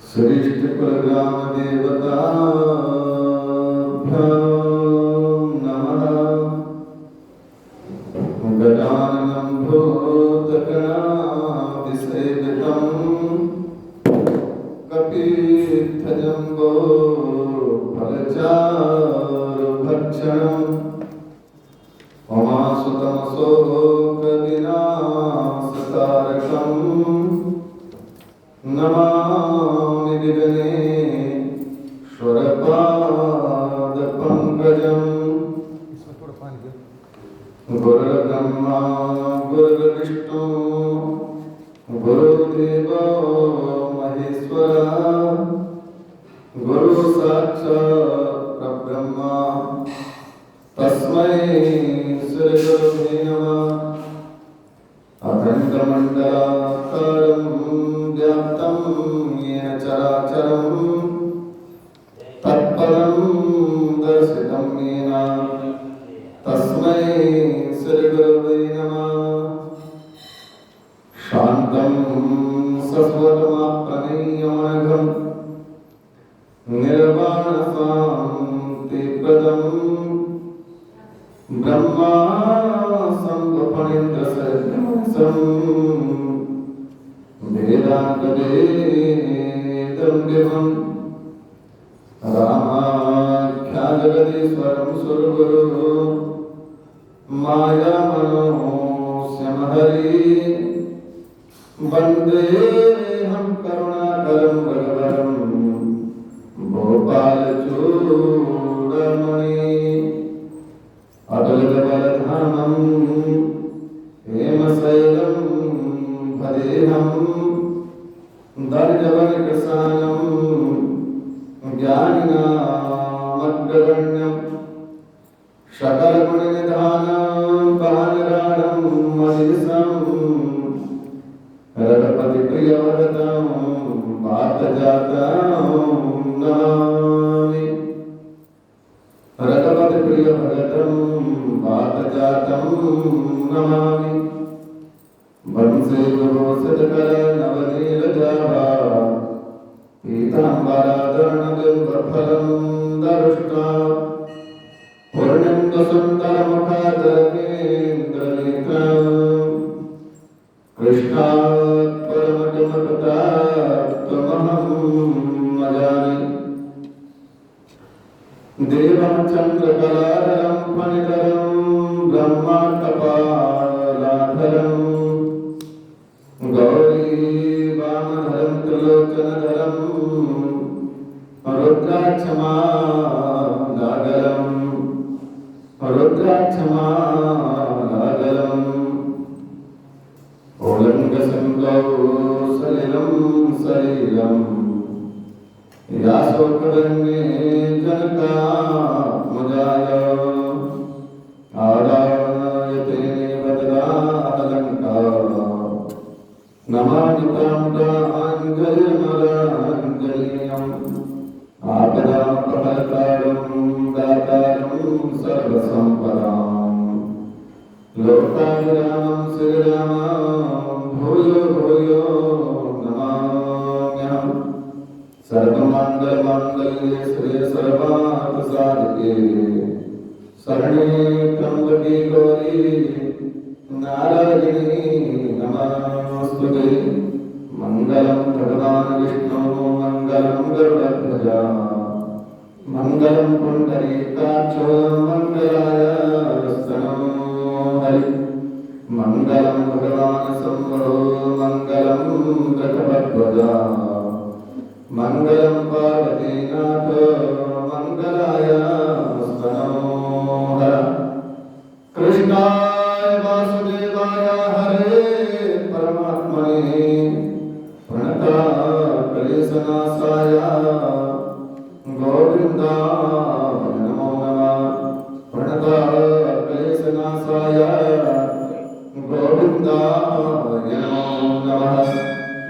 श्रेष्ठकुलग्राम देवताभ्यां नमः। गजाननं भूतगणाधिसेवितं कपित्थजम्बो फलचारुभक्षणम् उमासुतमशोकविनाशकारकम् नमामि विघ्नेश्वरपादपङ्कजम्। गुरुर्ब्रह्मा गुरुर्विष्णु गुरुर्देवो महेश्वरः गुरुसाक्षात् परब्रह्म तस्मै श्रीगुरुवे नमः। अखण्डमण्डलाकारं व्याप्तं येन चराचरं तत्पदं दर्शितं येन तस्मै श्रीगुरुवे नमः। शान्तं सस्वतमप्रणयमनघं निर्वाणशान्तिप्रदम् ब्रह्मा संगफणेन्द्रसदृशं वेदान्तवेदं विभं रामाख्याजगदीश्वरं सुरगुरु मायामनोस्यं हरि वन्देऽहं करुणाकरं भगवतं भोपालचूडमणि अतुलितबलधामं हेमशैलं भदेहं दर्जवनकृशानं ज्ञानिनामग्रगण्यं सकलगुणनिधानं पाणिराणं मनीषं रघुपतिप्रियवरदं वातजातं नमामि। रघुपतिप्रियभरतं वातजातं नमामि। वंशे विभूषितकरनवनीरजाभा पीताम्बराधरणबिम्बफलं दरुष्टा पूर्णेन्दुसुन्दरमुखादरकेन्द्रनेत्रं कृष्णात् परमगमपदात्वमहं मजामि। देवं चन्द्रकलाधरं फणिधरं ब्रह्माकपालाधरं गौरीवामधरं त्रिलोचनधरं रुद्राक्षमालाधरम् ओलङ्गसङ्गौ सलिलं सलिलं यासोकरण्ये जनकात्मजाय आदायते वदनालङ्कार नमामि तां प्राञ्जलिमलाञ्जलिम् आपदामपहर्तारं दातारं सर्वसम्पदां लोकाभिरामं श्रीरामं भूयो भूयो नमाम्यहम्। सर्वमङ्गलमाङ्गल्ये श्रिये सर्वार्थसाधिके शरण्ये त्र्यम्बके गौरी नारायणी नमोस्तुते। मङ्गलं भगवान् विष्णु मङ्गलं गरुडध्वजा मङ्गलं पुण्डरीकाक्षो मङ्गलाय स्तनो हरि। मङ्गलं भगवान् शम्भो मङ्गलं वृषभध्वजा मङ्गलं पार्वतीनाथ मङ्गलाय स्तनो हर। कृष्णाय वासुदेवाय हरे परमात्मने प्रणतक्लेशनाशाय गोविन्दाय नमो नमः। प्रणतक्लेशनाशाय गोविन्दाय नमो नमः।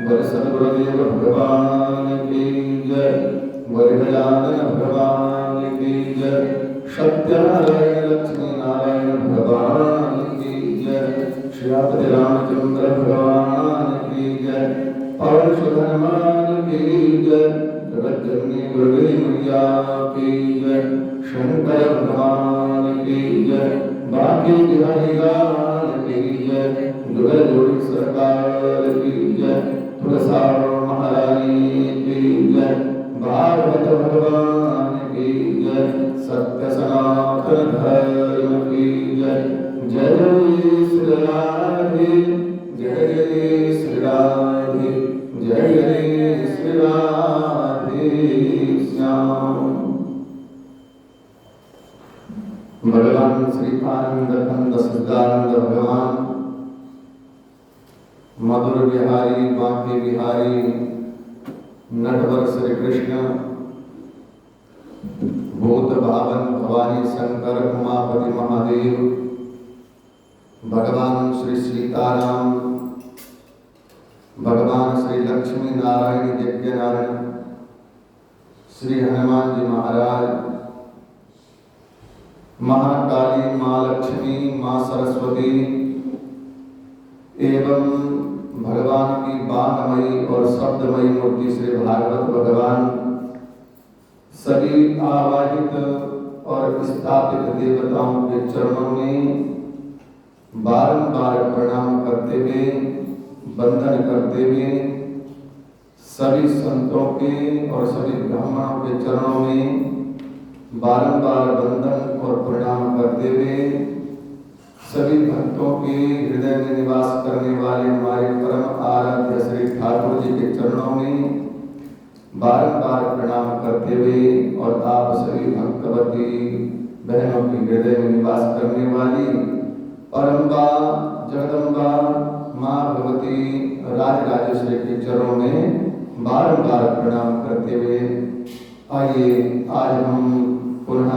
बोल सद्गुरुदेव भगवान की जय। बोल गजानन भगवान की जय। सत्यनारायण लक्ष्मी नारायण भगवान की जय। श्री रामचंद्र भगवान की हनुमान की जय। जगत जननी दुर्गे मैया की जय। शंकर भगवान की जय। बाकी बिहारी लाल की जय। जुगल जोड़ी सरकार की जय। तुलसा महारानी की जय। भागवत भगवान की जय। सत्य सनातन धर्म की जय। जय जय श्री राधे, जय जय श्री राधे, जय जय श्री राधे श्याम। भगवान श्री आनंद कंद सिद्धानंद भगवान, मधुर बिहारी बांके बिहारी नटवर श्री कृष्ण, भूत भावन भवानी शंकर उमापति महादेव, भगवान श्री सीताराम, भगवान श्री लक्ष्मी नारायण यज्ञ नारायण, श्री हनुमान जी महाराज, महाकाली माँ लक्ष्मी माँ सरस्वती एवं भगवान की बाणमयी और शब्दमयी मूर्ति श्री भागवत भगवान, सभी आवाहित और स्थापित देवताओं के चरणों में बारंबार प्रणाम करते हुए, वंदन करते हुए, सभी संतों के और सभी ब्राह्मणों के चरणों में बारंबार वंदन और प्रणाम करते हुए, सभी भक्तों के हृदय में निवास करने वाले हमारे परम आराध्य श्री ठाकुर जी के चरणों में बारंबार प्रणाम करते हुए, और आप सभी भक्तवती बहनों के हृदय में निवास करने वाली परम्बा जगदम्बा माँ भगवती राजराजेश्वरी के चरणों में बारंबार प्रणाम करते हुए, आइए आज हम पुनः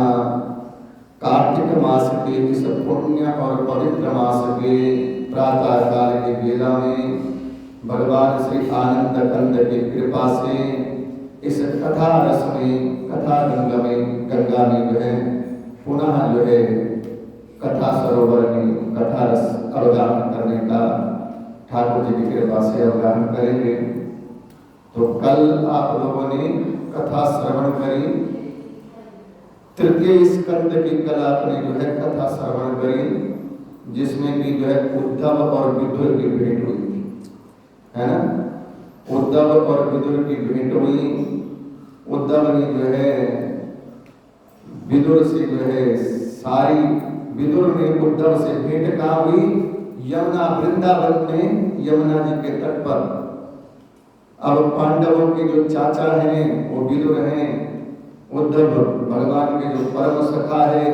कार्तिक मास के इस पुण्य और पवित्र मास के प्रातः काल के वेला में भगवान श्री आनंद कंद की कृपा से इस कथा रस में, कथा गंगा में जो है पुनः जो है कथा सरोवर में कथा रस अवगाहन करने का ठाकुर जी की कृपा से अवगाहन करेंगे। तो कल आप लोगों ने कथा श्रवण करी, तृतीय स्कंद की कल आपने जो है कथा श्रवण करी, जिसमें कि जो है उद्धव और विदुर की भेंट हुई थी, है ना। उद्धव और विदुर की भेंट हुई। उद्धव ने जो है विदुर से जो है सारी, विदुर ने उद्धव से भेंट कहाँ हुई? यमुना वृंदावन में, यमुना जी के तट पर। अब पांडवों के जो चाचा हैं वो विदुर हैं, उद्धव भगवान के जो परम सखा है,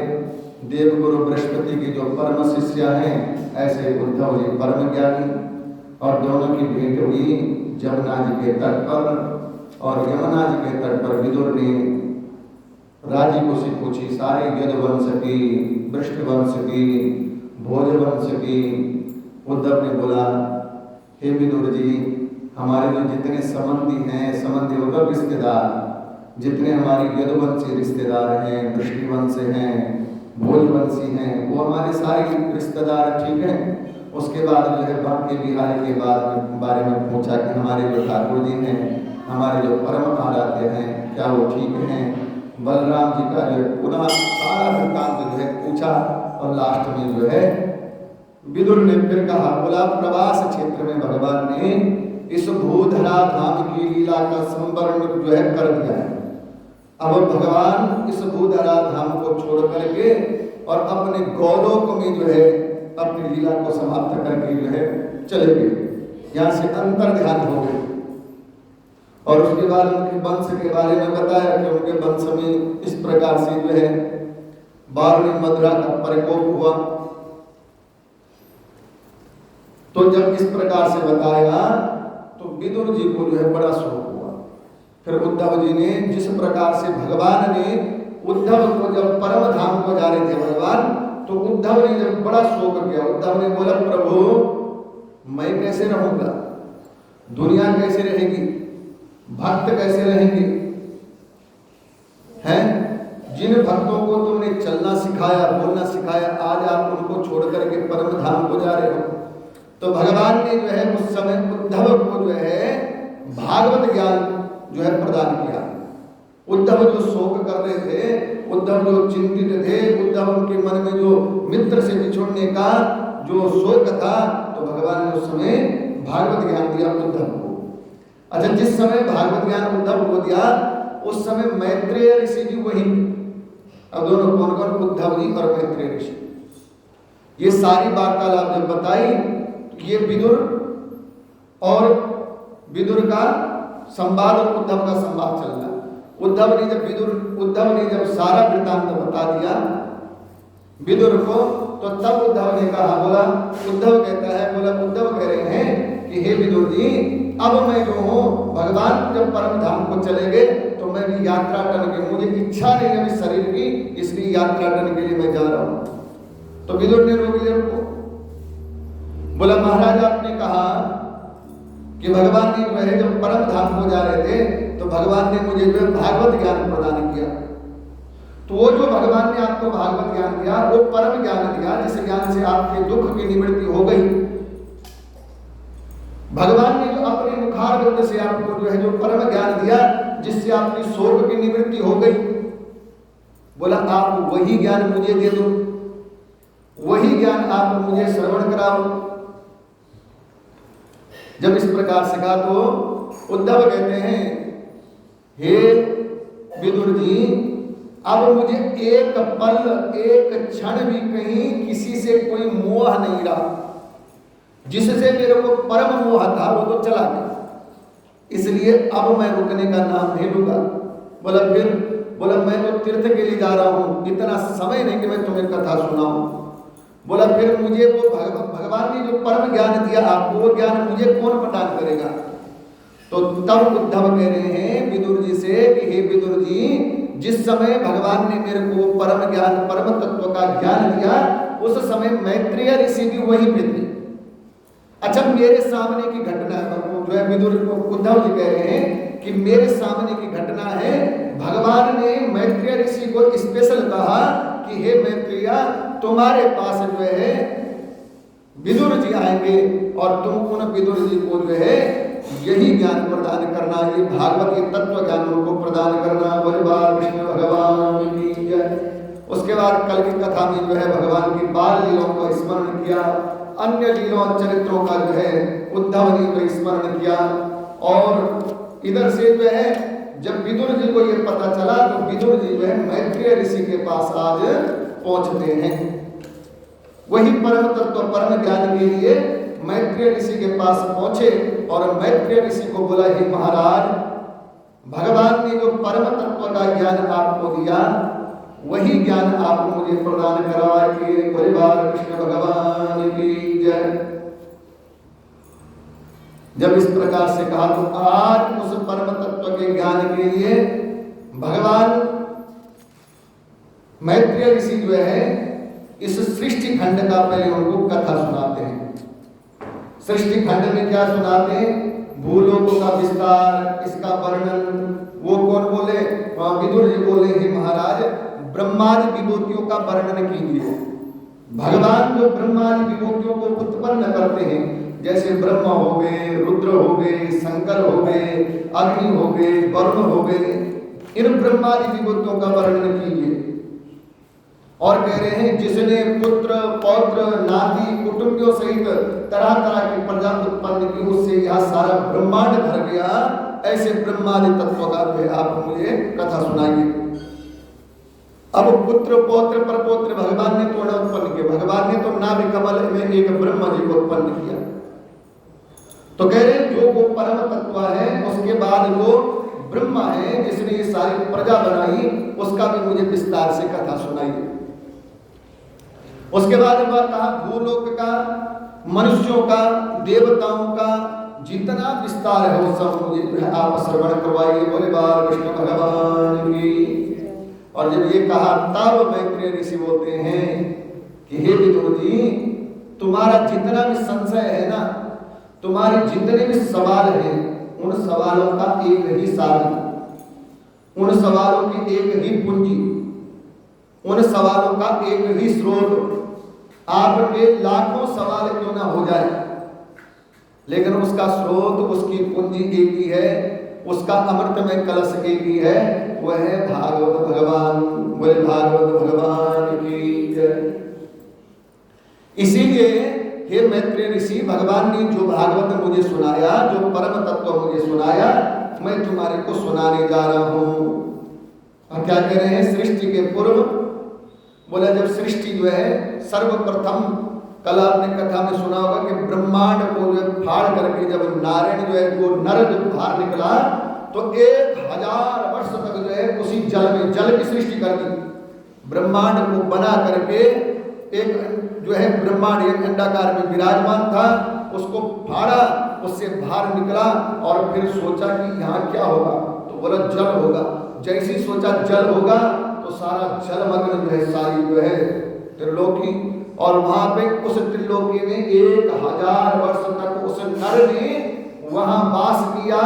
देवगुरु बृहस्पति के जो परम शिष्य हैं, ऐसे उद्धव जी परम ज्ञानी। और दोनों की भेंट हुई यमुना जी के तट पर, और यमुना जी के तट पर विदुर ने राजी को से पूछी सारे यदुवंश की, वृष्णवंश की, भोजवंश की। उद्धव ने बोला, हे विदुर जी, हमारे जो जितने संबंधी हैं, संबंधी मतलब रिश्तेदार, जितने हमारी यदुवंशी रिश्तेदार हैं, वृष्णिवंश हैं, भोजवंशी हैं, वो हमारे सारे रिश्तेदार ठीक हैं। उसके बाद जो है बांके बिहारी के बारे में पूछा कि हमारे जो ठाकुर जी हैं, हमारे जो परम आराध्य हैं, क्या वो ठीक हैं? बलराम जी का जो पुनः सारा वृत्तांत जो है पूछा, और लास्ट में जो है विदुर ने फिर कहा, बोला प्रवास क्षेत्र में भगवान ने इस भूधरा धाम की लीला का संवरण जो है कर दिया है। अब भगवान इस भूधरा धाम को छोड़ करके और अपने गौलोक में जो है अपनी लीला को समाप्त करके जो है चले गए, यहाँ से अंतर ध्यान हो गए। और उसके बाद उनके वंश के बारे में बताया कि उनके वंश में इस प्रकार से जो है बारुणी मदरा का प्रकोप हुआ। तो जब इस प्रकार से बताया तो विदुर जी को जो है बड़ा शोक हुआ। फिर उद्धव जी ने जिस प्रकार से भगवान ने उद्धव को जब परम धाम को जा रहे थे भगवान, तो उद्धव ने जब बड़ा शोक किया। उद्धव ने बोला, प्रभु मैं कैसे रहूंगा, दुनिया कैसे रहेगी, भक्त कैसे रहेंगे हैं? जिन भक्तों को तुमने चलना सिखाया, बोलना सिखाया, आज आप उनको छोड़ करके परम धाम को जा रहे हो। तो भगवान ने जो है उस समय उद्धव को जो है भागवत ज्ञान जो है प्रदान किया। उद्धव जो शोक कर रहे थे, उद्धव जो चिंतित थे, उद्धव के मन में जो मित्र से बिछुड़ने का जो शोक था, तो भगवान ने उस समय भागवत ज्ञान दिया उद्धव को। अच्छा, जिस समय भागवत ज्ञान उद्धव को दिया उस समय मैत्रेय ऋषि भी वही। अब दोनों कौन कौन? उद्धव जी और मैत्रेय ऋषि। ये सारी वार्तालाप जब बताई, ये विदुर और विदुर का संवाद और उद्धव का संवाद चल रहा। उद्धव ने जब सारा वृत्तांत बता दिया विदुर को, तो तब उद्धव ने कहा, उद्धव कह रहे हैं कि हे विदुर जी, अब मैं जो हूँ भगवान जब परम धाम को चले गए तो मैं भी यात्रा करने के, मुझे इच्छा नहीं है इस शरीर की, इसलिए यात्रा करने के लिए मैं जा रहा हूँ। तो विदुर ने रोक लिया उनको, बोला महाराज आपने कहा कि भगवान ने जो है जब परम धाम को जा रहे थे तो भगवान ने मुझे जो है भागवत ज्ञान प्रदान किया। तो वो जो भगवान ने आपको भागवत ज्ञान दिया वो परम ज्ञान दिया, जिस ज्ञान से आपके दुख की निवृत्ति हो गई। भगवान ने जो अपने मुखारविंद से आपको जो है जो परम ज्ञान दिया, जिससे आपकी शोक की निवृत्ति हो गई, बोला आप वही ज्ञान मुझे दे दो, वही ज्ञान आप मुझे श्रवण कराओ। जब इस प्रकार से कहा तो उद्धव कहते हैं, हे विदुर जी, अब मुझे एक पल एक क्षण भी कहीं किसी से कोई मोह नहीं रहा। जिससे मेरे को परम मोह था वो तो चला गया, इसलिए अब मैं रुकने का नाम नहीं लूंगा। बोला मैं तो तीर्थ के लिए जा रहा हूँ, इतना समय नहीं कि मैं तुम्हें कथा सुनाऊं। बोला फिर मुझे वो भगवान ने जो परम ज्ञान दिया आपको, वो ज्ञान मुझे कौन प्रदान करेगा? तो तब उद्धव कह रहे हैं विदुर जी से कि हे विदुर जी, जिस समय भगवान ने मेरे को परम ज्ञान, परम तत्व का ज्ञान दिया, उस समय मैत्रेय ऋषि भी वहीं पे थे। अच्छा, मेरे सामने की घटना जो है विदुर उद्धव जी कह रहे हैं कि मेरे सामने की घटना है, भगवान ने मैत्रेय ऋषि को स्पेशल कहा कि हे मैत्रेय, तुम्हारे पास जो है विदुर जी आएंगे और तुम उन विदुर जी को जो है यही ज्ञान प्रदान करना, ये भागवत के तत्व ज्ञान उनको प्रदान करना। बोले बाल कृष्ण भगवान की जय। उसके बाद कल की कथा में जो है भगवान की बाल लीलाओं का स्मरण किया, अन्य लीलाओं चरित्रों का जो है उद्धव जी को स्मरण किया। और इधर से जो है जब विदुर जी को ये पता चला तो विदुर जी जो है मैत्रेय ऋषि के पास आज पहुंचते हैं। वही परम तत्व परम ज्ञान के लिए मैत्रेय ऋषि के पास पहुंचे और मैत्रेय ऋषि को बोला, हे महाराज, भगवान ने जो परम तत्व का ज्ञान आपको दिया वही ज्ञान आप मुझे प्रदान करवाए कि परिवार कृष्ण भगवान की जय। जब इस प्रकार से कहा तो आज उस परम तत्व के ज्ञान के लिए भगवान मैत्रेय ऋषि जो है इस सृष्टि खंड का पहले उनको कथा सुनाते हैं। सृष्टि खंड में क्या सुनाते हैं? भूलोक का विस्तार, इसका वर्णन। वो कौन बोले? विदुर जी बोले, हे महाराज, ब्रह्मादि विभूतियों का वर्णन कीजिए। भगवान जो ब्रह्मादि विभूतियों को उत्पन्न करते हैं, जैसे ब्रह्मा हो गए, रुद्र हो गए, शंकर हो गए, अग्नि हो गए, वरुण हो गए, इन ब्रह्मादि विभूतियों का वर्णन कीजिए। और कह रहे हैं जिसने पुत्र पौत्र नाती कुटुंबियों सहित तरह तरह की प्रजा उत्पन्न की, उससे यह सारा ब्रह्मांड भर गया। ऐसे ब्रह्मादि तत्व का जो है आप मुझे कथा सुनाइए। अब पुत्र पौत्र परपौत्र भगवान ने तो न उत्पन्न किया, भगवान ने तो नाभि कमल में एक ब्रह्मा जी को उत्पन्न किया। तो कह रहे जो वो परम तत्व है, उसके बाद वो ब्रह्मा है जिसने ये सारी प्रजा बनाई, उसका भी मुझे विस्तार से कथा सुनाइए। उसके बाद कहा भूलोक का, मनुष्यों का, देवताओं का जितना विस्तार है वो सब मुझे आप श्रवण करवाइए। बोले बाल कृष्ण भगवान की। और जब ये कहा तब मैत्रेय ऋषि बोलते हैं कि हे विदुर जी, तुम्हारा जितना भी संशय है ना, तुम्हारे जितने भी सवाल हैं, उन सवालों का एक ही साधन, उन सवालों की एक ही पूंजी, उन सवालों का एक ही स्रोत। आपके लाखों सवाल क्यों ना हो जाए, लेकिन उसका स्रोत, उसकी पूंजी एक ही है, उसका अमृतमय कलश एक ही है, वह है भागवत भगवान। बोले भागवत भगवान की जय। इसीलिए हे मैत्रेय ऋषि, भगवान ने जो भागवत मुझे सुनाया, जो परम तत्व मुझे सुनाया, मैं तुम्हारे को सुनाने जा रहा हूं। और क्या कह रहे हैं? सृष्टि के पूर्व बोला, जब सृष्टि जो है सर्वप्रथम, कल आपने कथा में सुना होगा कि ब्रह्मांड को जो फाड़ करके जब नारायण जो है वो नर जो बाहर निकला, तो 1000 वर्ष तक जो है उसी जल में, जल की सृष्टि कर दी। ब्रह्मांड को बना करके एक जो है ब्रह्मांड एक अंडाकार में विराजमान था, उसको फाड़ा, उससे बाहर निकला और फिर सोचा कि यहाँ क्या होगा, तो बोला जल होगा। जैसे ही सोचा जल होगा तो सारा जलमग्न जो है, सारी जो है त्रिलोकी, और वहां पे उस त्रिलोकी में 1000 वर्ष तक उस नर ने वहां वास किया,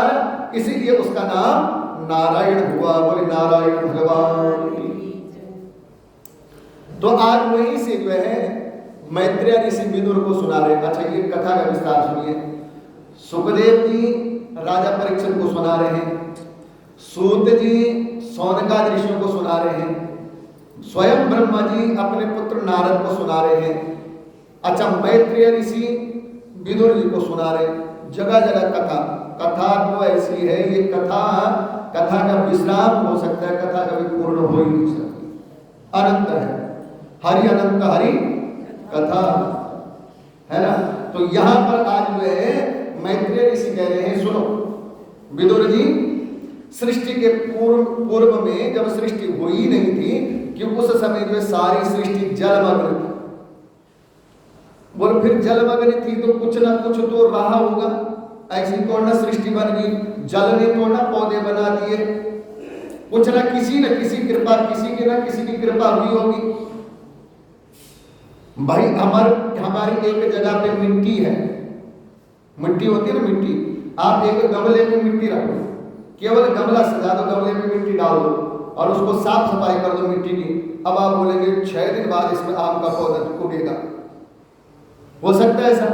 इसीलिए उसका नाम नारायण हुआ। बोले नारायण भगवान की। तो आज वहीं से जो है मैत्रेय ऋषि विदुर को सुना रहे। अच्छा, ये कथा का विस्तार सुनिए। सुखदेव जी राजा परीक्षित को सुना रहे हैं, सूत जी सौनकादि ऋषियों को सुना रहे हैं, स्वयं ब्रह्मा जी अपने पुत्र नारद को सुना रहे हैं। अच्छा, मैत्रेय ऋषि विदुर जी को सुना रहे। जगह जगह कथा, कथा तो ऐसी है, ये कथा का विश्राम हो सकता है, कथा कभी पूर्ण हो ही नहीं सकती, अनंत है। हरि अनंत हरि कथा है ना। तो यहां पर आज जो है मैत्रेय ऋषि कह रहे हैं, सुनो विदुर जी, सृष्टि के पूर्व में जब सृष्टि हुई ही नहीं थी, कि उस समय जो सारी सृष्टि जलमग्न थी। बोल फिर जलमग्न थी तो कुछ ना कुछ तो रहा होगा, ऐसी तो ना सृष्टि बन गई। जल ने तो ना पौधे बना दिए, कुछ ना किसी कृपा, किसी की ना किसी की कृपा हुई होगी। भाई हमारी एक जगह पे मिट्टी है, मिट्टी होती है ना, मिट्टी, आप एक गमले में मिट्टी रखो, केवल गमला सजा दो, गमले में मिट्टी डाल दो और उसको साफ सफाई कर दो मिट्टी की। अब आप बोलेंगे 6 दिन बाद इसमें आम का पौधा उगेगा, हो सकता है ऐसा?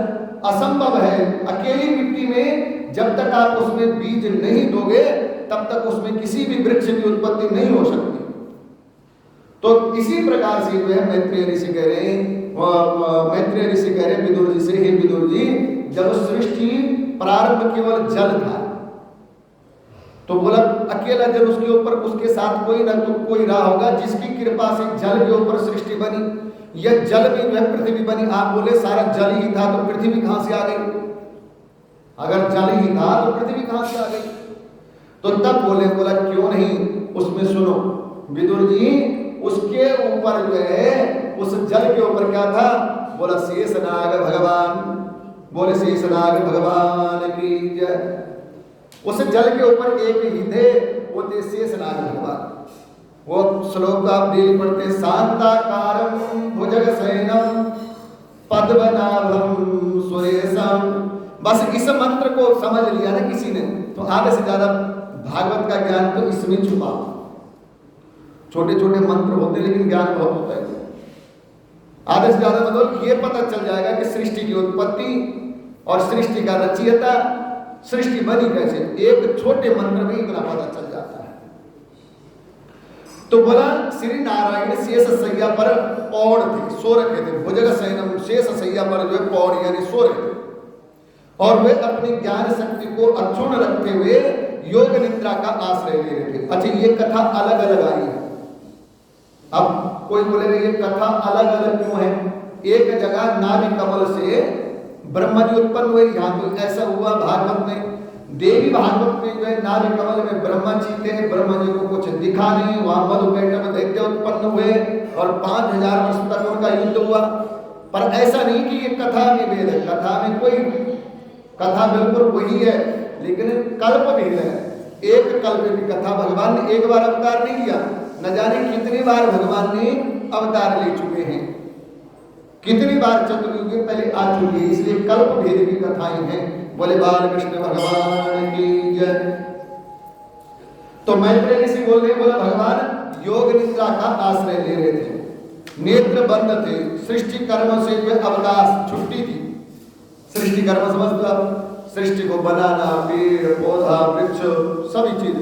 असंभव है। अकेली मिट्टी में जब तक आप उसमें बीज नहीं दोगे, तब तक उसमें किसी भी वृक्ष की उत्पत्ति नहीं हो सकती। तो इसी प्रकार से जो है मैत्रेय ऋषि कह रहे हैं विदुर जी से, हे विदुर जी, जब सृष्टि प्रारंभ केवल जल था, तो बोला अकेला जल, उसके ऊपर उसके साथ कोई ना तो कोई रहा होगा, जिसकी कृपा से जल के ऊपर सृष्टि बनी। यह जल में जो है पृथ्वी बनी। आप बोले सारा जल ही था तो पृथ्वी कहां से आ गई? अगर जल ही था तो पृथ्वी कहां से आ गई? तो तब बोला क्यों नहीं, उसमें सुनो विदुर जी, उसके ऊपर जो है उस जल के ऊपर क्या था? बोला शेषनाग भगवान। बोले शेषनाग भगवान की जय। उस जल के ऊपर एक ही थे, वो थे शेषनाग भगवान। वो श्लोक आप डेली पढ़ते, शांताकारं भुजगशयनं पद्मनाभं सुरेशं। बस इस मंत्र को समझ लिया ना किसी ने, तो आधे से ज्यादा भागवत का ज्ञान तो इसमें छुपा। छोटे छोटे मंत्र होते लेकिन ज्ञान बहुत होता है। आधे से ज्यादा मतलब ये पता चल जाएगा कि सृष्टि की उत्पत्ति और सृष्टि का रचयिता, सृष्टि बनी कैसे, एक छोटे मंत्र में इतना पता चल जाता है। तो बोला श्री नारायण शेष सैया पर पौड़ थे, सो रखे थे। भुजग शयनम, शेष सैया पर जो है पौड़ यानी सो रहे थे, और वे अपनी ज्ञान शक्ति को अक्षुण्ण रखते हुए योग निद्रा का आश्रय ले रहे थे। अच्छा, ये कथा अलग अलग आई है। अब कोई बोलेगा ये कथा अलग अलग क्यों है? एक जगह नाभि कमल से ब्रह्मा जी उत्पन्न हुए, यहाँ तो ऐसा हुआ भागवत में। देवी भागवत में जो है नाभि कमल में ब्रह्मा जी थे, ब्रह्मा जी को कुछ दिखा नहीं, वहां मधुकैटभ दैत्य उत्पन्न हुए और 5000 वर्ष तक उनका युद्ध हुआ। पर ऐसा नहीं कि ये कथा में भेद है, कथा में कोई, कथा बिल्कुल वही है, लेकिन कल्प भेद है। एक कल्प की कथा भगवान ने एक बार अवतार नहीं किया, न जाने कितनी बार भगवान ने अवतार ले चुके हैं, कितनी बार चतुर्युग पहले आ चुकी है, इसलिए कल्प भेद की कथाएं हैं। बोले बाल कृष्ण भगवान की जय। तो मैत्रेय ऋषि बोल रहे, बोला भगवान योग निद्रा का आश्रय ले रहे थे, नेत्र बंद थे, सृष्टि कर्म से जो अवकाश, छुट्टी थी। सृष्टि कर्म समझते आप, सृष्टि को बनाना, पेड़ पौधा वृक्ष सभी चीज,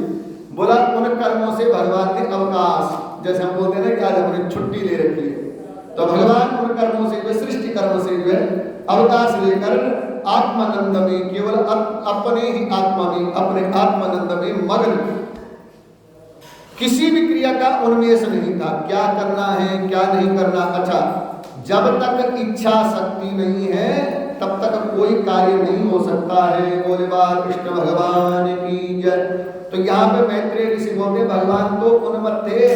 बोला उन कर्मों से भगवान ने अवकाश, जैसे हम बोलते हैं ना कि आज हमने छुट्टी ले रखी है, तो भगवान उन कर्मों से, सृष्टि कर्म से जो है अवकाश लेकर आत्मानंद में, केवल अपने ही आत्मा में, अपने आत्मानंद में मग्न, किसी भी क्रिया का उन्मेष नहीं था, क्या करना है क्या नहीं करना। अच्छा, जब तक इच्छा शक्ति नहीं है तब तक कोई कार्य नहीं हो सकता है। बोले बाल कृष्ण भगवान की जय। तो यहाँ पे मैत्रेय ऋषि बोलते भगवान तो उन्मत्त थे,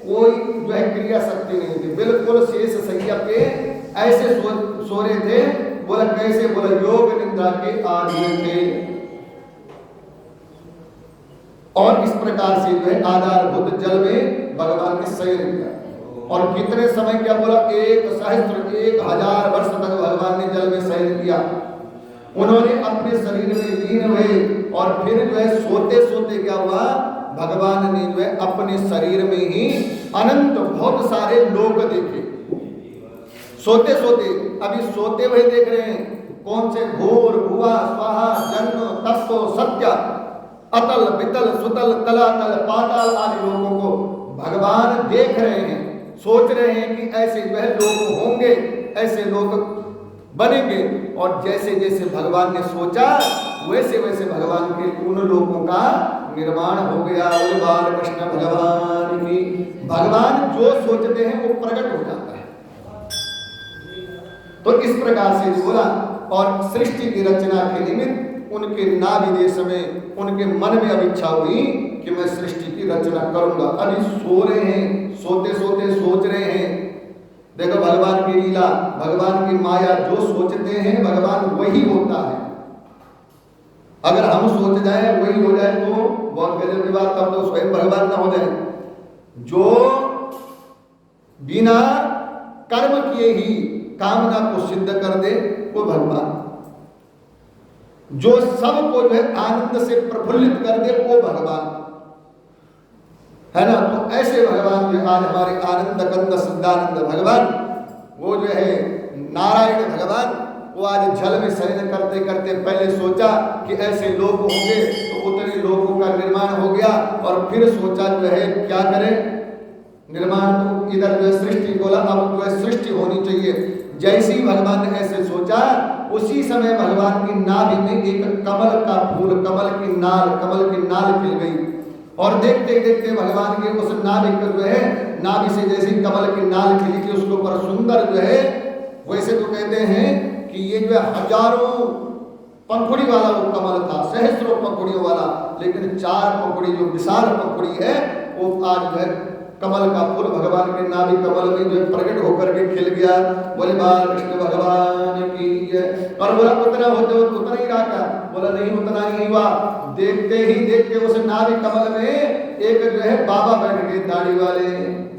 कोई जो है क्रिया शक्ति नहीं थी, बिल्कुल शेष शैया पे ऐसे सो रहे थे। बोला कैसे, बोला योग निद्रा के आदि थे, और इस प्रकार से जो है आधारभूत जल में भगवान ने शयन किया। और कितने समय क्या बोला, 1000 वर्ष तक भगवान ने जल में शयन किया। उन्होंने अपने शरीर में लीन हुए और फिर जो है सोते सोते क्या हुआ, भगवान ने जो है अपने शरीर में ही अनंत बहुत सारे लोक देखे। सोते सोते, अभी सोते हुए देख रहे हैं कौन से, घोर भुवा स्वाहा जन्म तत्व सत्य अतल वितल सुतल तलातल पाताल आदि लोगों को भगवान देख रहे हैं, सोच रहे हैं कि ऐसे वह लोग होंगे, ऐसे लोग बनेंगे। और जैसे जैसे भगवान ने सोचा वैसे वैसे भगवान के उन लोगों का निर्माण हो गया। बोले बाल कृष्ण भगवान की। भगवान जो सोचते हैं वो प्रकट हो जाता है। तो इस प्रकार से बोला, और सृष्टि की रचना के निमित्त उनके नाभि देश में उनके मन में अब इच्छा हुई कि मैं सृष्टि की रचना करूंगा। अभी सो रहे हैं, सोते सोते सोच रहे हैं। देखो भगवान की लीला, भगवान की माया, जो सोचते हैं भगवान वही होता है। अगर हम सोच जाए वही हो जाए तो बहुत गजब की बात, तब तो स्वयं भगवान ना हो जाए। जो बिना कर्म किए ही कामना को सिद्ध कर दे वो भगवान, जो सबको जो है आनंद से प्रफुल्लित कर दे वो भगवान है ना। तो ऐसे भगवान जो आज हमारे आनंद कंद सिद्धानंद भगवान, वो जो है नारायण भगवान, वो आज जल में शयन करते करते पहले सोचा कि ऐसे लोग होंगे, तो उतने लोगों का निर्माण हो गया। और फिर सोचा जो है क्या करें, निर्माण तो इधर जो है सृष्टि बोला, अब जो है सृष्टि होनी चाहिए। जैसे ही भगवान ने ऐसे सोचा, उसी समय भगवान की नाभि में एक कमल का फूल, कमल की नाल खिल गई। और देखते देखते भगवान के उस नाभि को जो है, नाभि से जैसे कमल की नाल खिली थी, उसके ऊपर सुंदर जो है, वैसे तो कहते हैं कि ये जो है हजारों पंखुड़ी वाला वो कमल था, सहस्रों पंखुड़ियों वाला, लेकिन 4 पंखुड़ी जो विशाल पंखुड़ी है वो आज जो है कमल का फूल भगवान के नाभि कमल में जो प्रकट होकर के खिल गया। बोले बाल कृष्ण भगवान की जय। और बोला उतना होते उतना ही रहा, बोला नहीं उतना ही हुआ। देखते ही देखते उस नाभि कमल में एक जो है बाबा बैठ गए दाढ़ी वाले,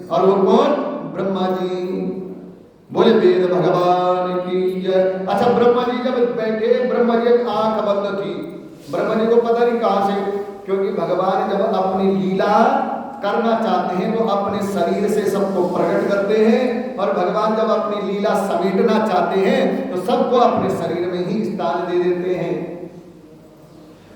और वो कौन, ब्रह्मा जी। बोले वेद भगवान की जय। अच्छा, ब्रह्मा जी जब बैठे, ब्रह्मा जी की आंख बंद थी। ब्रह्मा जी को पता नहीं कहां से, क्योंकि भगवान जब अपनी लीला करना चाहते हैं तो अपने शरीर से सबको प्रकट करते हैं, और भगवान जब अपनी लीला समेटना चाहते हैं तो सबको अपने शरीर में ही स्थान दे देते हैं।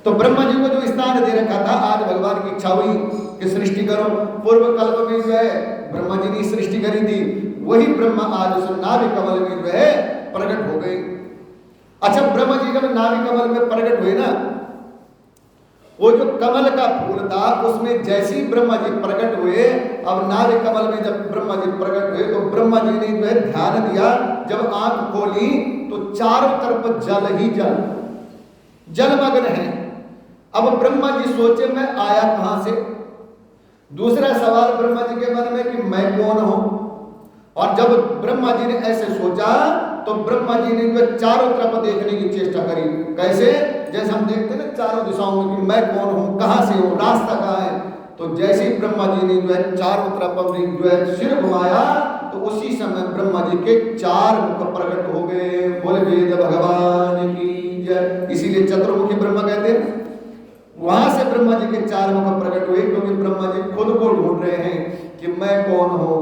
तो ब्रह्मा जी को जो स्थान दे रखा था, आज भगवान की इच्छा हुई कि सृष्टि करो। पूर्व कल्प में जो है ब्रह्मा जी ने सृष्टि करी थी, वही ब्रह्मा आज उस नाभि कमल में जो है प्रकट हो गए। अच्छा, ब्रह्मा जी जब नाभि कमल में प्रकट हुए ना, वो जो कमल का फूल था उसमें जैसे ही ब्रह्मा जी प्रकट हुए, अब नाभि कमल में जब ब्रह्मा जी प्रकट हुए तो ब्रह्मा जी ने जो है ध्यान दिया। जब आंख खोली तो चारों तरफ जल ही जल, जलमग्न है। अब ब्रह्मा जी सोचे मैं आया कहां से। दूसरा सवाल ब्रह्मा जी के मन में कि मैं कौन हूं। और जब ब्रह्मा जी ने ऐसे सोचा तो ब्रह्मा जी ने जो चारों तरफ देखने की चेष्टा करी। कैसे, जैसे हम देखते हैं ना चारों दिशाओं में कि मैं कौन हूं, कहां से हूं, रास्ता कहां है। तो जैसे ही ब्रह्मा जी ने जो है चारों तरफ अपनी जो है सिर घुमाया, तो उसी समय ब्रह्मा जी के 4 मुख प्रकट हो गए। बोले वेद भगवान की जय। इसीलिए चतुर्मुखी ब्रह्मा कहते हैं। वहां से ब्रह्मा जी के 4 मुख प्रकट हुए, क्योंकि ब्रह्मा जी खुद को ढूंढ रहे हैं कि मैं कौन हूं,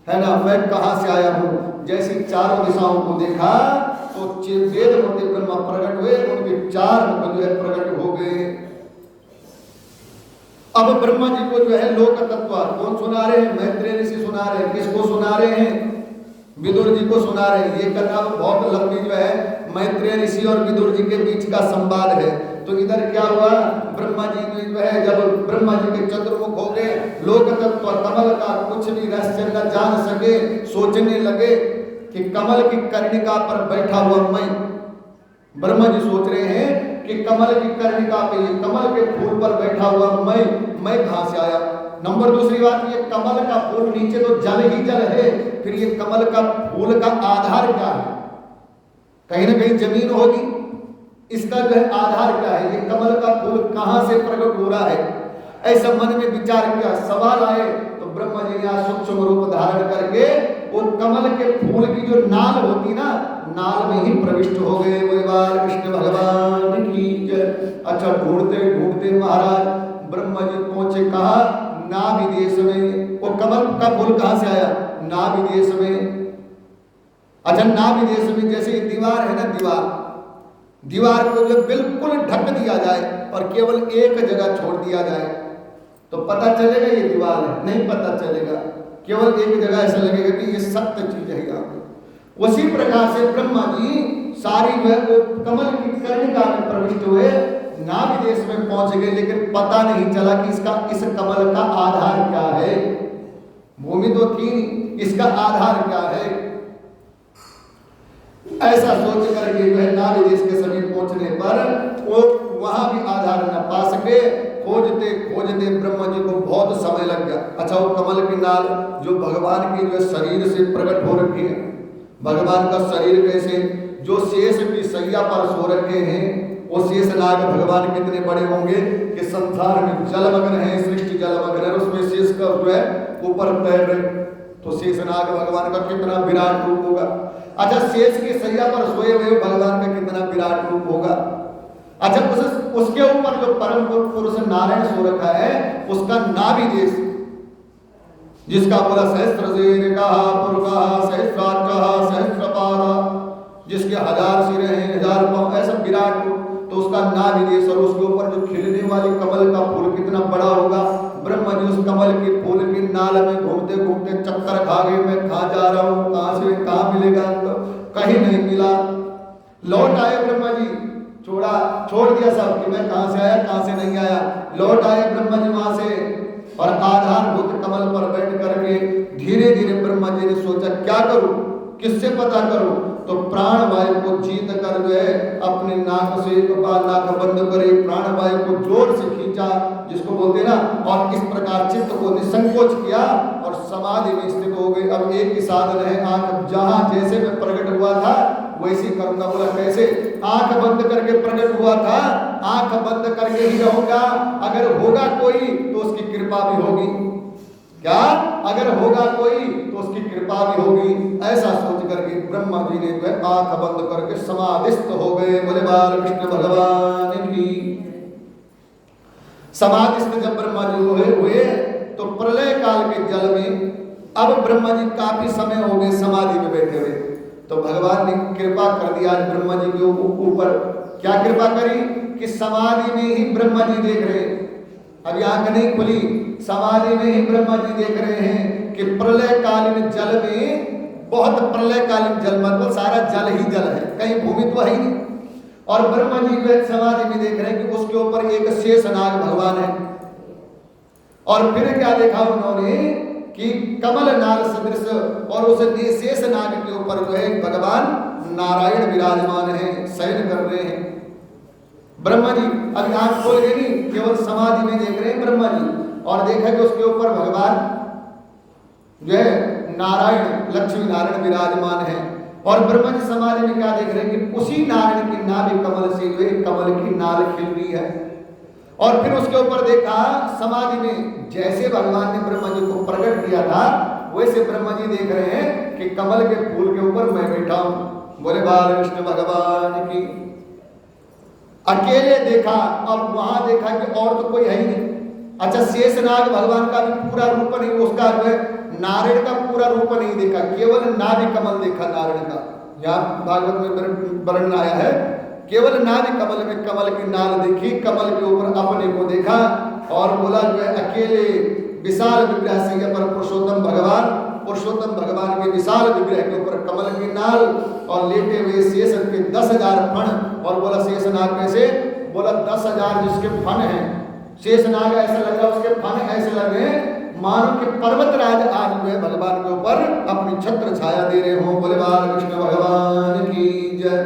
है ना, मैं कहां से आया हूं। जैसे चारों दिशाओं को देखा तो सोचे वेद मूर्ति ब्रह्मा प्रकट हुए, उनके 4 मुख जो है प्रकट हो गए। अब ब्रह्मा जी को जो है लोक तत्व कौन सुना रहे हैं? मैत्रेय ऋषि सुना रहे हैं। किसको सुना रहे हैं? विदुर जी को सुना रहे हैं। ये कथा बहुत लंबी जो है मैत्रेय ऋषि और विदुर जी के बीच का संवाद है। तो इधर क्या हुआ, ब्रह्मा जी ने जो है जब ब्रह्मा जी के चतुर्मुख हो गए, लोक तत्व कमल का कुछ भी रहस्य न जान सके, सोचने लगे कि कमल की कर्णिका पर बैठा हुआ मैं, ब्रह्मा जी सोच रहे हैं कि कमल की कर्णिका पे, ये कमल के फूल पर बैठा हुआ मैं कहां से आया। नंबर दूसरी बात, ये कमल का फूल नीचे तो जल ही जल है, फिर ये कमल का फूल का आधार क्या है? कहीं ना कहीं जमीन होगी, इसका जो है आधार क्या है? ये कमल का फूल कहां से प्रकट हो रहा है? ऐसा मन में विचार किया, सवाल आए तो ब्रह्मा जी ने सूक्ष्म रूप धारण करके वो कमल के फूल की जो नाल होती ना, नाल में ही प्रविष्ट हो गए। बोले कृष्ण भगवान की जय। अच्छा, ढूंढते ढूंढते महाराज ब्रह्मा जी पहुंचे, कहा नाभि देश में। वो कमल का फूल कहां से आया? नाभि देश में। अच्छा, नाभि देश में जैसे ये दीवार है ना, दीवार को जो बिल्कुल ढक दिया जाए और केवल एक जगह छोड़ दिया जाए तो पता चलेगा ये दीवार है? नहीं पता चलेगा। केवल एक जगह ऐसा लगेगा कि ये सत्य चीज है यहाँ पे। उसी प्रकार से ब्रह्मा जी सारी जो है वो कमल की कर्णिका में प्रविष्ट हुए, नाभि देश में पहुंच गए, लेकिन पता नहीं चला कि इस कमल का आधार क्या है। भूमि तो थी, इसका आधार क्या है? ऐसा सोच करके जो है नाभि देश के समीप पहुंचने पर वो वहां भी आधार न पा सके। खोजते खोजते ब्रह्मा जी को बहुत समय लग गया। अच्छा, वो कमल की नाल जो भगवान के जो शरीर से प्रकट हो रखी है, भगवान का शरीर कैसे, जो शेष की सैया पर सो रखे हैं, वो शेष नाग भगवान कितने बड़े होंगे कि संसार में जलमग्न है, सृष्टि जलमग्न है, उसमें शेष का जो है ऊपर तैर रहे, तो शेष नाग भगवान का कितना विराट रूप होगा। अच्छा, शेष की सैया पर सोए हुए भगवान का कितना विराट रूप होगा। अच्छा, उसके ऊपर जो परम पुरुष नारायण सो रखा है, उसका नाभि देश, जिसका बोला सहस्त्र सहस्त्रपाद, जिसके 1000 सिरे हैं, 1000 पांव, ऐसा विराट रूप, तो उसका नाभि देश और उसके ऊपर जो खिलने वाली कमल का फूल कितना बड़ा होगा। ब्रह्मा जी उस कमल के फूल की नाल में घूमते घूमते चक्कर खा गए, मैं कहाँ जा रहा हूँ, कहाँ से कहाँ मिलेगा, तो कहीं नहीं मिला। लौट आए ब्रह्मा जी, छोड़ दिया सब कि मैं कहां से आया, कहां से नहीं आया। लौट आए ब्रह्मा जी वहां से और आधारभूत कमल पर बैठ करके धीरे धीरे ब्रह्मा जी ने सोचा क्या करूं, किससे पता करूं। तो प्राण वायु को जीत कर जो है अपने नाक से एक बार नाक बंद करे, प्राण वायु को जोर से खींचा, जिसको बोलते ना, और इस प्रकार चित्त को निसंकोच किया और समाधि में स्थित हो गए। अब एक ही साधन है, आंख जहां जैसे में प्रकट हुआ था वैसे करूंगा। बोला कैसे? आंख बंद करके प्रकट हुआ था, आंख बंद करके ही रहूंगा। अगर होगा कोई तो उसकी कृपा भी होगी। क्या? अगर होगा कोई तो उसकी कृपा भी होगी। ऐसा सोच करके ब्रह्मा जी ने वह आंख बंद करके समाधिस्थ हो गए। बोले बाल कृष्ण भगवान की। समाधिस्थ जब ब्रह्मा जी हुए तो प्रलय काल के जल में, अब ब्रह्मा जी काफी समय हो गए समाधि में बैठे हुए, तो भगवान ने कृपा कर दिया ब्रह्मा जी के ऊपर। क्या कृपा करी कि समाधि में ही ब्रह्मा जी देख रहे, अभी आंख नहीं खुली, समाधि में ही ब्रह्मा जी देख रहे हैं कि प्रलय कालीन जल में, बहुत प्रलय कालीन जल मतलब सारा जल ही जल है, कहीं भूमि तो है ही नहीं। और ब्रह्मा जी जो समाधि में देख रहे हैं कि उसके ऊपर एक शेषनाग भगवान है। और फिर क्या देखा उन्होंने कि कमल नाल सदृश और उस शेष नाग के ऊपर जो है भगवान नारायण विराजमान है, शयन कर रहे हैं। ब्रह्मा जी अभी आंख खोल गए नहीं, केवल समाधि में देख रहे हैं ब्रह्मा जी, और देखा कि उसके ऊपर भगवान जो है नारायण, लक्ष्मी नारायण विराजमान है। और ब्रह्मा जी समाधि में क्या देख रहे हैं कि उसी नारायण की नाभि कमल से जो है कमल की नाल खिल रही है। और फिर उसके ऊपर देखा समाधि में जैसे भगवान ने ब्रह्मा जी को प्रकट किया था, वैसे ब्रह्मा जी देख रहे हैं कि कमल के फूल के ऊपर मैं बैठा हूं। बोले बाल कृष्ण भगवान की। अकेले देखा, अब वहां देखा कि और तो कोई है ही नहीं। अच्छा, शेषनाग भगवान का भी पूरा रूप नहीं, उसका जो है नारायण का पूरा रूप नहीं देखा, केवल नाभि कमल देखा नारायण का। यहाँ भागवत में वर्णन आया है, केवल नाभि कमल में कमल की नाल देखी, कमल के ऊपर अपने को देखा और बोला जो है अकेले विशाल विग्रह से पर पुरुषोत्तम भगवान के विशाल विग्रह के ऊपर कमल की नाल और लेटे हुए शेष के 10,000 फण। और बोला शेषनाग कैसे? बोला 10,000 जिसके फण हैं, शेषनाग ऐसा लग रहा उसके फण ऐसे लग रहे हैं मानो कि पर्वतराज आज में भगवान के ऊपर अपनी छत्र छाया दे रहे हों। बोले बालकृष्ण भगवान की जय।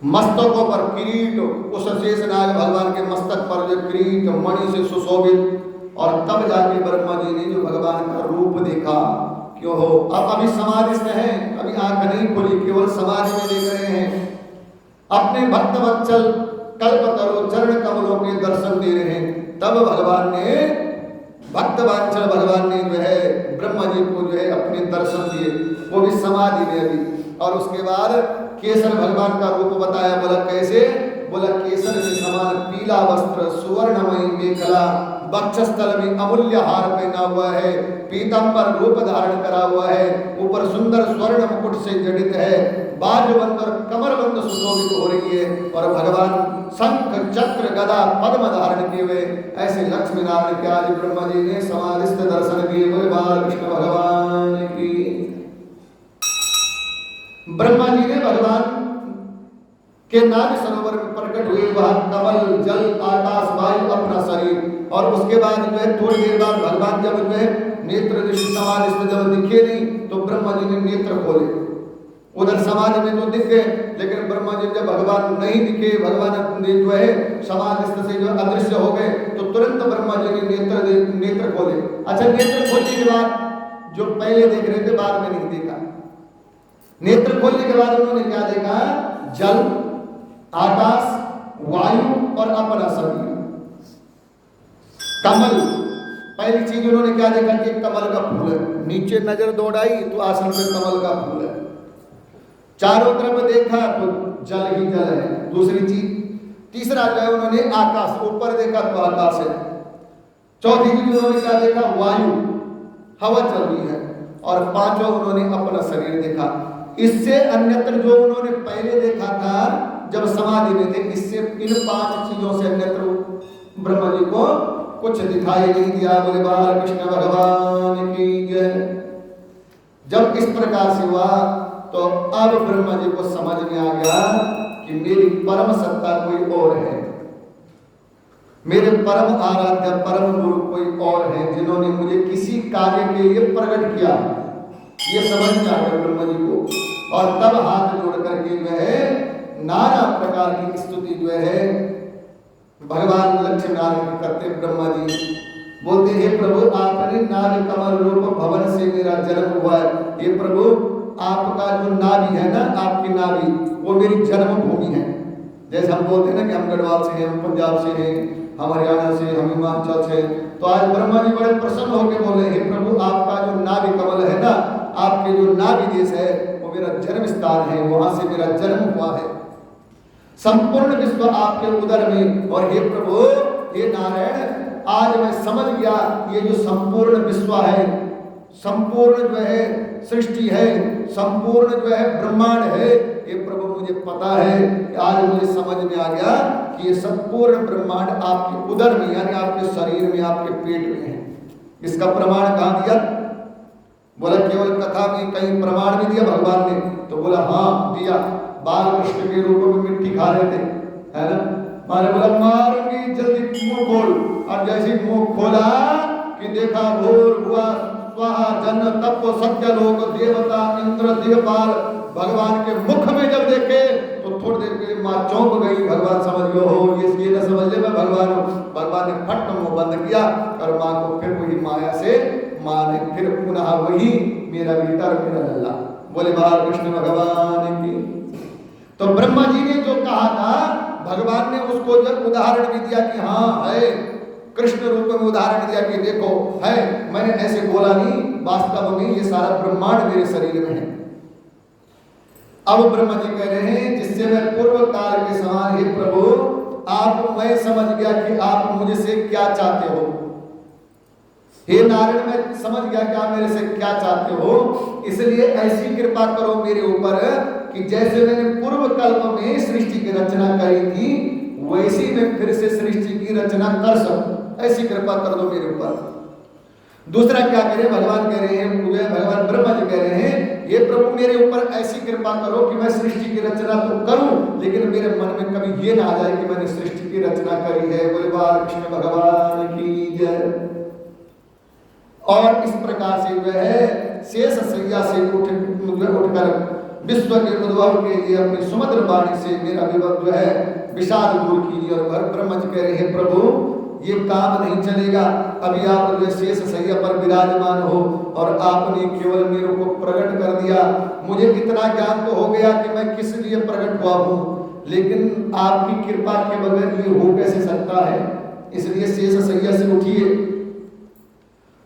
मस्तकों पर किरीट, उस शेषनाग भगवान के मस्तक पर जो किरीट मणि से सुशोभित। और तब जाके ब्रह्मा जी ने जो भगवान का रूप देखा, क्यों हो अब अभी समाधिस्थ हैं, अभी आंख नहीं खुली, केवल समाधि में देख रहे हैं। अपने भक्त वत्सल कल्पतरु चरण कमलों के दर्शन दे रहे हैं। तब भगवान ने भक्तवांचल भगवान ने जो है ब्रह्मा जी को जो है अपने दर्शन दिए, वो भी समाधि में अभी। और उसके बाद केसर भगवान का रूप बताया। बोला कैसे? बोला केसर के समान पीला वस्त्र, सुवर्णमयी मेखला, वक्षस्थल में अमूल्य हार पहना हुआ है, पीतांबर रूप धारण करा हुआ है, ऊपर सुंदर स्वर्ण मुकुट से जड़ित है, बाजूबंद और कमरबंद सुशोभित हो रही है। और भगवान शंख चक्र गदा पद्म धारण किए हुए ऐसे लक्ष्मी नारायण के आज ब्रह्मा जी ने समाधिस्थ दर्शन किए। बोले बालकृष्ण भगवान की। ब्रह्मा जी ने भगवान के नाभि सरोवर में प्रकट हुए, वह कमल, जल, आकाश, वायु, अपना शरीर। और उसके बाद जो है थोड़ी देर बाद भगवान जब जो है नेत्र दृष्टि समाधि जब दिखे नहीं तो ब्रह्मा जी ने नेत्र खोले। उधर समाधि में तो दिख गए, लेकिन ब्रह्मा जी जब भगवान नहीं दिखे, भगवान ने जो है समाधि से जो अदृश्य हो गए, तो तुरंत ब्रह्मा जी ने नेत्र खोले। अच्छा, नेत्र खोलने के बाद जो पहले देख रहे थे बाद में नहीं देखा। नेत्र खोलने के बाद उन्होंने क्या देखा? जल, आकाश, वायु और अपना शरीर। कमल, पहली चीज उन्होंने क्या देखा कि कमल का फूल है। नीचे नजर दौड़ाई तो आसन में कमल का फूल है। चारों तरफ देखा तो जल ही जल है। दूसरी चीज, तीसरा जो है उन्होंने आकाश, ऊपर देखा तो आकाश है। चौथी चीज उन्होंने क्या देखा? वायु, हवा चल रही है। और पांचों उन्होंने अपना शरीर देखा। इससे अन्यत्र जो उन्होंने पहले देखा था जब समाधि में थे, इससे इन 5 चीजों से अन्यत्र ब्रह्मा जी को कुछ दिखाई नहीं दिया। बोले बालकृष्ण भगवान की जय। जब इस प्रकार से हुआ तो अब ब्रह्मा जी को समझ में आ गया कि मेरी परम सत्ता कोई और है, मेरे परम आराध्य परम गुरु कोई और है, जिन्होंने मुझे किसी कार्य के लिए प्रकट किया। ये समझ में आ गया ब्रह्मा जी को। और तब हाथ जोड़ करके जो है नाना प्रकार की स्तुति जो है भगवान लक्ष्मी नारायण करते। ब्रह्मा जी बोलते, हे प्रभु, आपने नाभि कमल रूप भवन से मेरा जन्म हुआ है। हे प्रभु, आपका जो नाभि है ना, आपकी नाभि वो मेरी जन्मभूमि है। जैसे हम बोलते हैं ना कि हम गढ़वाल से हैं, हम पंजाब से हैं, हम हरियाणा से, हम हिमाचल से। तो आज ब्रह्मा जी बड़े प्रसन्न होकर बोले, हे प्रभु, आपका जो नाभि कमल है ना, आपके जो नाभि देश है वो मेरा जन्म स्थान है, वहां से मेरा जन्म हुआ है। संपूर्ण विश्व आपके उदर में। और हे प्रभु, हे नारायण, आज मैं समझ गया ये जो संपूर्ण विश्व है, संपूर्ण जो है सृष्टि है, संपूर्ण जो है ब्रह्मांड है, ये प्रभु मुझे पता है कि आज मुझे समझ में आ गया कि ये संपूर्ण ब्रह्मांड आपके उदर में यानी आपके शरीर में, आपके पेट में है। इसका प्रमाण कहाँ दिया? बोला केवल कथा में कहीं प्रमाण भी दिया भगवान ने? तो बोला हाँ दिया। बाल कृष्ण के रूप में मिट्टी खा रहे थे, है ना? मारे बोला मारूंगी जल्दी मुंह खोल। और जैसे मुंह खोला कि देखा भूर हुआ स्वाहा जन्म तप सत्य लोक देवता इंद्र दिगपाल भगवान के मुख में जब देखे तो थोड़ी देर के लिए माँ चौंक गई। भगवान समझ गए हो ये न समझ ले मैं भगवान हूँ। भगवान ने फट मुंह बंद किया और माँ को फिर वही माया से माँ ने फिर पुनः वही मेरा बेटा और मेरा लल्ला। बोले बाल कृष्ण भगवान की। तो ब्रह्मा जी ने जो कहा था भगवान ने उसको जब उदाहरण भी दिया कि हाँ है, कृष्ण रूप में उदाहरण दिया कि देखो है, मैंने ऐसे बोला नहीं, वास्तव में ये सारा ब्रह्मांड मेरे शरीर में है। अब ब्रह्मा जी कह रहे हैं जिससे मैं पूर्व काल के समान, हे प्रभु आप, मैं समझ गया कि आप मुझसे क्या चाहते हो। हे नारायण, मैं समझ गया कि आप मेरे से क्या चाहते हो, इसलिए ऐसी कृपा करो मेरे ऊपर कि जैसे मैंने पूर्व कल्प में सृष्टि की रचना करी थी वैसी मैं फिर से सृष्टि की रचना कर सकूं, ऐसी कृपा कर दो मेरे ऊपर। दूसरा क्या करें, भगवान कह रहे हैं, भगवान ब्रह्मा जी कह रहे हैं, ये प्रभु मेरे ऊपर ऐसी कृपा करो कि मैं सृष्टि की रचना तो करूं लेकिन मेरे मन में कभी ये ना आ जाए कि मैंने सृष्टि की रचना करी है। बोले बालकृष्ण भगवान की जय। और इस प्रकार से वह शेष सैया से उठकर विश्व के उद्भव के लिए अपनी सुमधुर वाणी से मेरा विवद जो है विषाद दूर कीजिए। और ब्रह्म जी कह रहे हैं, प्रभु ये काम नहीं चलेगा, अभी आप जो शेष सैया पर विराजमान हो और आपने केवल मेरे को प्रकट कर दिया, मुझे इतना ज्ञान तो हो गया कि मैं किस लिए प्रकट हुआ हूँ, लेकिन आपकी कृपा के बगैर ये हो कैसे सकता है, इसलिए शेष सैया से उठिए।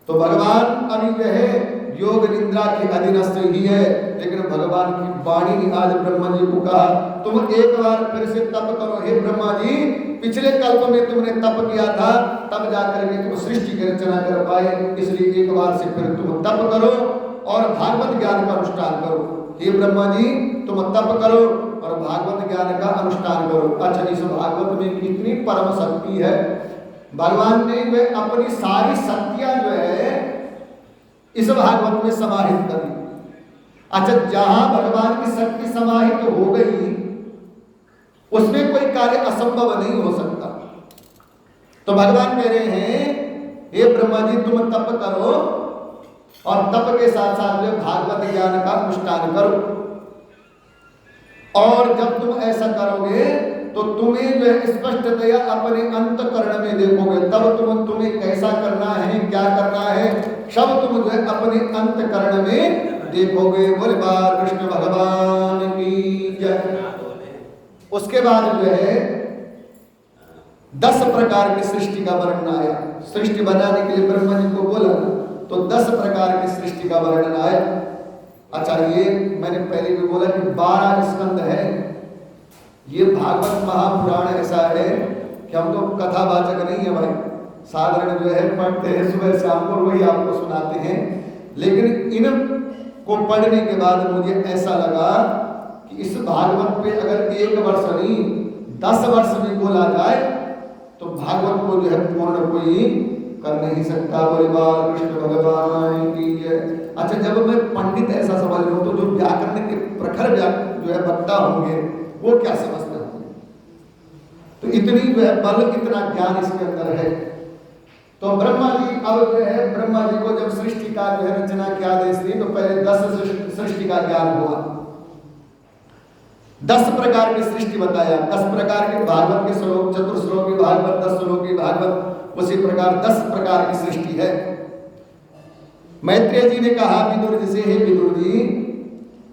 तो भगवान अभी वह योग निद्रा के अधीनस्थ ही है, लेकिन भगवान की वाणी ने आज ब्रह्मा जी को कहा, तुम एक बार फिर से तप करो। हे ब्रह्मा जी, पिछले कल्प में तुमने तप किया था, तब जाकर के तुम सृष्टि की रचना कर पाए, इसलिए एक बार से फिर तुम तप करो और भागवत ज्ञान का अनुष्ठान करो। हे ब्रह्मा जी, तुम तप करो और भागवत ज्ञान का अनुष्ठान करो। अच्छा, इस भागवत में कितनी परम शक्ति है, भगवान ने वे अपनी सारी शक्तियां जो है इस भागवत में समाहित कर दी। अच्छा, जहां भगवान की शक्ति समाहित हो गई उसमें कोई कार्य असंभव नहीं हो सकता। तो भगवान कह रहे हैं, हे ब्रह्मा जी, तुम तप करो और तप के साथ साथ में भागवत ज्ञान का अनुष्ठान करो, और जब तुम ऐसा करोगे तो तुम्हें जो है स्पष्टतया अपने अंतःकरण में देखोगे, तब तुम्हें कैसा करना है, क्या करना है, सब तुम जो है अपने अंतःकरण में देखोगे। बोले बाल कृष्ण भगवान की जय। उसके बाद जो है 10 प्रकार की सृष्टि का वर्णन आया। सृष्टि बनाने के लिए ब्रह्मा जी को बोला तो 10 प्रकार की सृष्टि का वर्णन आया। अच्छा, ये मैंने पहले भी बोला कि 12 स्कंद है। ये भागवत महापुराण ऐसा है कि हम तो कथावाचक नहीं है भाई, साधारण जो है पढ़ते हैं सुबह शाम को, वही आपको सुनाते हैं, लेकिन इन को पढ़ने के बाद मुझे ऐसा लगा कि इस भागवत पे अगर 1 वर्ष नहीं 10 वर्ष भी बोला जाए तो भागवत को जो है पूर्ण कोई कर नहीं सकता। बोले बाल कृष्ण भगवान की जय। अच्छा, जब मैं पंडित ऐसा समझ लूं तो जो व्याकरण के प्रखर जो है वक्ता होंगे वो क्या समझते होंगे, तो इतनी जो है बल, इतना ज्ञान इसके अंदर है। तो ब्रह्मा जी अब जो है, ब्रह्मा जी को जब सृष्टि का जो है रचना के आदेश दी तो पहले 10 सृष्टि का ज्ञान हुआ, 10 प्रकार की सृष्टि बताया, 10 प्रकार के भागवत के श्लोक, चतुर्श्लोकी भागवत, 10 श्लोकी भागवत, उसी प्रकार 10 प्रकार की सृष्टि है। मैत्रेय जी ने कहा विदुर जी से, हे विदुर जी,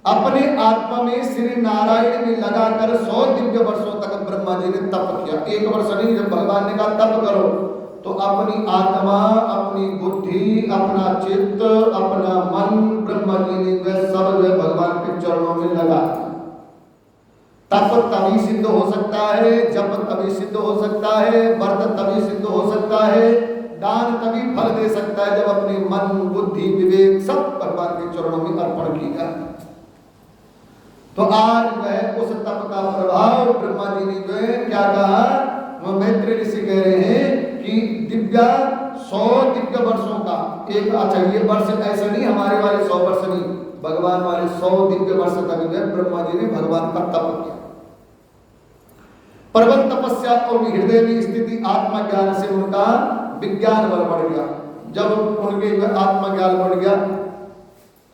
अपने आत्मा में श्री नारायण में लगाकर 100 दिव्य वर्षों तक ब्रह्मा जी ने तप किया। 1 वर्ष नहीं, जब भगवान ने कहा तप करो तो अपनी आत्मा, अपनी बुद्धि, अपना चित्त, अपना मन ब्रह्मा जी ने वह सब जो है भगवान के चरणों में लगा। तप तभी सिद्ध हो सकता है, जप तभी सिद्ध हो सकता है, व्रत तभी सिद्ध हो सकता है, दान तभी फल दे सकता है जब अपने मन, बुद्धि, विवेक सब भगवान के चरणों में अर्पण की जाए। तो आज वह उस तप का प्रभाव ब्रह्मा जी ने जो है क्या कहा, वह मैत्रेय ऋषि कह रहे हैं कि दिव्या 100 दिव्य वर्षों का एक, अच्छा ये वर्ष ऐसा नहीं हमारे वाले 100 वर्ष नहीं, भगवान वाले 100 दिव्य वर्ष तक जो है ब्रह्मा जी ने भगवान का तप किया। प्रबल तपस्या और हृदय में स्थिति आत्मा ज्ञान से उनका विज्ञान बल बढ़ गया। जब उनके जो आत्मा ज्ञान बढ़ गया,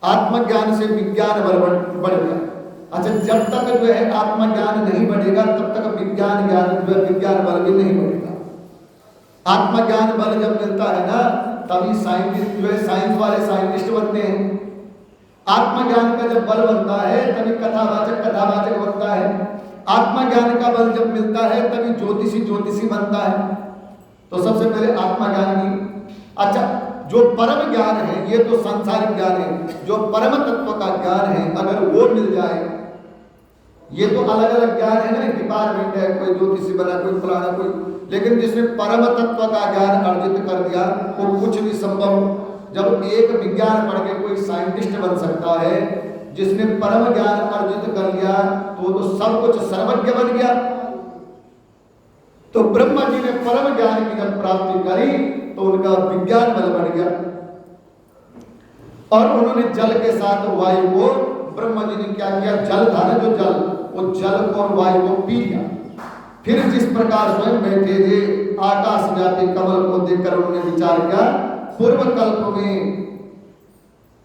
आत्मा ज्ञान से विज्ञान बल बढ़ गया। अच्छा, जब तक जो है आत्मा ज्ञान नहीं बढ़ेगा तब तक विज्ञान बल भी नहीं बढ़ेगा। आत्मा ज्ञान बल जब मिलता है ना, तभी साइंटिस्ट जो है साइंस वाले साइंटिस्ट बनते हैं। आत्मा ज्ञान का जब बल बनता है तभी कथावाचक बनता है। आत्मा ज्ञान का बल जब मिलता है तभी ज्योतिषी बनता है। तो सबसे पहले आत्मा ज्ञान की। अच्छा, जो परम ज्ञान है, ये तो सांसारिक ज्ञान है, जो परम तत्व का ज्ञान है अगर वो मिल जाए ये तो अलग अलग ज्ञान है ना, डिपार्टमेंट है, कोई ज्योतिषी बना, कोई फलाना, कोई, लेकिन जिसने परम तत्व का ज्ञान अर्जित कर दिया वो कुछ भी संभव। जब एक विज्ञान पढ़ के कोई साइंटिस्ट बन सकता है, जिसने परम ज्ञान अर्जित कर लिया तो सब कुछ सर्वज्ञ बन गया। तो ब्रह्मा जी ने परम ज्ञान की जब प्राप्ति करी तो उनका विज्ञान बल बढ़ गया और उन्होंने जल के साथ वायु को, ब्रह्मा जी ने क्या किया, जल था ना जो जल, वो जल और वायु को पी लिया। फिर जिस प्रकार स्वयं बैठे थे आकाश व्यापी कमल को देखकर उन्होंने विचार किया, पूर्व कल्प में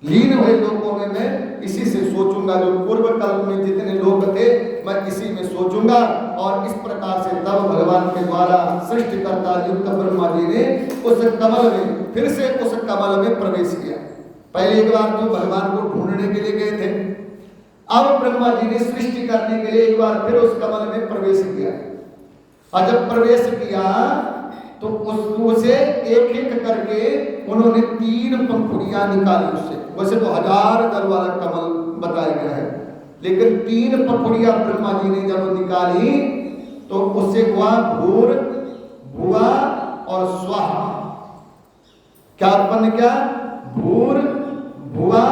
लीन हुए लोगों में मैं इसी से सोचूंगा, जो पूर्व कल्प में जितने लोग थे मैं इसी में सोचूंगा। और इस प्रकार से तब भगवान के द्वारा सृष्टिकर्ता युक्त ब्रह्मा जी ने उस कमल में, फिर से उस कमल में प्रवेश किया। पहले एक बार तो भगवान को ढूंढने के लिए गए थे, अब ब्रह्मा जी ने सृष्टि करने के लिए एक बार फिर उस कमल में प्रवेश किया। और जब प्रवेश किया तो उससे एक एक करके उन्होंने 3 पंखुड़ियां निकाली उससे। वैसे तो 1000 दल वाला कमल बताया गया है, लेकिन 3 पंखुड़ियां ब्रह्मा जी ने जब निकाली तो उससे हुआ भूर, भुवा और स्वाहा। क्या उत्पन्न किया? भूर, भुवा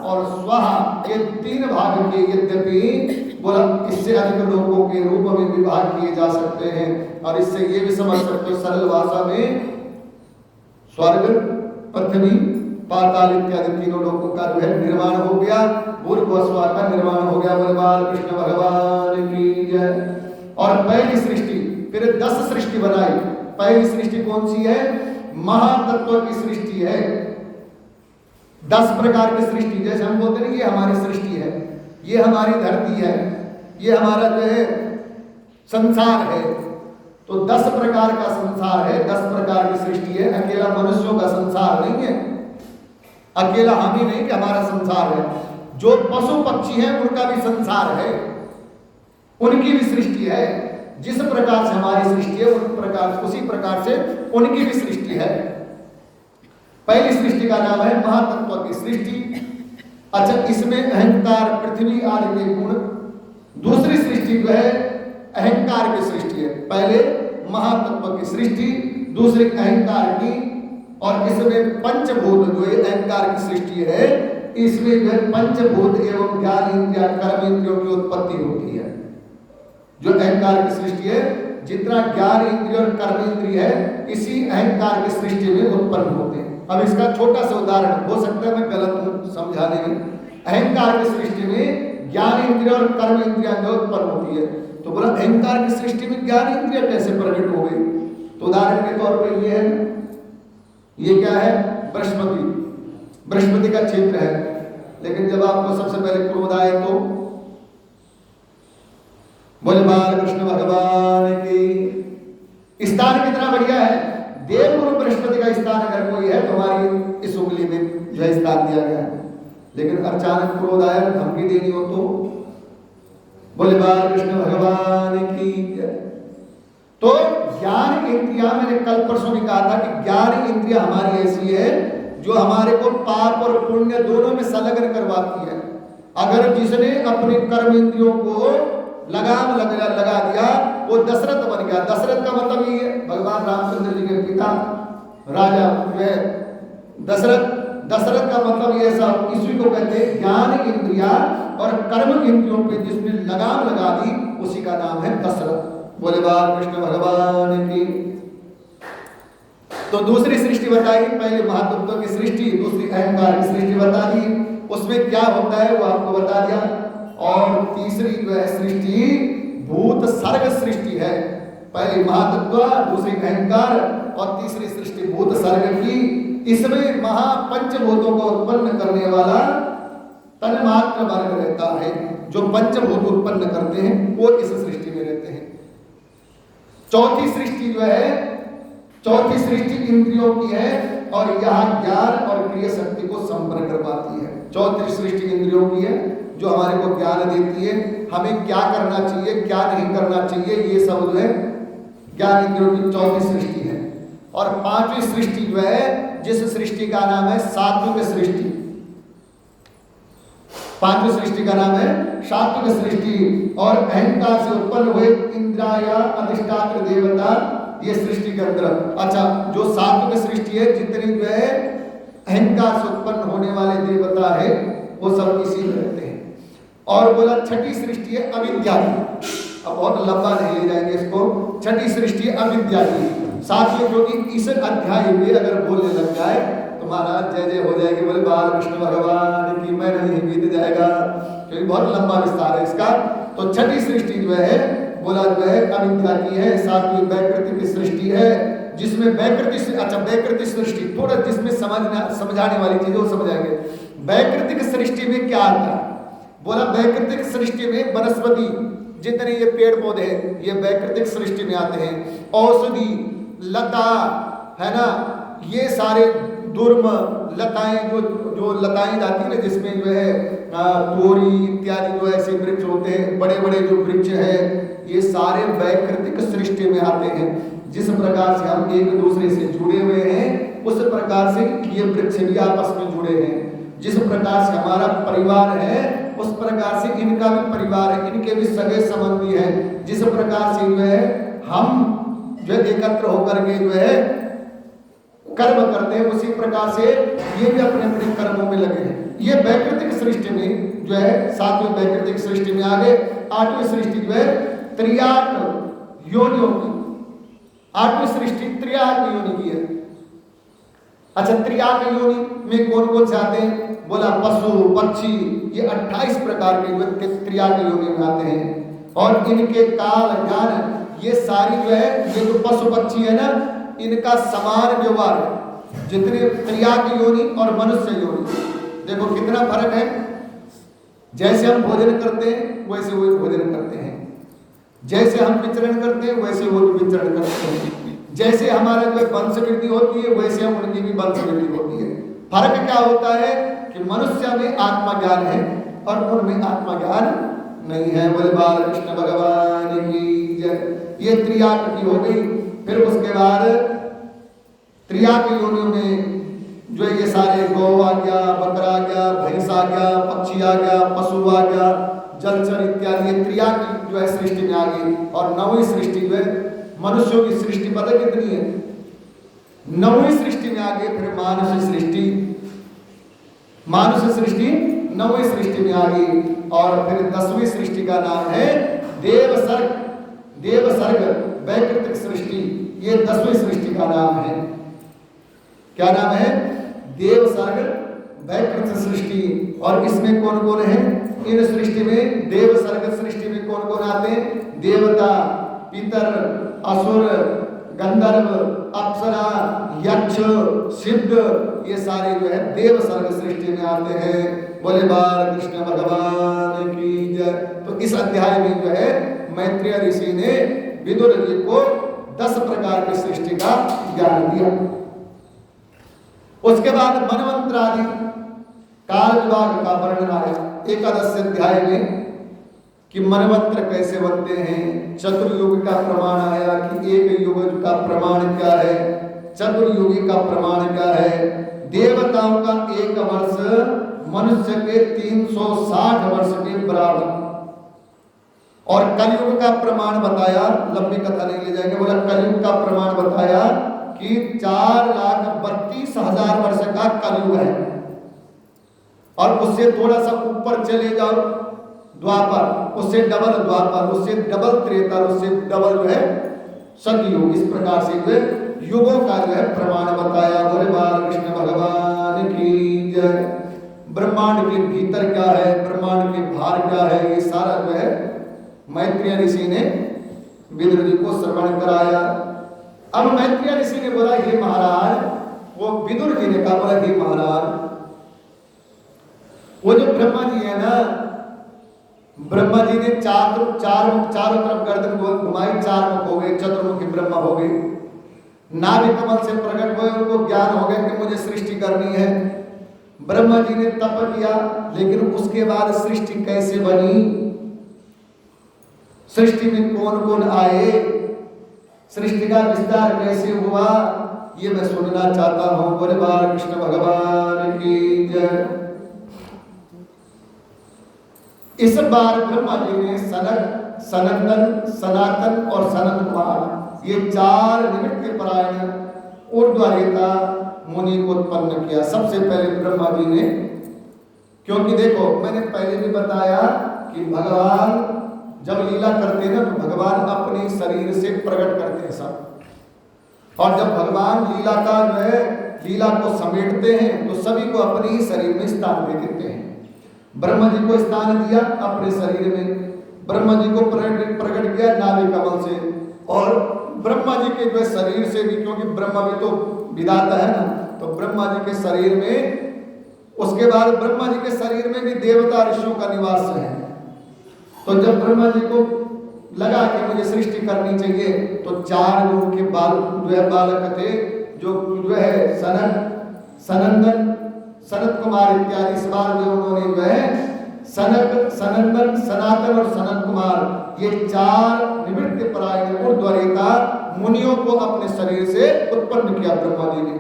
और स्वाहा, ये 3 भाग के, यद्यपि बोला इससे अधिक लोगों के रूप में विभाग किए जा सकते हैं। और इससे ये भी समझ सकते हो सरल भाषा में, स्वर्ग, पृथ्वी, पाताल इत्यादि तीनों लोगों का जो है निर्माण हो गया, भूर्भुव स्वा का निर्माण हो गया। बोले कृष्ण भगवान की जय। और पहली सृष्टि, फिर 10 सृष्टि बनाई। पहली सृष्टि कौन सी है? महातत्व की सृष्टि है। 10 प्रकार की सृष्टि, जैसे हम बोलते हैं ये हमारी सृष्टि है, ये हमारी धरती है, ये हमारा जो है संसार है। तो 10 प्रकार का संसार है, 10 प्रकार की सृष्टि है। अकेला मनुष्यों का संसार नहीं है, अकेला हम ही नहीं कि हमारा संसार है। जो पशु पक्षी हैं उनका भी संसार है, उनकी भी सृष्टि है। जिस प्रकार से हमारी सृष्टि है उसी प्रकार से उनकी भी सृष्टि है। पहली सृष्टि का नाम है महातत्व की सृष्टि। अच्छा, इसमें अहंकार, पृथ्वी आदि के गुण। दूसरी सृष्टि जो है अहंकार की सृष्टि है। पहले महातत्व की सृष्टि, दूसरी अहंकार की। और इसमें पंचभूत जो है अहंकार की सृष्टि है, इसमें जो है पंचभूत एवं ज्ञान इंद्रिय कर्म इंद्रियों की उत्पत्ति होती है। जो अहंकार की सृष्टि है, जितना ज्ञान इंद्रिय और कर्म इंद्रिय है इसी अहंकार की सृष्टि में उत्पन्न होते हैं। अब इसका छोटा सा उदाहरण, हो सकता है मैं गलत हूं समझाने में। अहंकार की सृष्टि में ज्ञान इंद्रिय और कर्म इंद्रियां जो उत्पन्न होती है, तो बोला अहंकार की सृष्टि में ज्ञान इंद्रिय कैसे प्रकट हो गई? तो उदाहरण के तौर पर ये है, ये क्या है? बृहस्पति, बृहस्पति का क्षेत्र है। लेकिन जब आपको सबसे पहले क्रोध आए तो बोले बाल कृष्ण भगवान की। स्थान कितना बढ़िया है, देवगुरु बृहस्पति का स्थान अगर कोई है तो हमारी इस उंगली में जो स्थान दिया गया है। लेकिन अचानक क्रोध आया, धमकी देनी हो तो बोले बाल कृष्ण भगवान की। तो ज्ञान इंद्रिया, मैंने कल परसों भी कहा था कि ज्ञान इंद्रिया हमारी ऐसी है जो हमारे को पाप और पुण्य दोनों में संलग्न करवाती है। अगर जिसने अपने कर्म इंद्रियों को लगाम लगा दिया वो दशरथ बन गया। दशरथ का मतलब ये है भगवान रामचंद्र जी के पिता राजा दशरथ। दशरथ का मतलब ये सब, इसी को कहते हैं ज्ञान इंद्रिया और कर्म इंद्रियों पे जिसने लगाम लगा दी उसी का नाम है दशरथ। बोले बाल कृष्ण भगवान की। तो दूसरी सृष्टि बताई, पहले महातत्व की सृष्टि, दूसरी अहंकार की सृष्टि बता दी, उसमें क्या होता है वो आपको बता दिया। और तीसरी जो है सृष्टि भूत सर्ग सृष्टि है। पहली महातत्व, दूसरी अहंकार और तीसरी सृष्टि भूत सर्ग की। इसमें महापंचभूतों को उत्पन्न करने वाला तन्मात्र वर्ग रहता है। जो पंचभूत उत्पन्न करते हैं वो इस सृष्टि में रहते हैं। चौथी सृष्टि जो है, चौथी सृष्टि इंद्रियों की है और यहाँ ज्ञान और क्रिया शक्ति को संपन्न करवाती है। चौथी सृष्टि इंद्रियों की है जो हमारे को ज्ञान देती है, हमें क्या करना चाहिए क्या नहीं करना चाहिए, ये सब जो है ज्ञान इंद्रियों की चौथी सृष्टि है। और पांचवी सृष्टि जो है, जिस सृष्टि का नाम है सात्विक सृष्टि। पांचवी सृष्टि का नाम है सात्विक सृष्टि। और अहंकार से उत्पन्न हुए इंद्रिया अधिष्ठात्र देवता, ये सृष्टि के अंदर। अच्छा, जो सात्विक सृष्टि है, जितनी जो है अहंकार से उत्पन्न होने वाले देवता है, वो सब इसी में रहते हैं। और बोला छठी सृष्टि है अविद्या की। अब बहुत लंबा नहीं ले जाएंगे इसको। छठी सृष्टि अविद्या की। साथियों, जो कि इस अध्याय में अगर बोलने लग जाए तो महाराज जय जय हो जाएगी। बोले बाल कृष्ण भगवान की, मैं नहीं बीत जाएगा, क्योंकि बहुत लंबा विस्तार है इसका। तो छठी सृष्टि जो है बोला जो है अविद्या की है। सातवीं वैकृतिक सृष्टि है, जिसमें वैकृतिक सृष्टि थोड़ा जिसमें समझाने वाली चीजें वो समझाएंगे। वैकृतिक सृष्टि में क्या आता है? बोला वैकृतिक सृष्टि में वनस्पति, जितने ये पेड़ पौधे ये वैकृतिक सृष्टि में आते हैं। औषधि, लता है ना, ये सारे दुर्म लताएं, जो लताएं जाती है ना, जिसमें जो है तोरी इत्यादि जो ऐसे वृक्ष होते हैं, बड़े बड़े जो वृक्ष है, ये सारे वैकृतिक सृष्टि में आते हैं। जिस प्रकार से हम एक दूसरे से जुड़े हुए हैं, उस प्रकार से ये वृक्ष भी आपस में जुड़े हैं। जिस प्रकार से हमारा परिवार है, उस प्रकार से इनका भी परिवार है, इनके भी सगे संबंधी हैं। जिस प्रकार से जो है हम जो एकत्र होकर के जो है कर्म करते हैं, उसी प्रकार से ये भी अपने अपने कर्मों में लगे हैं। ये वैकृतिक सृष्टि में जो है सातवीं वैकृतिक सृष्टि में। आगे आठवीं सृष्टि जो है त्रियाक योनियों की। आठवीं सृष्टि त्रियाक योनि की है। अच्छा, त्रियाक योनि में कौन कौन से आते हैं? बोला पशु पक्षी, ये 28 प्रकार के त्रियाक योनि में आते हैं। और इनके काल ज्ञान, ये सारी जो है, ये जो पशु पक्षी है ना, इनका समान व्यवहार है। जितने त्रियाक योनि और मनुष्य योनि, देखो कितना फर्क है। जैसे हम भोजन करते हैं वैसे वो भोजन करते हैं, जैसे हम विचरण करते हैं वैसे वो विचरण करते हैं, जैसे हमारा जो वंशवृद्धि होती है वैसे हम उनकी भी वंशवृद्धि होती है। फर्क क्या होता है कि मनुष्य में आत्मज्ञान है और उनमें आत्मज्ञान नहीं है। बोले बाल कृष्ण भगवान की जय। ये त्रियाक की हो गई। फिर उसके बाद त्रियाक योनियों में जो ये सारे गौ आ गया, बकरा आ गया, भैंस आ गया, पक्षी आ गया, पशु आ गया, जलचर इत्यादि, ये त्रियाक जो है सृष्टि में आ गई। और नौवीं सृष्टि जो है मनुष्यों की सृष्टि पता कितनी है? नौवीं सृष्टि में आ गई। फिर मानुष सृष्टि, मानुष सृष्टि नौवीं सृष्टि में आ गई। और फिर 10वीं सृष्टि का नाम है देवसर्ग। देवसर्ग वैकृतिक सृष्टि, ये 10वीं सृष्टि का नाम है। क्या नाम है? देवसर्ग वैकृतिक सृष्टि। और इसमें कौन कौन है? इन सृष्टि में देवसर्ग सृष्टि में कौन कौन आते हैं? देवता, पितर, असुर, गंधर्व, अप्सरा, यक्ष, सिद्ध, ये सारे जो है देवसर्ग सृष्टि में आते हैं। बोले बाल कृष्ण भगवान की जय। तो इस अध्याय में जो है मैत्रेय ऋषि ने विदुर जी को 10 प्रकार की सृष्टि का ज्ञान दिया। उसके बाद मनवंतर आदि काल विभाग का वर्णन आया 11 अध्याय में कि मनवंतर कैसे बनते हैं। चतुर्युग का प्रमाण आया कि एक युग का प्रमाण क्या है, चतुर्युगी का प्रमाण क्या है। देवताओं का 1 वर्ष मनुष्य के 360 वर्ष के बराबर। और कलयुग का प्रमाण बताया, लंबी कथा नहीं ले जाएंगे। बोला कलयुग का प्रमाण बताया कि 4,32,000 वर्ष का कलयुग है। और उससे थोड़ा सा ऊपर चले जाओ द्वापर, उससे डबल द्वापर, उससे डबल त्रेता, उससे डबल जो है सतयुग। इस प्रकार से जो युगों का जो है प्रमाण बताया। बोले बाल कृष्ण भगवान की जय। ब्रह्मांड के भीतर क्या है, ब्रह्मांड के बाहर क्या है, ये सारा जो है मैत्रेय ऋषि ने विदुर जी को श्रवण कराया। अब मैत्रेय ऋषि ने बोला हे महाराज, वो विदुर जी ने कहा, बोला हे महाराज, वो जो ब्रह्मा जी है ना, ब्रह्मा जी ने चारों तरफ गर्दन घुमाई, 4 मुख हो गए, चतुर्मुखी ब्रह्मा हो गए। नाभि कमल से प्रकट हुए, उनको ज्ञान हो गया कि मुझे सृष्टि करनी है। ब्रह्मा जी ने तप किया, लेकिन उसके बाद सृष्टि कैसे बनी, सृष्टि में कौन कौन आए, सृष्टि का विस्तार कैसे हुआ, ये मैं सुनना चाहता हूं। बोले बाल कृष्ण भगवान की जय। इस बार ब्रह्मा जी ने सनक, सनंदन, सनातन और सनत कुमार ये 4 निमित्त परायण ऊर्ध्वरेता मुनि को उत्पन्न किया। सबसे पहले ब्रह्मा जी ने, क्योंकि देखो मैंने पहले भी बताया कि भगवान जब लीला करते हैं ना तो भगवान अपने शरीर से प्रकट करते हैं सब, और जब भगवान लीला का जो है लीला को समेटते हैं तो सभी को अपने ही शरीर में स्थान दे देते हैं। ब्रह्मा जी को स्थान दिया अपने शरीर में, ब्रह्मा जी को प्रकट किया नाभि कमल से, और ब्रह्मा जी के जो है शरीर से भी, क्योंकि ब्रह्मा भी तो विधाता है ना, तो ब्रह्मा जी के शरीर में, उसके बाद ब्रह्मा जी के शरीर में भी देवता ऋषियों का निवास है। तो जब ब्रह्मा जी को लगा कि मुझे सृष्टि करनी चाहिए तो 4 जो उनके जो है बालक थे, जो है सनंदन, सनत कुमार इत्यादि, इस बार जो उन्होंने जो है सनक, सनंदन, सनातन और सनत कुमार ये 4 निवृत्त परायण ऊर्ध्वरेता मुनियों को अपने शरीर से उत्पन्न किया ब्रह्मा जी ने।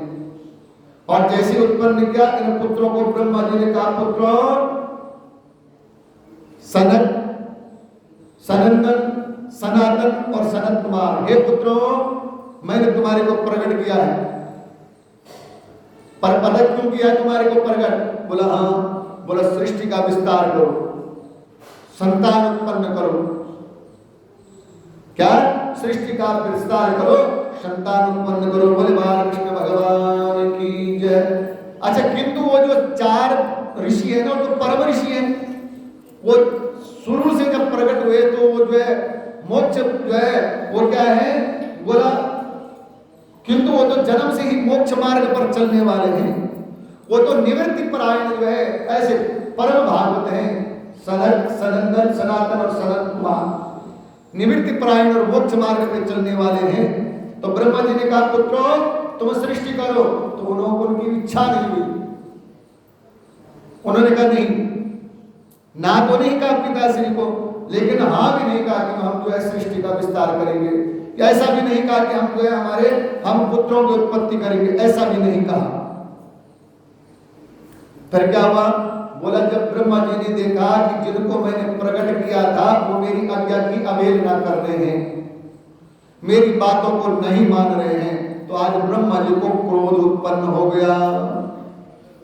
और जैसे उत्पन्न किया इन पुत्रों को ब्रह्मा जी ने कहा, पुत्रों सनक, सनंदन, सनातन और सनत कुमार, हे पुत्रों मैंने तुम्हारे को प्रकट किया है। पर पदक क्यों किया तुम्हारे को प्रकट? बोला हाँ, बोला सृष्टि का विस्तार करो, संतान उत्पन्न करो। क्या? सृष्टि का विस्तार करो, संतान उत्पन्न करो। बोले बालकृष्ण भगवान की जय। अच्छा, किंतु वो जो 4 ऋषि है ना, तो परम ऋषि है, वो शुरू से जब प्रकट हुए तो वो जो है मोक्ष जो है वो क्या है बोला, किंतु वो तो जन्म से ही मोक्ष मार्ग पर चलने वाले हैं, वो तो निवृत्ति परायण जो है ऐसे परम भागवत हैं। सनक, सनंदन, सनातन और सनत कुमार निवृत्ति परायण और मोक्ष मार्ग पर चलने वाले हैं। तो ब्रह्मा जी ने कहा, पुत्रों तुम सृष्टि करो। तो उनकी इच्छा नहीं हुई, उन्होंने कहा नहीं, ना तो नहीं कहा पिताश्री को, लेकिन हाँ भी नहीं कहा कि हम जो है सृष्टि का विस्तार करेंगे, ऐसा भी नहीं कहा कि हम जो है हम पुत्रों की उत्पत्ति करेंगे, ऐसा भी नहीं कहा। फिर क्या हुआ? बोला जब ब्रह्मा जी ने देखा कि जिनको मैंने प्रकट किया था वो मेरी आज्ञा की अवहेलना कर रहे हैं, मेरी बातों को नहीं मान रहे हैं, तो आज ब्रह्मा जी को क्रोध उत्पन्न हो गया।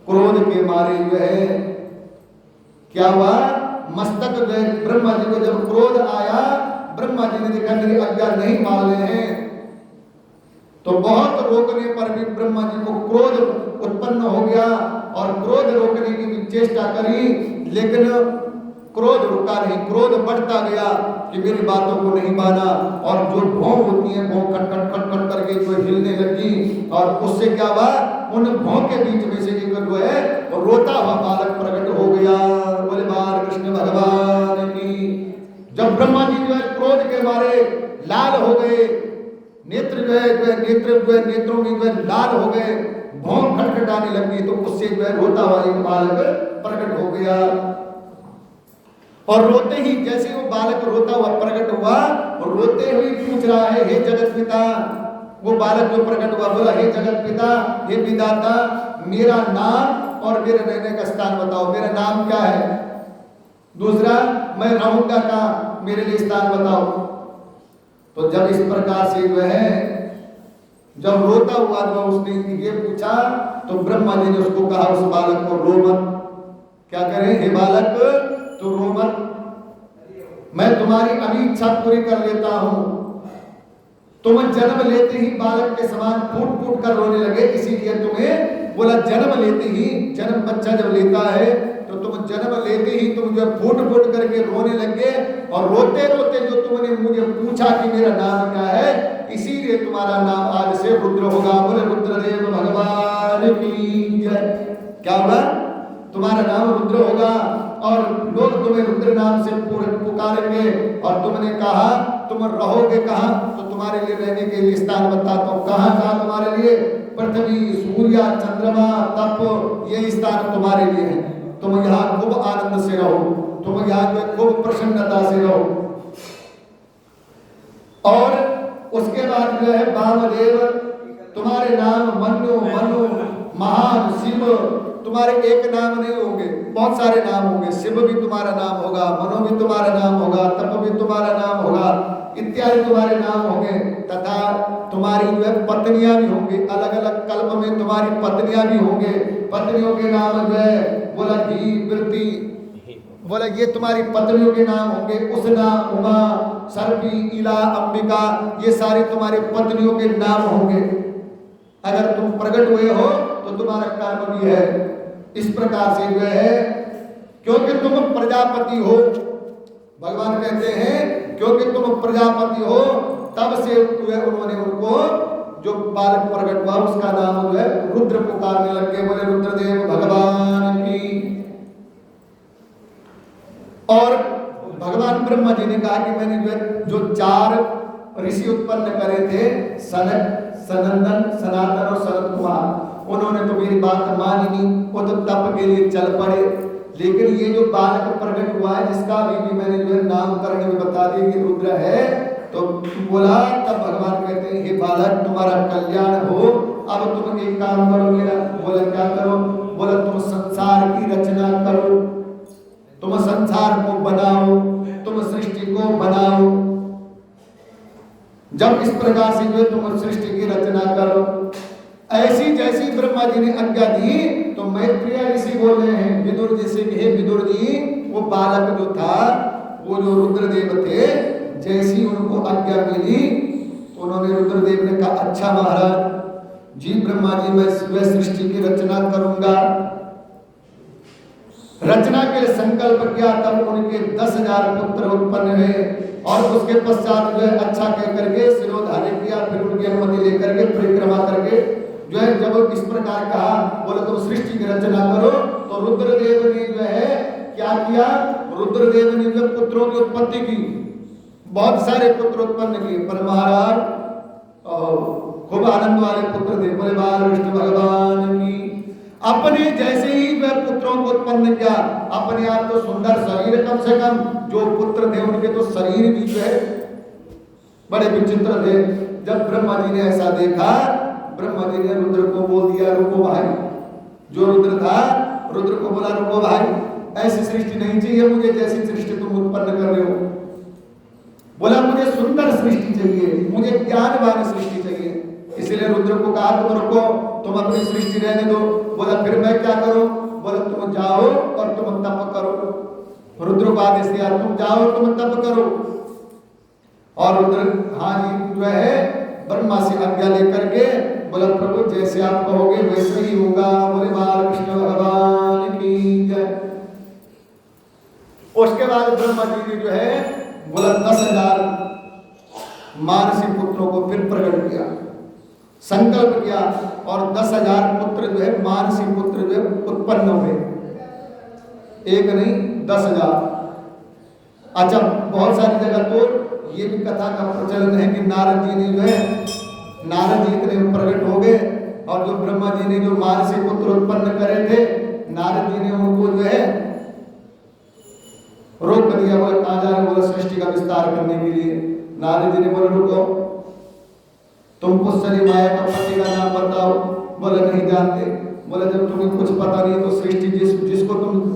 क्रोध के मारे जो है क्या हुआ, मस्तक जो है ब्रह्मा जी को जब क्रोध आया, ब्रह्मा जी ने देखा मेरी आज्ञा नहीं मान रहे हैं, तो बहुत रोकने पर भी ब्रह्मा जी को क्रोध उत्पन्न हो गया और क्रोध रोकने की भी चेष्टा करी, लेकिन क्रोध रुका नहीं, क्रोध बढ़ता गया कि मेरी बातों को नहीं माना। और जो भौं होती है, भौं खट खट खट खट करके जो हिलने लगी, और उससे क्या हुआ, उन भौं के बीच में से एक जो है वो रोता हुआ बालक प्रकट हो गया। बोले बालकृष्ण भगवान की। जब ब्रह्मा जी जो है क्रोध के मारे लाल हो गए, नेत्र जो है नेत्रों में जो है लाल हो गए, भौं खटखटाने लगी, तो उससे जो है रोता हुआ एक बालक प्रकट हो गया। और रोते ही जैसे वो बालक रोता हुआ प्रकट हुआ, और रोते हुए पूछ रहा है, हे जगत पिता, वो बालक जो प्रकट हुआ बोला, हे जगत पिता, हे विधाता, मेरा नाम और मेरे रहने का स्थान बताओ, मेरा नाम क्या है, दूसरा मैं रहूंगा कहाँ, मेरे लिए स्थान बताओ। तो जब इस प्रकार से जो है जब रोता हुआ जो उसने ये पूछा, तो ब्रह्मा जी ने उसको कहा, उस बालक को रो मत। क्या करें? हे बालक तो रो मत, मैं तुम्हारी अभी इच्छा पूरी कर लेता हूं। तुम जन्म लेते ही बालक के समान फूट फूट कर रोने लगे, इसीलिए तुम्हें बोला जन्म लेते ही, जन्म बच्चा जब लेता है तो तुम जन्म लेते ही तुम जो फूट फूट करके रोने लगे, और रोते रोते जो तुमने मुझे पूछा कि मेरा नाम क्या है, इसीलिए तुम्हारा नाम आज से रुद्र होगा। बोले रुद्रदेव भगवान की जय। क्या होगा? तुम्हारा नाम रुद्र होगा और लोग तुम्हें रुद्र नाम से पुकारेंगे। और तुमने कहा तुम रहोगे कहाँ, तो तुम्हारे लिए रहने के लिए स्थान बताता हूँ। कहाँ तुम्हारे लिए? पृथ्वी, सूर्य, चंद्रमा, तप, ये स्थान तुम्हारे लिए है। तुम यहाँ खूब आनंद से रहो, तुम यहाँ पे खूब प्रसन्नता से रहो। और उसके बाद जो है वामदेव, तुम्हारे नाम मनु, महान शिव, तुम्हारे एक नाम नहीं होंगे, बहुत सारे नाम होंगे। शिव भी तुम्हारा नाम होगा, मनो भी तुम्हारा नाम होगा, तप भी तुम्हारा नाम होगा, इत्यादि तुम्हारे नाम होंगे। तथा तुम्हारी जो है पत्नियां भी होंगी, अलग अलग कल्प में तुम्हारी पत्नियां भी होंगे। पत्नियों के नाम जो है बोला घी वृत्ति, बोला ये तुम्हारी पत्नियों के नाम होंगे। उसना, उमा, सर्पी, इला, अंबिका, ये सारे तुम्हारे पत्नियों के नाम होंगे। अगर तुम प्रकट हुए हो तो तुम्हारा कर्म भी है। इस प्रकार से जो है, क्योंकि तुम प्रजापति हो, भगवान कहते हैं क्योंकि तुम प्रजापति हो, तब से जो है उन्होंने उनको जो बालक प्रकट हुआ उसका नाम जो है रुद्र पुकारने लग गए। बोले रुद्रदेव भगवान की। और भगवान ब्रह्मा जी ने कहा कि मैंने जो है जो 4 ऋषि उत्पन्न करे थे, सनक, सनंदन, सनातन और सनत कुमार, उन्होंने तो मेरी बात मानी नहीं, वो तो तप के लिए चल पड़े। लेकिन ये जो बालक प्रकट हुआ है जिसका भी मैंने जो है नामकरण में बता दिया कि रुद्र है, तो बोला, तब भगवान कहते हैं हे बालक तुम्हारा कल्याण हो, अब तुम एक काम करो मेरा। बोला क्या करो? बोला तुम संसार की रचना करो, तुम संसार को बनाओ, तुम सृष्टि को बनाओ। जब इस प्रकार से जो तुम सृष्टि की रचना करो, ऐसी जैसी ब्रह्मा जी ने आज्ञा दी तो मैत्रेय ऋषि बोल रहे हैं विदुर जी से, हे विदुर जी, वो बालक जो था, वो जो रुद्रदेव थे, जैसी उनको आज्ञा मिली तो उन्होंने रुद्रदेव ने कहा अच्छा महाराज जी, ब्रह्मा जी मैं सृष्टि की रचना करूंगा। रचना के लिए संकल्प किया, तब उनके 10,000 पुत्र उत्पन्न हुए। और उसके पश्चात जो है अच्छा कह करके सिरोधार्य किया, फिर उनकी अनुमति लेकर के परिक्रमा करके जो है जब इस प्रकार कहा, बोले तुम सृष्टि की रचना करो, तो रुद्रदेव ने जो है क्या किया? रुद्रदेव ने जो पुत्रों की उत्पत्ति की, बहुत सारे पुत्र उत्पन्न किए। पर महाराज खूब आनंद वाले पुत्र थे। बोले बाल विष्णु भगवान की। अपने जैसे ही वह पुत्रों को उत्पन्न किया, अपने आप तो सुंदर शरीर, कम से कम जो पुत्र थे उनके तो शरीर भी जो है बड़े विचित्र थे। जब ब्रह्मा जी ने ऐसा देखा, ब्रह्मा जी ने रुद्र को बोल दिया, रुको भाई। जो रुद्र था, रुद्र को बोला रुको भाई, ऐसी सृष्टि नहीं चाहिए मुझे जैसी सृष्टि तुम उत्पन्न कर रहे हो। बोला मुझे सुंदर सृष्टि चाहिए, मुझे ज्ञानवान सृष्टि चाहिए। इसलिए रुद्र को कहा तुम रुको, तुम अपनी सृष्टि रहने दो। बोला फिर मैं क्या करूं? बोला तुम जाओ और तुम तप करो। रुद्र को आदेश दिया तुम जाओ तुम तप करो। और रुद्र हाँ जी जो है ब्रह्मा से आज्ञा लेकर के बोला प्रभु जैसे आप कहोगे वैसे ही होगा। बोले बाल कृष्ण भगवान की जय। उसके बाद ब्रह्मा जी ने जो है बोला 10,000 मानसी पुत्रों को फिर प्रकट किया, संकल्प किया, और 10,000 पुत्र जो है मानसी पुत्र जो है उत्पन्न हुए। एक नहीं 10,000। अच्छा बहुत सारी जगह तो ये भी कथा का प्रचलन है कि नारद जी ने जो है, नारद जी इतने प्रकट हो गए और जो ब्रह्मा जी ने जो मानसी पुत्र उत्पन्न करे थे, नारद जी ने उनको जो है रोक दिया। बोले कहाँ जा रहे? बोला सृष्टि का विस्तार करने के लिए। नारद जी ने बोला रुको, तुम पुष्करी माया का पति का नाम बताओ। बोले नहीं जानते। बोले जब तुम्हें कुछ पता नहीं तो सृष्टि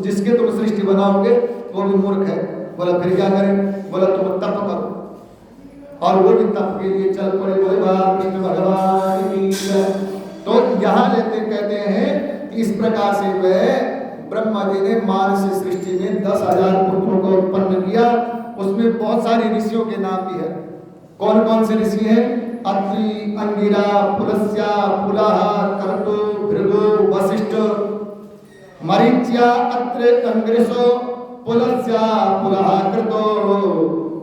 जिसके तुम सृष्टि बनाओगे वो भी मूर्ख है। बोला फिर क्या करें? बोला तुम तप करो। और वो भी तप के लिए चल पड़े। बोले बाल कृष्ण भगवान की जय। तो यहाँ लेते कहते हैं कि इस प्रकार से वह ब्रह्मा जी ने मानस सृष्टि में 10,000 पुत्रों को उत्पन्न किया। उसमें बहुत सारे ऋषियों के नाम भी है। कौन कौन से ऋषि हैं? अत्रि, अंगिरा, पुलस्या, पुलह, कर्तो, भृगु, वशिष्ठ, मरीच्या, अत्रि, अंग्रिशो, पुलस्या, पुलह, कृतो,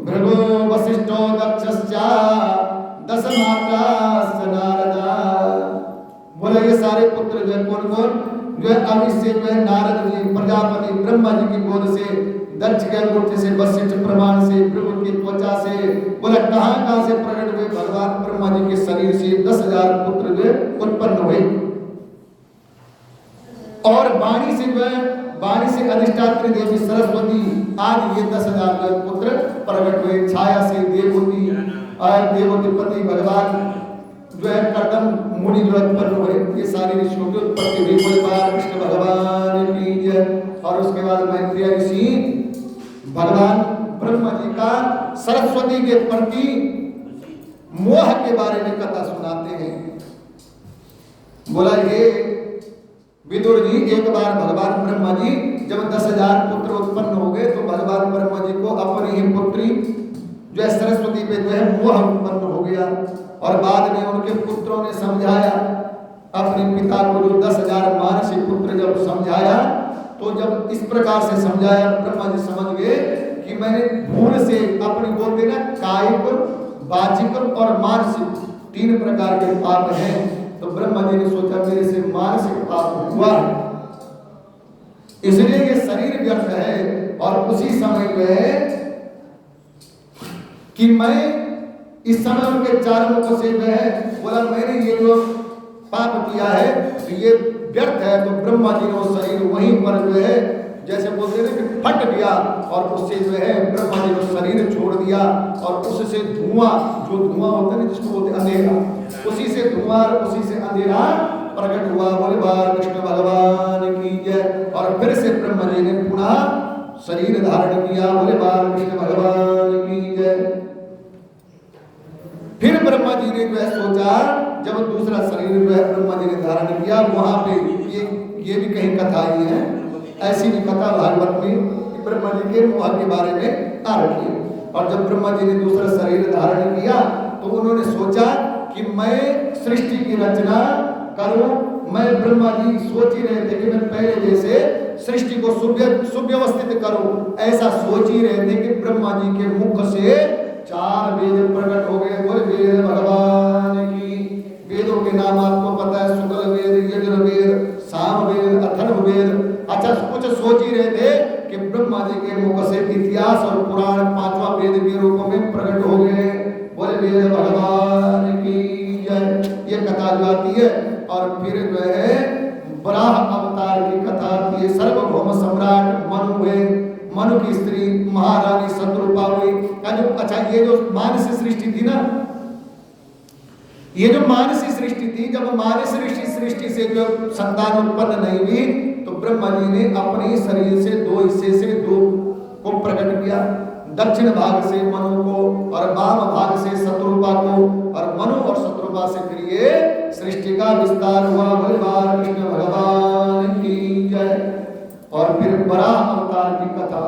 भृगु, वशिष्ठो, दक्षस्या, दशमात्रा, नारदा। बोले ये सारे पुत्र जो है कौन कौन? जो है अभी से जो है नारद जी, प्रजापति ब्रह्मा जी की गोद से, दक्ष के अंगूठे से, वशिष्ठ प्रमाण से, भृगु की त्वचा से, बोला कहां से प्रकट हुए? भगवान ब्रह्मा जी के शरीर से 10,000 पुत्र जो उत्पन्न हुए। और वाणी से जो है, वाणी से अधिष्ठात्री देवी सरस्वती, आज ये 10,000 पुत्र प्रकट हुए। छाया से देवहूति और देवोत्पत्ति भगवान जो है कर्दम मुनि जो उत्पन्न हुए। ये सारी ऋषियों की उत्पत्ति हुई। कृष्ण भगवान भगवान ब्रह्मा जी का सरस्वती के प्रति मोह के बारे में कथा सुनाते हैं। बोला ये विदुर जी, एक बार भगवान ब्रह्मा जी जब 10,000 पुत्र उत्पन्न हो गए तो भगवान ब्रह्मा जी को अपनी ही पुत्री जो है सरस्वती पे जो है मोह उत्पन्न हो गया। और बाद में उनके पुत्रों ने समझाया अपने पिता को, जो 10,000 मानसी पुत्र जब समझाया, तो जब इस प्रकार से समझाया ब्रह्मा जी समझ गए कि मैंने भूल से अपनी, बोलते ना कायिक, वाचिक और मानसिक 3 प्रकार के पाप हैं। तो ब्रह्मा जी ने सोचा मेरे से मानसिक पाप हुआ, इसलिए ये शरीर व्यर्थ है। और उसी समय में कि मैं इस समय उनके चारों मुखों से बोला मैंने ये जो पाप किया है तो ये व्यर्थ है। तो ब्रह्मा जी ने वो शरीर वहीं पर जो है जैसे बोलते हैं कि फट गया, और उससे जो है ब्रह्मा जी ने शरीर छोड़ दिया। और उससे धुआं, जो धुआं होता है जिसको बोलते अंधेरा, उसी से धुआं और उसी से अंधेरा प्रकट हुआ। बोले बाल कृष्ण भगवान की जय। और फिर से ब्रह्मा जी ने पुनः शरीर धारण किया। बोले बाल कृष्ण भगवान की जय। फिर ब्रह्मा जी ने जो है सोचा, जब दूसरा शरीर जो है ब्रह्मा जी ने धारण किया, वहां पे ये भी कहीं कथा आई है, ऐसी भी कथा भागवत में ब्रह्मा जी के मोह के बारे में आ रखी है। और जब ब्रह्मा जी ने दूसरा शरीर धारण किया तो उन्होंने सोचा कि मैं सृष्टि की रचना करूं। मैं ब्रह्मा जी सोच ही रहे थे कि मैं पहले जैसे सृष्टि को सुव्यवस्थित करूं, ऐसा सोच ही रहे थे कि ब्रह्मा जी के मुख से 4 वेद प्रकट हो गए। बोले वेद भगवान की। वेदों के नाम आपको पता है, शुक्ल वेद, यजुर्वेद, सामवेद, अथर्ववेद। अच्छा, कुछ सोच ही रहे थे कि ब्रह्मा जी के मुख से इतिहास और पुराण 5वां वेद के रूप में प्रकट हो गए। बोले वेद भगवान की जय। ये कथा जो आती है। और फिर जो है वराह अवतार की कथा आती है। सर्वभौम सम्राट मनु हुए, मनु की स्त्री महारानी शत्रुपा हुई। अच्छा, ये जो मानसी सृष्टि थी ना, ये जो मानसी सृष्टि थी, जब मानसी सृष्टि से जो संतान उत्पन्न नहीं हुई तो ब्रह्मा जी ने अपने शरीर से 2 हिस्से से 2 को प्रकट किया। दक्षिण भाग से मनु को और वाम भाग से शत्रुपा को। और मनु और शत्रुपा से फिर ये सृष्टि का विस्तार हुआ। बोले बाल कृष्ण भगवान की जय। और फिर वराह अवतार की कथा,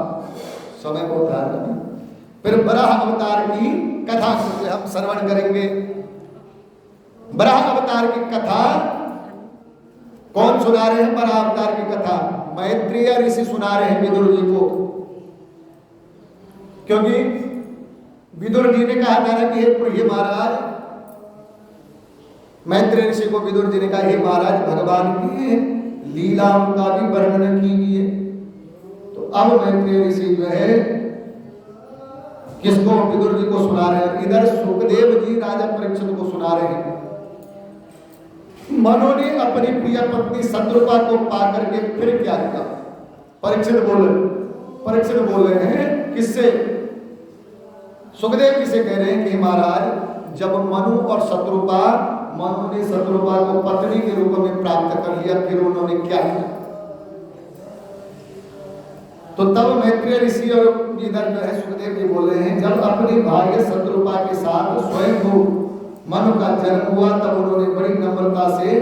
समय बहुत आ रहा है, फिर वराह अवतार की कथा हम श्रवण करेंगे। वराह अवतार की कथा कौन सुना रहे हैं? वराह अवतार की कथा मैत्रेय ऋषि सुना रहे हैं विदुर जी को। क्योंकि विदुर जी ने कहा था ना कि हे महाराज, मैत्रेय ऋषि को विदुर जी ने कहा हे महाराज, भगवान की लीलाओं का भी वर्णन कीजिए। तो अब मैत्रेय ऋषि जो है किसको? विदुर जी को सुना रहे हैं। इधर सुखदेव जी राजा परीक्षित को सुना रहे हैं। मनु ने अपनी प्रिय पत्नी शत्रुपा को पाकर के फिर क्या किया? परीक्षित बोल रहे हैं किससे? सुखदेव जी से कह रहे हैं कि महाराज, जब मनु और शत्रुपा, मनु ने शत्रुपा को पत्नी के रूप में प्राप्त कर लिया, फिर उन्होंने क्या किया? तो तब मैत्रेय ऋषि और इधर जो है सुखदेव जी बोल रहे हैं, जब अपनी भार्य शत्रुपा के साथ स्वयं मनु का जन्म हुआ, तब उन्होंने बड़ी नम्रता से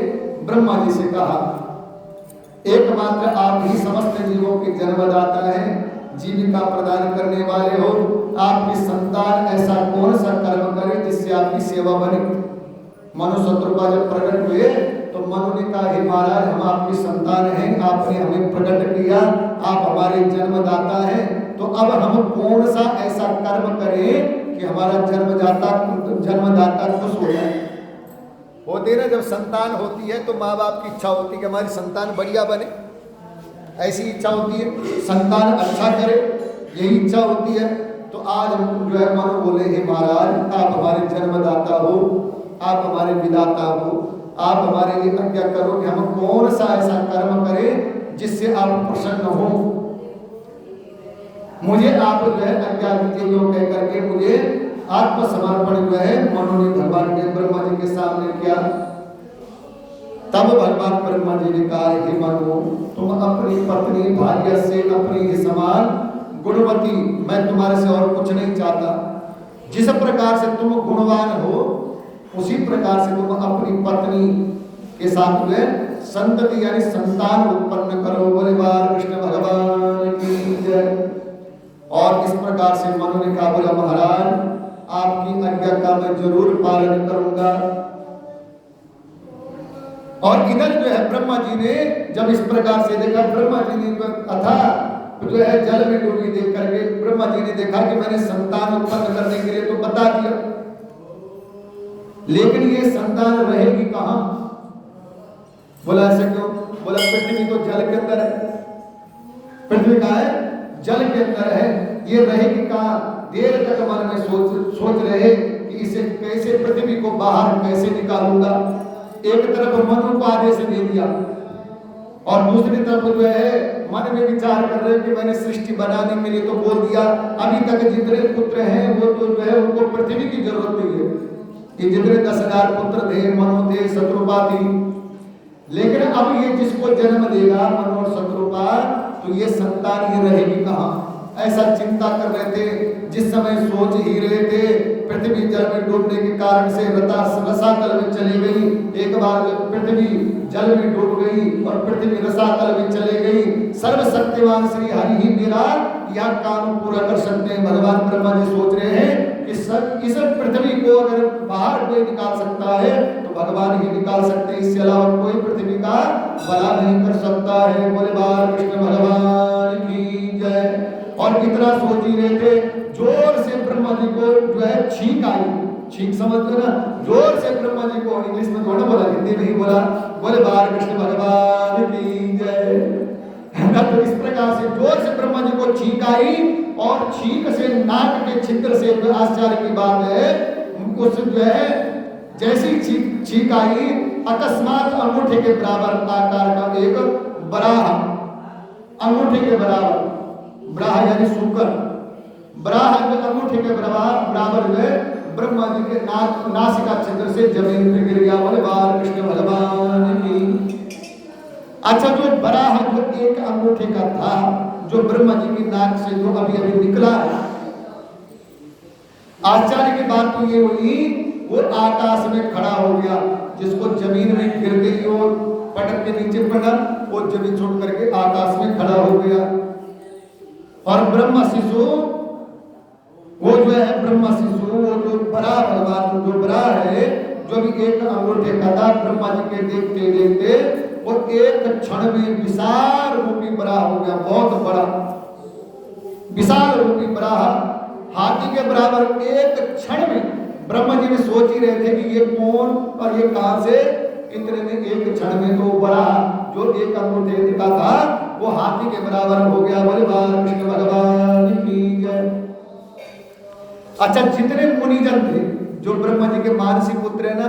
ब्रह्मा जी से कहा, एकमात्र आप ही समस्त जीवों के जन्मदाता हैं, जीविका प्रदान करने वाले हो। आपकी संतान ऐसा कौन सा कर्म करे जिससे आपकी सेवा बने? मनु शत्रुपा जब प्रकट हुए तो मनु ने कहा, हे महाराज, हम आपकी संतान हैं, आपने हमें प्रकट किया, आप हमारे जन्मदाता हैं, तो अब हम कौन सा ऐसा कर्म करें कि हमारा जन्मदाता खुश हो जाए? होती है ना, जब संतान होती है तो माँ बाप की इच्छा होती है कि हमारी संतान बढ़िया बने, ऐसी इच्छा होती है, संतान अच्छा करे, यही इच्छा होती है। तो आज जो है मनु बोले, हे महाराज, आप हमारे जन्मदाता हो, आप हमारे विदाता हो, आप हमारे लिए आज्ञा करो कि हम कौन सा ऐसा कर्म करें जिससे आप प्रसन्न हो। मुझे आप जो है आज्ञा दीजिए। जो कह करके मुझे आत्मसमर्पण जो है मनु ने भगवान के ब्रह्मा जी के सामने किया। तब भगवान ब्रह्मा जी ने कहा, हे मनु, तुम अपनी पत्नी भार्या से अपनी ही समान गुणवती, मैं तुम्हारे से और कुछ नहीं चाहता। जिस प्रकार से तुम गुणवान हो उसी प्रकार से तुम अपनी पत्नी के साथ में संतति यानी संतान उत्पन्न करो। बोले बालकृष्ण भगवान की जय। और इस प्रकार से मनु ने कहा, बोला महाराज आपकी आज्ञा का मैं जरूर पालन करूंगा। और इधर जो है ब्रह्मा जी ने जब इस प्रकार से देखा, ब्रह्मा जी ने अथा जो है जल में डूबी देख करके ब्रह्मा जी ने देखा कि मैंने संतान उत्पन्न करने के लिए तो बता दिया, लेकिन ये संतान रहेगी कहां? बोला ऐसे क्यों? बोला पृथ्वी तो जल के अंदर है। पृथ्वी कहां है? जल के अंदर है। ये रहेगी कहां? देर तक मन में सोच रहे कि इसे कैसे, पृथ्वी को बाहर कैसे निकालूंगा। एक तरफ मनु को आदेश दे दिया और दूसरी तरफ जो है मन में विचार कर रहे कि मैंने सृष्टि बनाने के लिए तो बोल दिया, अभी तक जितने पुत्र हैं वो तो जो है उनको पृथ्वी की जरूरत नहीं है। ये जितने 10,000 पुत्र थे, मनु थे, शत्रुपा थी, लेकिन अब ये जिसको जन्म देगा मनु और शत्रुपा, तो ये संतान ये रहेगी कहां? ऐसा चिंता कर रहे थे। जिस समय सोच ही रहे थे, पृथ्वी जल में डूबने के कारण से रसातल में चली गई। एक बार पृथ्वी जल में डूब गई और पृथ्वी रसातल में चले गई। सर्वशक्तिमान श्री हरि ही मेरा यह काम पूरा कर सकते हैं। भगवान ब्रह्मा जी सोच रहे हैं कि इस पृथ्वी को अगर बाहर कोई निकाल सकता है तो भगवान ही निकाल सकते हैं, इसके अलावा कोई पृथ्वी का भला नहीं कर सकता है। बोले बालकृष्ण भगवान की जय। और इतना सोच ही रहे थे, जोर से ब्रह्मा जी को जो है छींक आई। छींक समझते ना? जोर से ब्रह्मा जी को, इंग्लिश में थोड़ा बोला, हिंदी में ही बोला। बोले बालकृष्ण भगवान की जय। तो इस प्रकार से जोर से ब्रह्मा जी को छींक आई और छींक से नाक के छिद्र से, आश्चर्य की बात है, उस जो है जैसी छींक आई, अकस्मात अंगूठे के बराबर आकार का एक बराह, अंगूठे के बराबर, बराह यानी सूकर, बराह अंगूठे के बराबर जो है ब्रह्मा जी के नासिका छिद्र से जमीन पे गिर गया। बोले बालकृष्ण भगवान की। अच्छा, जो बराह जो एक अंगूठे का था, जो ब्रह्मा जी की नाक से जो अभी अभी निकला है, आश्चर्य की बात तो ये हुई वो आकाश में खड़ा हो गया। जिसको जमीन में गिर गई और पटक के नीचे पड़ा, वो जमीन छोड़ करके आकाश में खड़ा हो गया। और ब्रह्मा शिशु वो जो है, ब्रह्मा शिशु वो जो बड़ा भगवान जो बड़ा है, जो भी एक अंगूठे का था, ब्रह्मा जी के देखते देखते वो एक क्षण में विशाल रूपी बड़ा हो गया। बहुत बड़ा विशाल रूपी बड़ा, हाथी के बराबर एक क्षण में। ब्रह्मा जी ने सोच ही रहे थे कि ये कौन और ये कहां से, इतने में एक क्षण में तो बड़ा जो एक अंगूठे का था वो हाथी के बराबर हो गया। बोले बालकृष्ण भगवान की जय। अच्छा, जितने मुनिजन थे, जो ब्रह्मा जी के मानसी पुत्र है ना,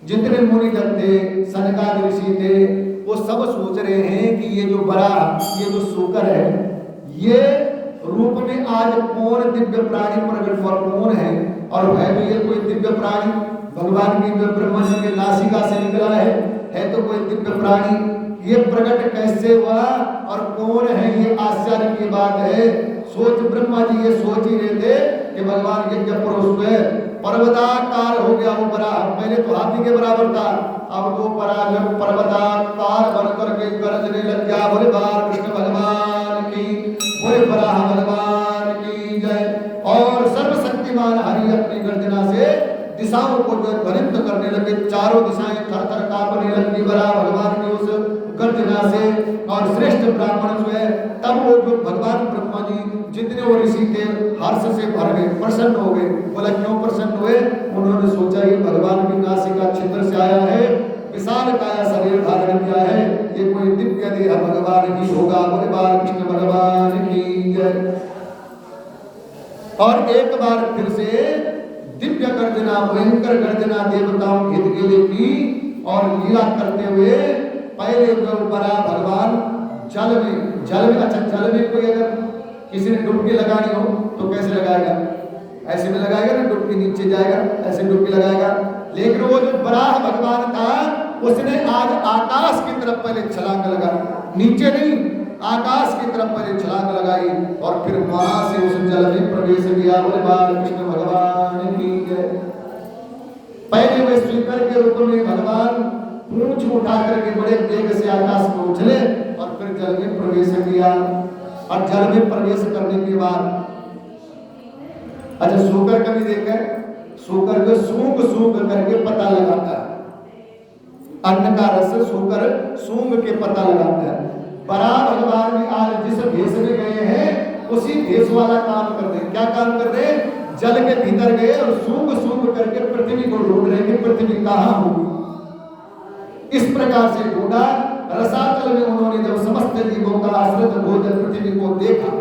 जितने मुनिजन थे, सनकादि ऋषि थे, वो सब सोच रहे हैं कि ये जो बड़ा, ये जो सूकर है, ये रूप में आज कौन दिव्य प्राणी प्रकट हुआ, कौन है? और है भी ये कोई दिव्य प्राणी? भगवान की ब्रह्मा जी के नासिका से निकला है तो कोई दिव्य प्राणी। ये प्रकट कैसे हुआ और कौन है? ये आश्चर्य की बात है। सोच ब्रह्मा जी ये सोच ही रहे थे कि भगवान यज्ञ पुरुष है, पर्वताकार हो गया वो बड़ा। पहले तो हाथी के बराबर था, अब वो बड़ा पर्वताकार बन करके गरजने लग गया। बोले बालकृष्ण भगवान की, बोले बड़ा भगवान की जय। और सर्वशक्तिमान हरि अपनी गर्जना से दिशाओं को ध्वनित करने लगे। चारों दिशाएं थर-थर कांपने लगी बड़ा भगवान की उस गर्जना से। और श्रेष्ठ ब्राह्मण जो है, तब वो जो भगवान ब्रह्मा जी जितने वो ऋषि थे हर्ष से भर गए, प्रसन्न हो गए। बोला क्यों प्रसन्न हुए? उन्होंने सोचा ये भगवान की नासिका छिद्र से आया है, विशाल काया शरीर धारण किया है, ये कोई दिव्य देह भगवान ही होगा। बोले बालकृष्ण भगवान की जय। और एक बार फिर से दिव्य गर्जना, भयंकर गर्जना देवताओं हित के लिए की और लीला करते हुए पहले जो बड़ा भगवान जल में अच्छा, जल में कोई अगर किसी ने डुबकी लगानी हो तो कैसे लगाएगा? ऐसे में लगाएगा ना, डुबकी नीचे जाएगा, ऐसे डुबकी लगाएगा। लेकिन वो जो बड़ा भगवान था उसने आज आकाश की तरफ पहले छलांग लगा, नीचे नहीं, आकाश की तरफ पहले छलांग लगाई और फिर वहां से उस जल में प्रवेश किया। बोले बाल कृष्ण भगवान की जय। पहले वे स्वीकर के रूप में भगवान पूंछ उठा करके बड़े वेग से आकाश में उछले और फिर जल में प्रवेश किया। और जल में प्रवेश करने के बाद अच्छा सूकर कभी देखा है? सूकर को सूंघ सूंघ करके पता लगाता है, अन्न का रस सूकर सूंघ के पता लगाता है। बड़ा भगवान भी आज जिस भेष में गए हैं उसी भेष वाला काम कर रहे हैं। क्या काम कर रहे हैं? जल के भीतर गए और सूंघ सूंघ करके पृथ्वी को ढूंढ रहे हैं, पृथ्वी कहां होगी। इस प्रकार से ढूंढा। रसातल में उन्होंने जब समस्त जीवों का आश्रित भोजन पृथ्वी को देखा,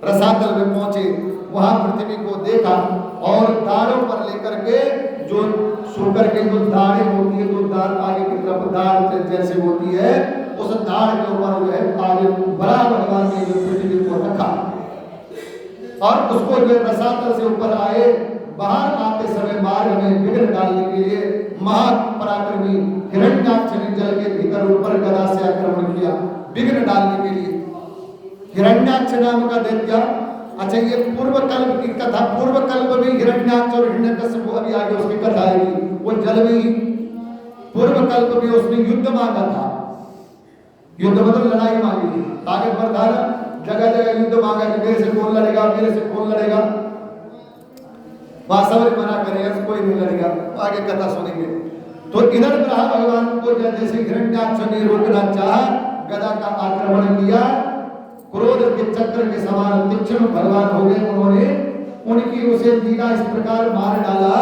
रसातल में पहुंचे, वहां पृथ्वी को देखा और दाढ़ों पर लेकर के जो सूकर के जो दाढ़ें होती है, जो दाढ़ आगे की तरफ दाढ़ जैसे होती है, उस दाढ़ के ऊपर जो है आगे बड़ा भगवान ने जो पृथ्वी को रखा और उसको जो रसातल से ऊपर आए। बाहर आते समय मार्ग में विघ्न डालने के लिए महापराक्रमी हिरण्याक्ष ने जल के भीतर ऊपर गदा से आक्रमण किया, विघ्न डालने के लिए। हिरण्याक्ष नाम का दैत्य, अच्छा ये पूर्व कल्प की कथा, पूर्व कल्प में हिरण्याक्ष और हिरण्यकश्यप अभी आगे उसकी कथा आएगी। वो जल में ही पूर्व कल्प में उसने युद्ध मांगा था, युद्ध मतलब लड़ाई मांगी, आगे बढ़ा ना, जगह जगह युद्ध मांगा कि मेरे से कौन लड़ेगा, मेरे से कौन लड़ेगा। वहां सब मना करेगा, कोई नहीं लड़ेगा, आगे कथा सुनेंगे। तो इधर ब्रह्मा भगवान को जैसे हिरण्याक्ष ने रोकना चाहा, गदा का आक्रमण किया, क्रोध के चक्र के समान तीक्ष्ण भगवान हो गए उन्होंने, उनकी उसे लीला इस प्रकार मार डाला।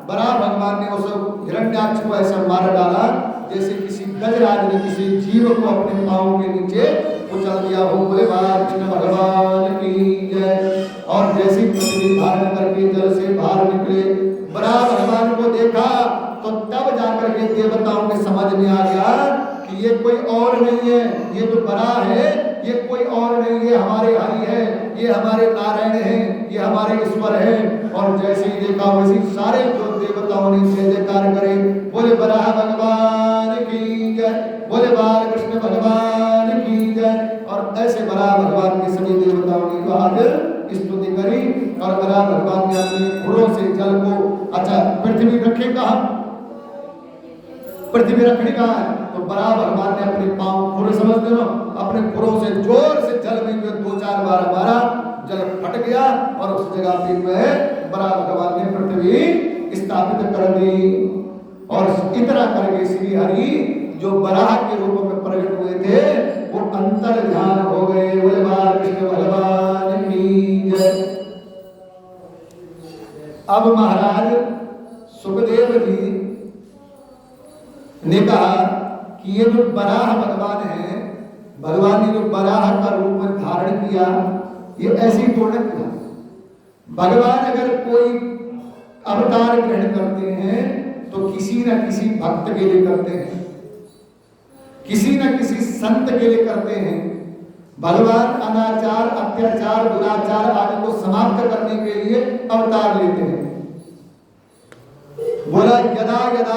बड़ा भगवान ने उस हिरण्याक्ष को ऐसा मार डाला जैसे किसी गजराज ने किसी जीव को अपने पांव के नीचे उछल दिया हो। बोले कृष्ण भगवान की जय। और जैसी पृथ्वी धारण करके जल से बाहर निकले, बड़ा भगवान को देखा तो तब जाकर के देवताओं के समझ में आ गया कि ये कोई और नहीं है, ये जो बड़ा है ये कोई और नहीं है, हमारे हरि है, ये हमारे नारायण हैं, ये हमारे ईश्वर हैं। और जैसे ही देखा वैसे सारे जो देवताओं ने जय जयकार करे। बोले बड़ा भगवान की जय, बोले बाल कृष्ण भगवान की जय। और ऐसे बड़ा भगवान के सभी देवताओं ने आज स्तुति करी और बड़ा भगवान ने अपने खुरों से जल को, अच्छा पृथ्वी रखे कहा, पृथ्वी रखनी कहा है, तो बड़ा भगवान ने अपने पांव खुरे समझते हो, अपने खुरों से जोर से जल में जो 2-4 बार मारा, जल फट गया और उस जगह पे जो है बड़ा भगवान ने पृथ्वी स्थापित कर दी। और इतना करके श्री हरि जो बराह के रूप में प्रकट हुए थे वो अंतर ध्यान हो गए। बोले कृष्ण भगवान की जय। अब महाराज सुखदेव जी ने कहा कि ये जो बराह भगवान है, भगवान ने जो बराह का रूप में धारण किया, ये ऐसी थोड़ा किया। भगवान अगर कोई अवतार ग्रहण करते हैं तो किसी न किसी भक्त के लिए करते हैं, किसी न किसी संत के लिए करते हैं। भगवान अनाचार, अत्याचार, दुराचार आदि को समाप्त करने के लिए अवतार लेते हैं। बोला यदा यदा,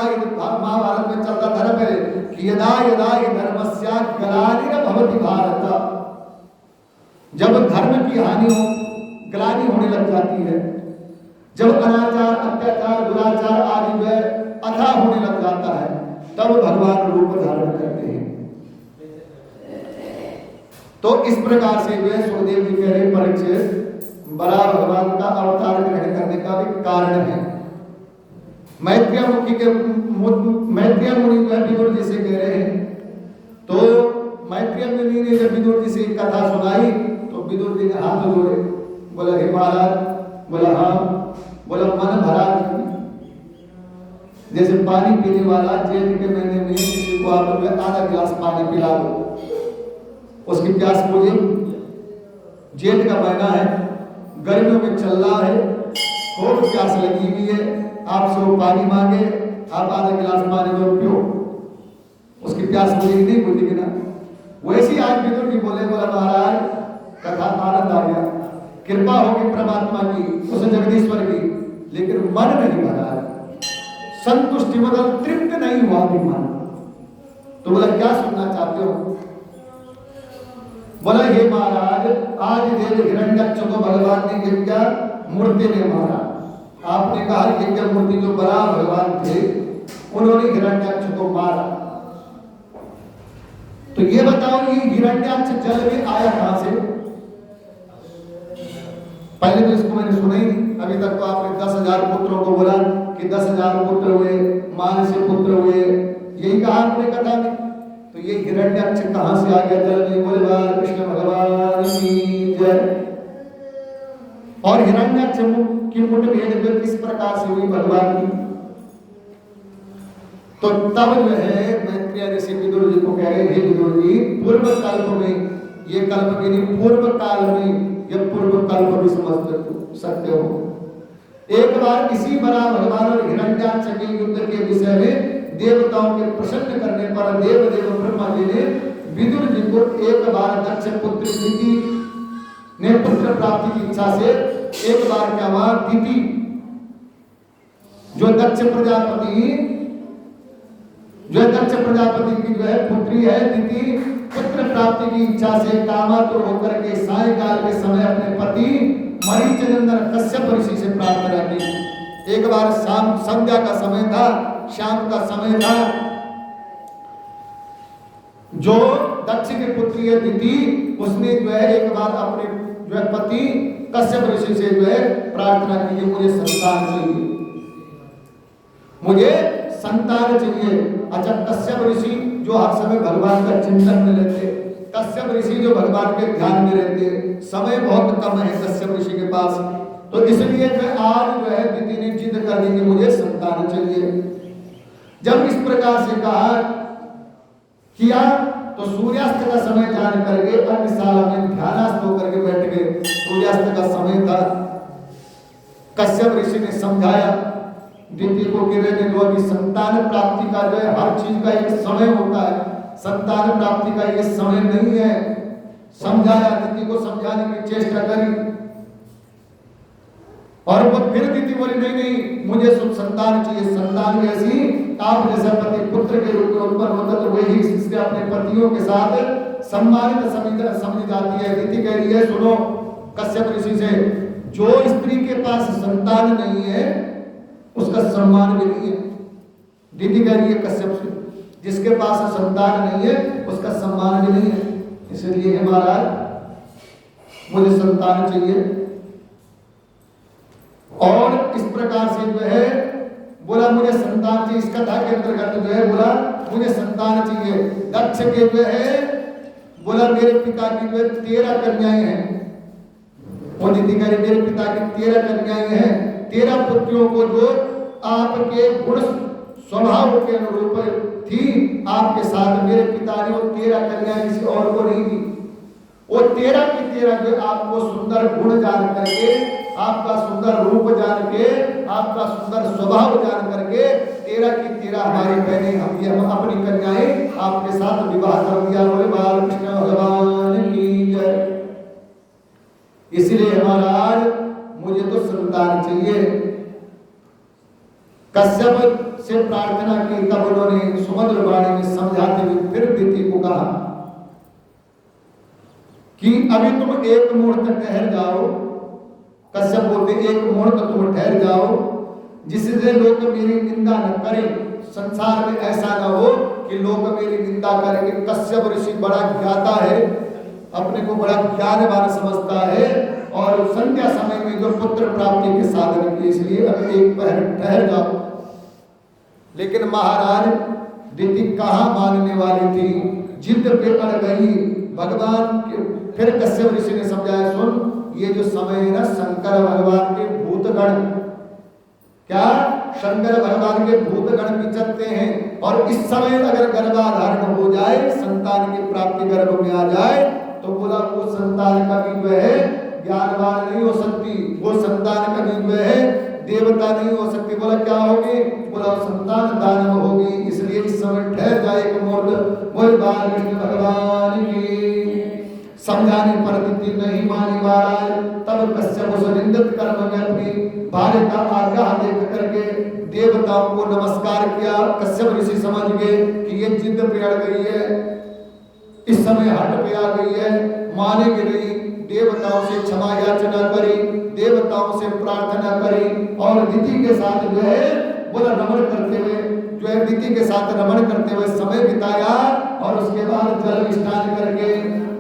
महाभारत में चलता था पहले कि यदा यदा धर्मस्या ग्लानिर भवति भारत, जब धर्म की हानि हो, ग्लानि होने लग जाती है, जब अनाचार, अत्याचार, दुराचार आदि में अथाह होने लग जाता है, तब भगवान रूप धारण करते हैं। तो इस प्रकार से वे सुखदेव जी कह रहे परीक्षित, बड़ा भगवान का अवतार ग्रहण करने का भी कारण है। मैत्रेय मुनि जो है विदुर जी से कह रहे हैं, तो मैत्रेय मुनि ने जब विदुर जी से कथा सुनाई तो विदुर जी ने हाथ जोड़े, बोला हे महाराज, बोला हाँ, बोला मन भरा, जैसे पानी पीने वाला जेठ के महीने में किसी को आप आधा गिलास पानी पिला दो, उसकी प्यास बुझे। जेठ का महीना है, गर्मियों में चल रहा है, खूब प्यास लगी हुई है, आपसे वो पानी मांगे, आप आधा गिलास पानी दो पियो, उसकी प्यास बुझेगी नहीं, बुझेगी ना। वैसे ही आज विदुर जी बोले, बोला महाराज कथा आनंद आ गया, कृपा होगी परमात्मा की, उस जगदीश्वर की, लेकिन मन नहीं भरा, संतुष्टि मतलब तृप्त नहीं हुआ भी मन। तो बोला क्या सुनना चाहते हो? बोला हे महाराज, आज देव हिरण्यक्ष को भगवान ने यज्ञ मूर्ति ने मारा। आपने कहा यज्ञ मूर्ति जो बड़ा भगवान थे उन्होंने हिरण्याक्ष को मारा। तो ये बताओ ये हिरण्याक्ष जल में आया कहां से? पहले तो इसको मैंने सुना ही नहीं। अभी तक तो आपने 10,000 पुत्रों को बोला कि 10,000 पुत्र हुए, मान से पुत्र हुए, यही कहा आपने कथा में। तो ये हिरण्याक्ष कहां से आ गया जल में? बोले बाल कृष्ण भगवान की जय। और हिरण्याक्ष की मुठभेड़ किस प्रकार से हुई भगवान की? तो तब जो है मैत्रेय ऋषि विदुर जी को कह रहे, हे विदुर जी, पूर्व कल्प में, ये कल्प के नहीं, पूर्व काल में, ये पूर्व कल्प भी समझ सकते हो। एक बार इसी बड़ा भगवान और हिरण्याक्ष के युद्ध के विषय में देवताओं के प्रसन्न करने पर देव ब्रह्मा जी ने विदुर जी को एक बार दक्ष पुत्र दिति ने पुत्र प्राप्ति की इच्छा से एक बार क्या हुआ, दिति जो दक्ष प्रजापति की जो है पुत्री है, दिति पुत्र प्राप्ति की इच्छा से कामातुर होकर के सायंकाल के समय अपने पति मरीचनंदन कश्यप ऋषि से प्रार्थना की। एक बार शाम संध्या का समय था, शाम का समय था, जो दक्ष की पुत्री है दिति, उसने जो है एक बार अपने जो है पति कश्यप ऋषि से जो है प्रार्थना की, मुझे संतान चाहिए, मुझे संतान चाहिए। अच्छा, कश्यप ऋषि जो हर समय भगवान का चिंतन में रहते, कश्यप ऋषि जो भगवान के ध्यान में रहते, समय बहुत कम है कश्यप ऋषि के पास, तो इसलिए मैं आज जो है दिति ने जिद कर दी कि मुझे संतान चाहिए। जब इस प्रकार से कहा किया तो सूर्यास्त का समय जान करके अन्नशाला में ध्यानस्थ होकर के बैठ गए। सूर्यास्त का समय था, कश्यप ऋषि ने समझाया दिति को कि रहने दो, अभी संतान प्राप्ति का जो है हर चीज का एक समय होता है, संतान प्राप्ति का ये समय नहीं है। समझाया, दिति को समझाने की चेष्टा करी और वो फिर दिति बोली नहीं नहीं, मुझे संतान चाहिए, संतान ऐसी आप जैसा पति पुत्र के रूप में उत्पन्न होता तो वही इससे अपने पतियों के साथ सम्मानित समझी जाती है। दिति कह रही है सुनो कश्यप ऋषि से, जो स्त्री के पास संतान नहीं है उसका सम्मान भी नहीं है। दिति कह रही है कश्यप से, जिसके पास संतान नहीं है उसका सम्मान भी नहीं है, इसलिए महाराज मुझे संतान चाहिए। और इस प्रकार से जो है बोला मुझे संतान चाहिए, इस कथा के अंतर्गत जो है बोला मुझे संतान चाहिए। दक्ष के जो है बोला मेरे पिता की जो है 13 कन्याएं हैं, और दिति कह रही मेरे पिता की 13 कन्याएं हैं, 13 पुत्रियों को जो आपके गुण स्वभाव के अनुरूप थी आपके साथ मेरे पिता ने वो 13 कन्याएं किसी और को नहीं दी। वो 13 की 13 जो आपको सुंदर गुण जान करके, आपका सुंदर रूप जान के, आपका सुंदर स्वभाव जान करके 13 की 13 हमारी बहनें हम अपनी कन्याएं आपके साथ विवाह कर दिया। बोले बाल कृष्ण भगवान की जय। इसलिए महाराज मुझे तो संतान चाहिए। कश्यप से प्रार्थना की, तब उन्होंने सुमधुर वाणी में समझाते हुए फिर दिति को कहा कि अभी तुम एक मुहूर्त ठहर जाओ। कश्यप बोलते एक मुहूर्त तुम ठहर जाओ, जिससे लोग मेरी निंदा न करें। संसार में ऐसा न हो कि लोग मेरी निंदा करें कि कश्यप ऋषि बड़ा ज्ञाता है, अपने को बड़ा ज्ञानवान समझता है और संध्या समय में जो पुत्र प्राप्ति के साधन के, इसलिए अभी एक पहर ठहर जाओ। लेकिन महाराज दिति कहाँ मानने वाली थी, जिद पे अड़ गई। भगवान के फिर कश्यप ऋषि ने समझाया सुन, ये जो समय है ना शंकर भगवान के भूतगण, क्या शंकर भगवान के भूतगण विचरते हैं, और इस समय अगर गर्भाधारण हो जाए, संतान की प्राप्ति गर्भ में आ जाए, तो बोला वो संतान कभी जो है ज्ञानवान नहीं हो सकती, वो संतान कभी जो है देवता नहीं हो सकती। बोला क्या होगी? बोला संतान दानव होगी, इसलिए इस समय ठहर जाए एक मुहूर्त। बोले बाल कृष्ण भगवान की। समझाने पर दिति नहीं मानी महाराज। तब कश्यप उस निंदित कर्म में अपनी भार्य का आग्रह देख करके देवताओं को नमस्कार किया। कश्यप ऋषि समझ गए कि ये जिद पे अड़ गई है, इस समय हट पे आ गई है, मानेगी नहीं। देवताओं से क्षमा याचना करी, देवताओं से प्रार्थना करी और दिति के साथ जो है बोला रमण करते हुए जो है दिति के साथ रमण करते हुए समय बिताया। और उसके बाद जल स्नान करके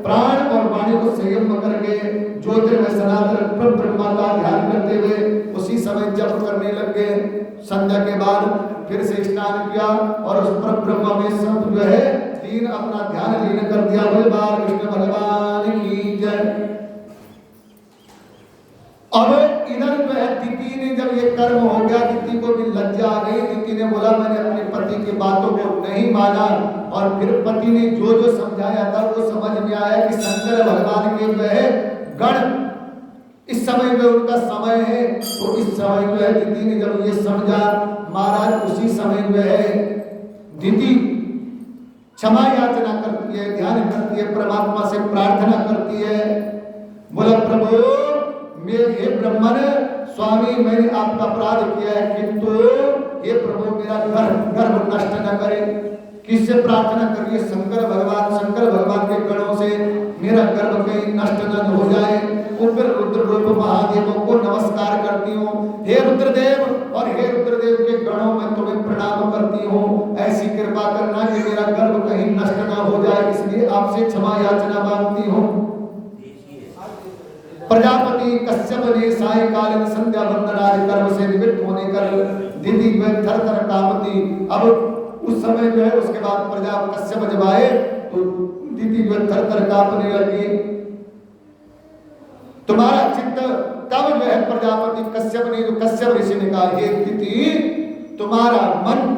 प्राण और वाणी को संयम करके ज्योतिर्मय सनातन ब्रह्मा का ध्यान करते हुए उसी समय जप करने लग गए। संध्या के बाद फिर से स्नान किया और उस पर ब्रह्मा में सब जो है तीन अपना ध्यान लीन कर दिया। बोले बाल कृष्ण भगवान की जय। अब इधर जो है दिति ने जब ये कर्म हो गया, दिति को भी लज्जा आ गई। दिति ने बोला मैंने अपने पति की बातों को नहीं माना। और फिर पति ने जो जो समझाया था वो समझ में आया कि शंकर भगवान के जो है गण इस समय में उनका समय है। तो इस समय जो है दिति ने जब ये समझा, महाराज उसी समय में है दिति क्षमा याचना करती है, ध्यान करती है, परमात्मा से प्रार्थना करती है। बोला प्रभु हे ब्रह्मन स्वामी मैंने आपका अपराध किया है, किंतु हे प्रभु मेरा गर्भ नष्ट न करे। किससे प्रार्थना करिए? शंकर भगवान के गणों से मेरा गर्भ कहीं नष्ट न हो जाए। उग्र रुद्र रूप महादेवों को नमस्कार करती हूँ। हे रुद्रदेव और हे रुद्रदेव के गणों में तुम्हें प्रणाम करती हूँ। ऐसी कृपा करना कि मेरा गर्भ कहीं नष्ट न हो जाए, इसलिए आपसे क्षमा याचना मांगती हूँ। प्रजापति कश्यप ने सायंकालीन संध्या वंदनादि कर्म से निवृत्त होने कर दिति में थर थर कांपती। अब उस समय जो है उसके बाद कश्यप जब आए तो दिति में थर थर कांपने लगी। तुम्हारा चित्त तब जो है प्रजापति कश्यप ऋषि ने कहा हे दिति तुम्हारा मन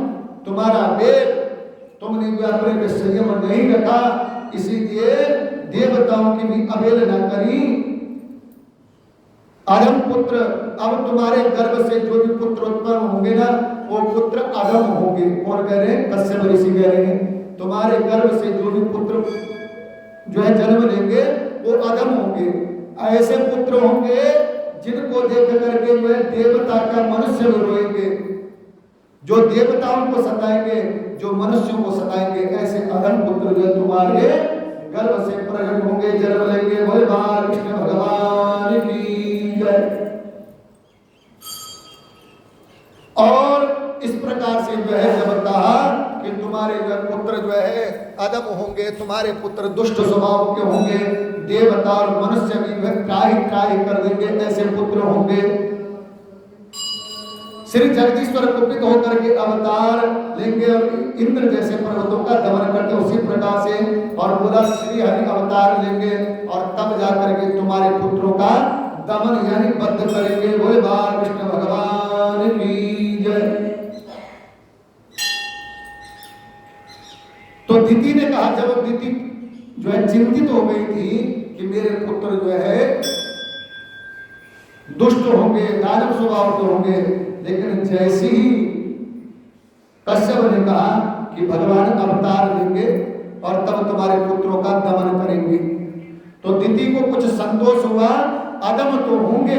तुम्हारा वेद तुमने जो अपने में संयम नहीं रखा, इसीलिए देवताओं की भी अवहेलना करी। अधम पुत्र, अब तुम्हारे गर्भ से जो भी पुत्र उत्पन्न होंगे ना वो पुत्र अधम होंगे। कौन कह रहे हैं? कश्यप ऋषि कह रहे हैं तुम्हारे गर्भ से जो भी पुत्र जो है जन्म लेंगे वो अधम होंगे। ऐसे पुत्र होंगे जिनको देख करके जो है देवता का मनुष्य भी रोएंगे, जो देवताओं को सताएंगे, जो मनुष्यों को सताएंगे। ऐसे अधम पुत्र जो तुम्हारे गर्भ से प्रकट होंगे, जन्म लेंगे। बोले बाल कृष्ण भगवान की। और इस प्रकार से जो है जब कहा कि तुम्हारे जो पुत्र जो है अधम होंगे, तुम्हारे पुत्र दुष्ट स्वभाव के होंगे, देवता और मनुष्य भी त्राही कर देंगे, ऐसे पुत्र होंगे। श्री जगदीश्वर कुपित होकर के अवतार लेंगे और इंद्र जैसे पर्वतों का दमन करते उसी प्रकार से। और बोला श्री हरि अवतार लेंगे और तब जाकर के तुम्हारे पुत्रों का दमन यानी बद्ध करेंगे। बोले बाल कृष्ण भगवान की जय। तो दिति ने कहा, जब दिति जो है चिंतित हो गई थी कि मेरे पुत्र जो है दुष्ट होंगे, दानव स्वभाव के होंगे, लेकिन जैसे ही कश्यप ने कहा कि भगवान अवतार लेंगे और तब तुम्हारे पुत्रों का दमन करेंगे, तो दिति को कुछ संतोष हुआ। अधम तो होंगे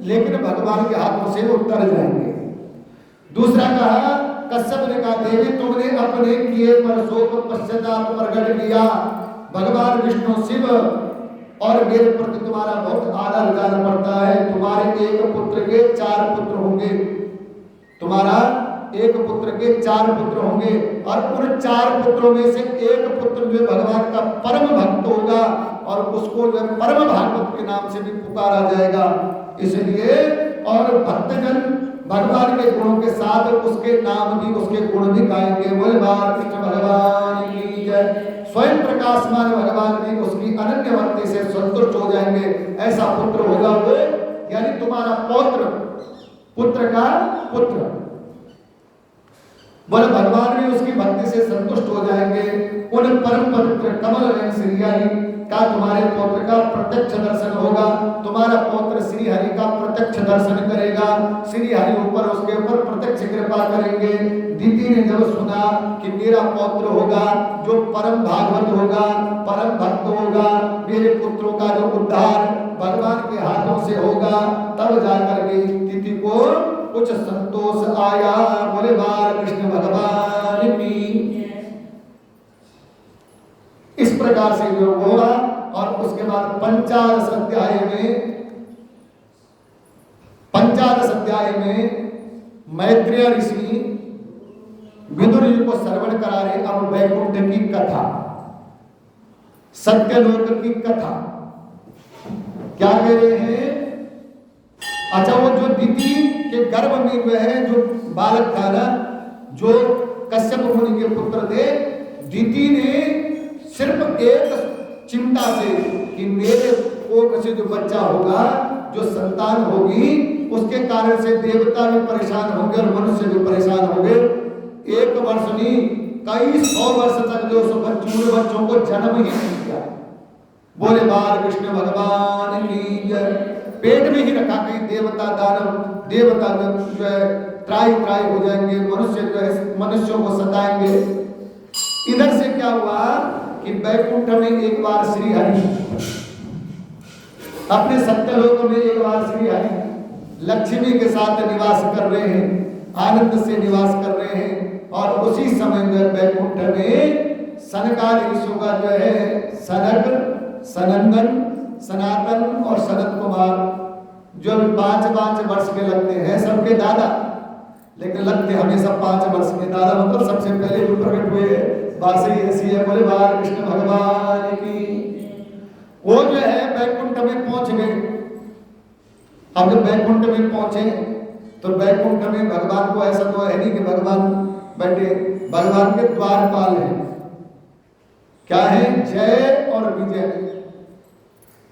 लेकिन भगवान के हाथों से वो तर जाएंगे। दूसरा कहा, कश्यप ने कहा देवी तुमने अपने किए पर शोक पश्चाताप प्रकट किया। भगवान विष्णु शिव और मेरे प्रति तुम्हारा बहुत आदर जान पड़ता है। तुम्हारे एक पुत्र के 4 पुत्र होंगे, तुम्हारा एक पुत्र के 4 पुत्र होंगे और उन 4 पुत्रों में से एक पुत्र जो भगवान का परम भक्त होगा और उसको जो परम भागवत के नाम से भी पुकारा जाएगा। इसलिए और भक्तजन भगवान के गुणों के साथ उसके नाम भी उसके गुण भी गाएंगे। बोले बाल कृष्ण भगवान की जय। स्वयं प्रकाशमान भगवान भी उसकी अनन्य भक्ति से संतुष्ट हो जाएंगे। ऐसा पुत्र होगा वो, यानी तुम्हारा पौत्र पुत्र का पुत्र। बोले भगवान भी उसकी भक्ति से संतुष्ट हो जाएंगे। उन परम पवित्र कमल नयन श्री हरि का तुम्हारे पौत्र का प्रत्यक्ष दर्शन होगा। तुम्हारा पौत्र श्री हरि का प्रत्यक्ष दर्शन करेगा। श्री हरि ऊपर उसके ऊपर प्रत्यक्ष कृपा करेंगे। दिति ने जब सुना कि मेरा पौत्र होगा जो परम भागवत होगा, परम भक्त होगा, मेरे पुत्रों का जो उद्धार भगवान के हाथों से होगा, तब जाकर के दिति को कुछ संतोष आया। बोले बाल कृष्ण भगवान की। इस प्रकार से योग होगा। और उसके बाद पंचादश अध्याय में मैत्रेय ऋषि विदुर जी को श्रवण करा रहे। अब वैकुंठ की कथा, सत्यलोक की कथा क्या कह रहे हैं? अच्छा, वो जो दीति के गर्भ में जो है जो बालक था ना, जो कश्यप मुनि के पुत्र थे, दीति ने सिर्फ एक चिंता से कि मेरे कोख से जो बच्चा होगा, जो संतान होगी, उसके कारण से देवता भी परेशान होंगे और मनुष्य भी परेशान होंगे। 1 वर्ष नहीं, कई 100 वर्ष तक जो बच्चों को जन्म ही नहीं दिया। बोले बाल कृष्ण भगवान की जय। पेट में ही रखा, कहीं देवता दानव देवता जो है त्राई हो जाएंगे, मनुष्य जो है मनुष्यों को सताएंगे। इधर से क्या हुआ कि वैकुंठ में एक बार श्री हरि, अपने सत्यलोक में एक बार श्री हरि लक्ष्मी के साथ निवास कर रहे हैं, आनंद से निवास कर रहे हैं। और उसी समय में वैकुंठ में सनकादि ऋषियों का जो है सनक, सनंदन, सनातन और सनत कुमार, जो 5-5 वर्ष के लगते हैं सबके दादा, लेकिन लगते हमेशा 5 वर्ष के दादा, मतलब सबसे पहले जो प्रकट हुए बात सही ऐसी है। बोले बाल कृष्ण भगवान की। वो जो है वैकुंठ में पहुंच गए। अब जब वैकुंठ में पहुंचे तो वैकुंठ में भगवान को ऐसा तो है नहीं कि भगवान बैठे, भगवान के द्वारपाल हैं। क्या है? जय और विजय।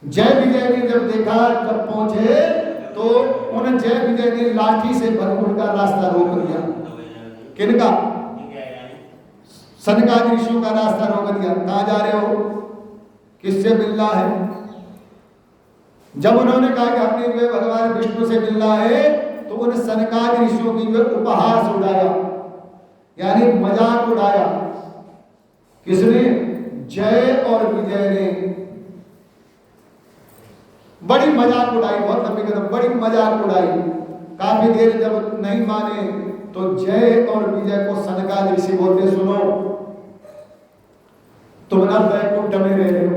जय विजय ने जब देखा, जब पहुंचे तो उन जय विजय ने लाठी से वैकुंठ का रास्ता रोक दिया। किनका? सनकादि ऋषियों का रास्ता रोक दिया। कहां जा रहे हो, किससे मिलना है? जब उन्होंने कहा कि हमने जो भगवान विष्णु से मिलना है, तो उन सनकादि ऋषियों की जो उपहास उड़ाया, यानी मजाक उड़ाया। किसने? जय और विजय ने बड़ी मजाक उड़ाई, बहुत लंबी कदम, बड़ी मजाक उड़ाई। काफी देर जब नहीं माने तो जय और विजय को सनकादि ऋषि बोलते, सुनो तुम ना वैकुंठ में रह रहे हो,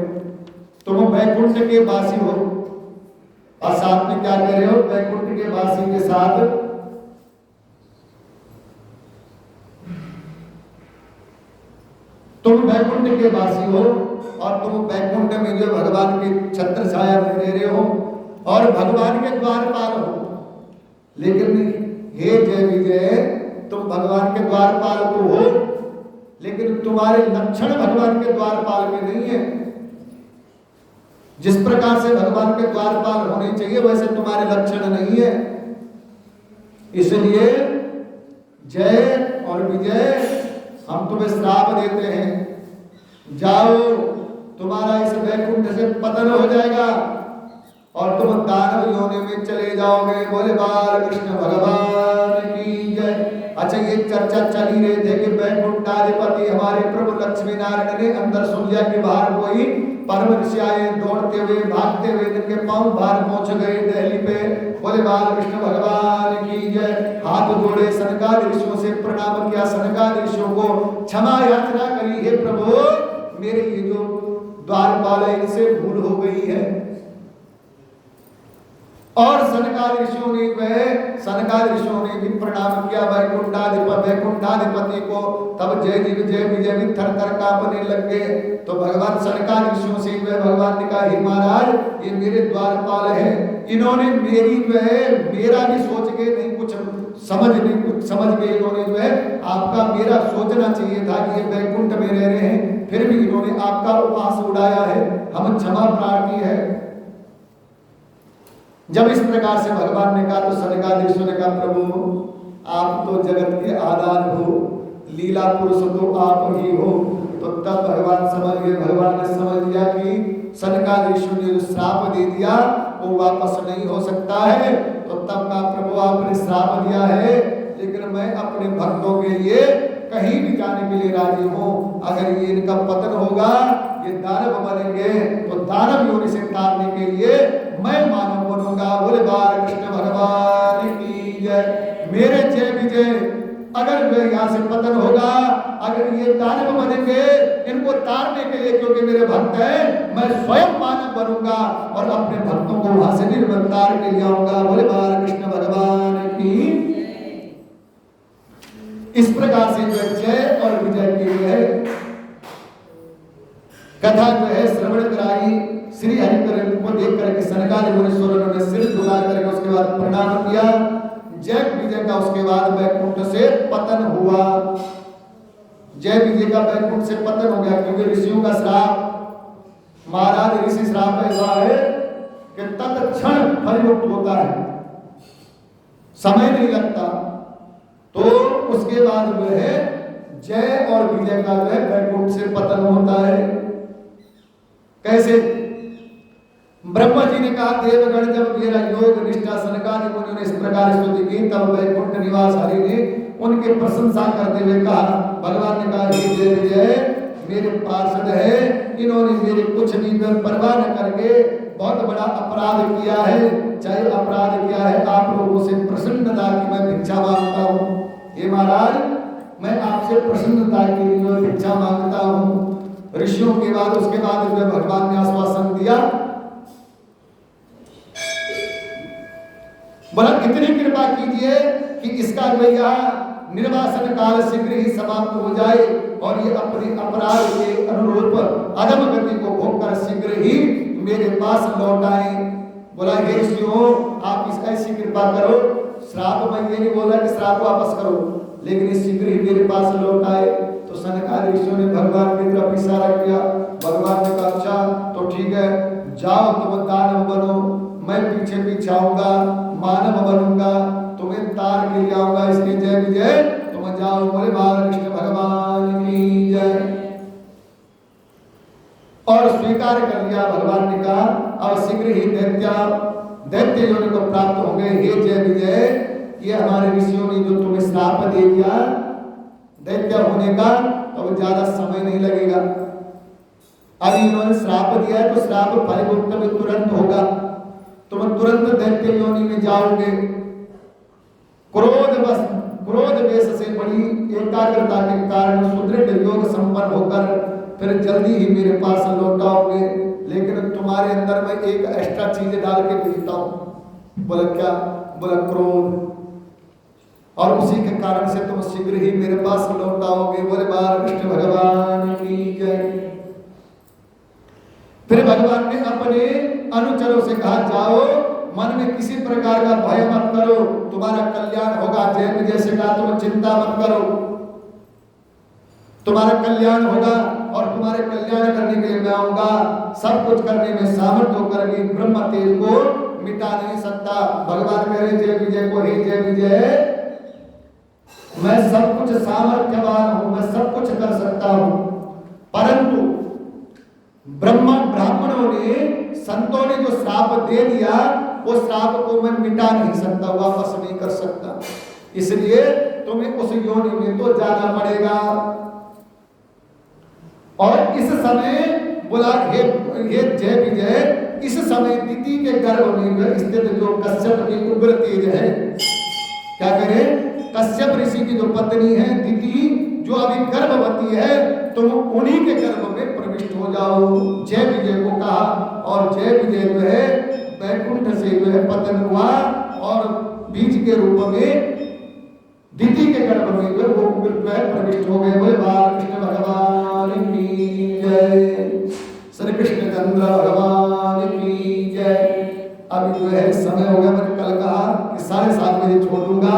तुम वैकुंठ के वासी हो। और साथ में क्या कह रहे हो? वैकुंठ के वासी के साथ तुम वैकुंठ के वासी हो और तुम वैकुंठ में जो भगवान के छत्र छाया में रह रहे हो और भगवान के द्वारपाल हो। लेकिन हे जय विजय, तुम भगवान के द्वारपाल तो हो, लेकिन तुम्हारे लक्षण भगवान के द्वारपाल के नहीं है। जिस प्रकार से भगवान के द्वारपाल होने चाहिए वैसे तुम्हारे लक्षण नहीं है। इसलिए जय और विजय, हम तुम्हें श्राप देते हैं, जाओ, तुम्हारा इस वैकुंठ से पतन हो जाएगा और तुम दानव योनि में चले जाओगे। बोले बाल कृष्ण भगवान की जय। अच्छा, ये चर्चा चल ही रहे थे कि वैकुंठाधिपति हमारे प्रभु लक्ष्मी नारायण ने अंदर सुन लिया कि बाहर कोई परम ऋषि आए, दौड़ते हुए भागते हुए इनके पांव बाहर पहुंच गए दिल्ली पे। बोले बाल कृष्ण भगवान की जय। हाथ जोड़े, सनकादि ऋषियों से प्रणाम किया, सनकादि ऋषियों को क्षमा याचना करी, हे प्रभु मेरे ये जो द्वारपाल है इनसे भूल हो गई है। और सनकादि ऋषियों ने भी प्रणाम किया वैकुंठाधिपति को। तब जय विजय भी थर थर कांपने लग गए। तो भगवान सनकादि ऋषियों से भगवान ने कहा, हे महाराज, ये मेरे द्वारपाल है, इन्होंने मेरी जो है मेरा भी सोच के नहीं कुछ समझ के इन्होंने जो है आपका मेरा सोचना चाहिए था कि ये वैकुंठ में रह रहे हैं, फिर भी इन्होंने आपका उपहास उड़ाया है, हम क्षमा प्रार्थी है। जब इस प्रकार से भगवान ने कहा तो सनकादि ऋषियों ने कहा, प्रभु आप तो जगत के आधार हो, लीला पुरुष तो आप ही हो। तो तब भगवान ने समझ लिया कि सनकादि ऋषियों ने जो श्राप दे दिया वो वापस नहीं हो सकता है। तो तब का प्रभु आपने श्राप दिया है, लेकिन मैं अपने भक्तों के लिए कहीं भी जाने के लिए राजी हूँ। अगर ये इनका पतन होगा, ये दानव बनेंगे, तो दानव योनि से तारने के लिए मैं मानव बनूंगा। बोले बाल कृष्ण भगवान की जय। मेरे जय विजय, अगर वे यहाँ से पतन होगा, अगर ये दानव बनेंगे, इनको तारने के लिए, क्योंकि मेरे भक्त हैं, मैं स्वयं मानव बनूंगा और अपने भक्तों को वहां से निर्मल तार के लिए आऊंगा। बोले बालकृष्ण भगवान की। इस प्रकार से जो जय और विजय की जो है कथा जो है श्रवण कराई। श्री हरिकरण को देख करके सनकादि मुनीश्वरों ने सिर झुका करके उसके बाद प्रणाम किया। जय विजय का उसके बाद वैकुंठ से पतन हुआ। जय विजय का वैकुंठ से पतन हो गया, क्योंकि ऋषियों का श्राप, महाराज ऋषि श्राप ऐसा है कि तत्क्षण फलयुक्त होता है, समय नहीं लगता। तो उसके बाद जो है जय और विजय का जो है वैकुंठ से पतन होता है। कैसे? ब्रह्मा जी ने कहा, देवगण जब मेरा योग निष्ठा सनकादि मुनियों ने इस प्रकार स्तुति की, तब वैकुंठ निवास हरि ने उनके प्रशंसा करते हुए कहा, भगवान ने कहा, हे जय विजय मेरे पार्षद है, इन्होंने मेरे कुछ भी परवाह न करके बहुत बड़ा अपराध किया है। चाहे अपराध किया है, आप लोगों से प्रसन्नता की मैं भिक्षा मांगता हूँ। हे महाराज, मैं आपसे प्रसन्नता के लिए भिक्षा मांगता हूँ। ऋषियों के बाद उसके बाद भगवान ने आश्वासन दिया, बोला इतनी कृपा कीजिए कि इसका भैया निर्वासन काल शीघ्र ही समाप्त हो जाए और ये अपने अपराध के अनुरूप अधम गति को भोग कर शीघ्र ही मेरे पास लौट आए। बोला हे ऋषियों, आप इस ऐसी कृपा करो, श्राप में ये नहीं बोला कि श्राप वापस करो, लेकिन शीघ्र ही मेरे पास लौट आए। तो सनकादि ऋषियों ने भगवान की तरफ इशारा किया। भगवान ने कहा, अच्छा तो ठीक है, जाओ तुम दानव बनो, मैं पीछे पीछे आऊंगा, मानव बनूंगा, तुम्हें तार के लिए आऊंगा। इसलिए जय विजय तुम जाओ। बोले बालकृष्ण भगवान की जय। और स्वीकार कर लिया। भगवान ने कहा, अब शीघ्र ही दैत्य योनि को प्राप्त हो गए। हे जय विजय, ये हमारे ऋषियों ने जो तुम्हें श्राप दे दिया दैत्य होने का, तो ज्यादा समय नहीं लगेगा। अभी इन्होंने श्राप दिया है तो श्राप फलयुक्त भी तुरंत होगा। तुम तुरंत दैत्य योनि में जाओगे। क्रोध वेश से बड़ी एकाग्रता के कारण सुदृढ़ योग संपन्न होकर फिर जल्दी ही मेरे पास लौट आओगे। लेकिन तुम्हारे अंदर मैं एक एक्स्ट्रा चीज डाल के भेजता हूं। बोला क्या? बोला क्रोध, और उसी के कारण से तुम शीघ्र ही मेरे पास लौट आओगे। बोले बालकृष्ण भगवान की जय। फिर भगवान ने अपने अनुचरों से कहा, जाओ, मन में किसी प्रकार का भय मत करो, तुम्हारा कल्याण होगा। जय विजय से कहा, तुम चिंता मत करो, तुम्हारा कल्याण होगा और तुम्हारे कल्याण करने के लिए मैं आऊंगा। सब कुछ करने में सामर्थ्य होकर भी ब्रह्म तेज को मिटा नहीं सकता। भगवान कह रहे जय विजय को, हे जय विजय, मैं सब कुछ सामर्थ्यवान हूं, मैं सब कुछ कर सकता हूं, परंतु ब्राह्मणों ने, संतों ने जो श्राप दे दिया, वो श्राप को मैं मिटा नहीं सकता, वापस नहीं कर सकता। इसलिए तुम्हें उस योनि में तो जाना पड़ेगा। और इस समय बोला, हे जय विजय, इस समय दिति के गर्भ में स्थित जो कश्यप की उग्र तेज है, क्या करें? कश्यप ऋषि की जो पत्नी है दिति, जो अभी गर्भवती है, तुम उन्हीं के गर्भ में प्रविष्ट हो जाओ। जय विजय को कहा, और जय विजय जो है वैकुंठ से जो है पतन हुआ और बीज के रूप में दिति के गर्भ में जो वो प्रविष्ट हो गए। बोले बालकृष्ण भगवान की जय, श्री कृष्ण चंद्र भगवान की जय। अभी जो है समय हो गया, मैंने कल कहा कि 7:30 बजे छोड़ दूंगा,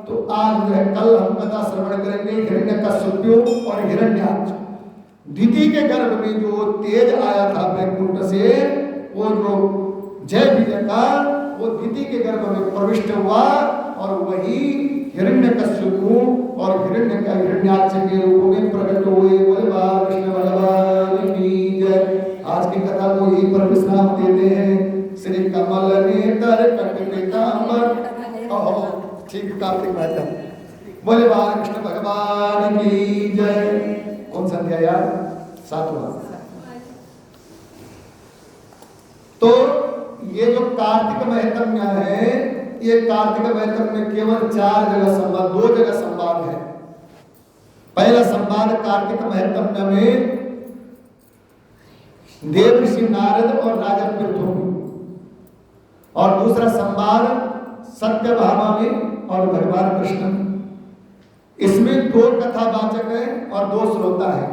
तो आज जो है कल हम कथा श्रवण करेंगे हिरण्यकश्यप और हिरण्याक्ष। दिति के गर्भ में जो तेज आया था वैकुंठ से, वो जो जय विजय का, वो दिति के गर्भ में प्रविष्ट हुआ और वही हिरण्यकश्यप और हिरण्याक्ष के रूप में प्रकट हुए। बोले बालकृष्ण भगवान की जय। आज की कथा को यही पर विश्राम देते हैं। श्री कमल नेत्र कंठ ठीक, कार्तिक मेहता। बोले बालकृष्ण भगवान की जय। कौन सा अध्याय यार? 7वां। तो ये जो कार्तिक महत्म है, ये कार्तिक महत्म में केवल 4 जगह संवाद, 2 जगह संवाद है। पहला संवाद कार्तिक महत्म में देव ऋषि नारद और राजा पृथु, और दूसरा संवाद सत्यभामा में और भगवान कृष्ण। इसमें दो कथावाचक है और दो श्रोता है।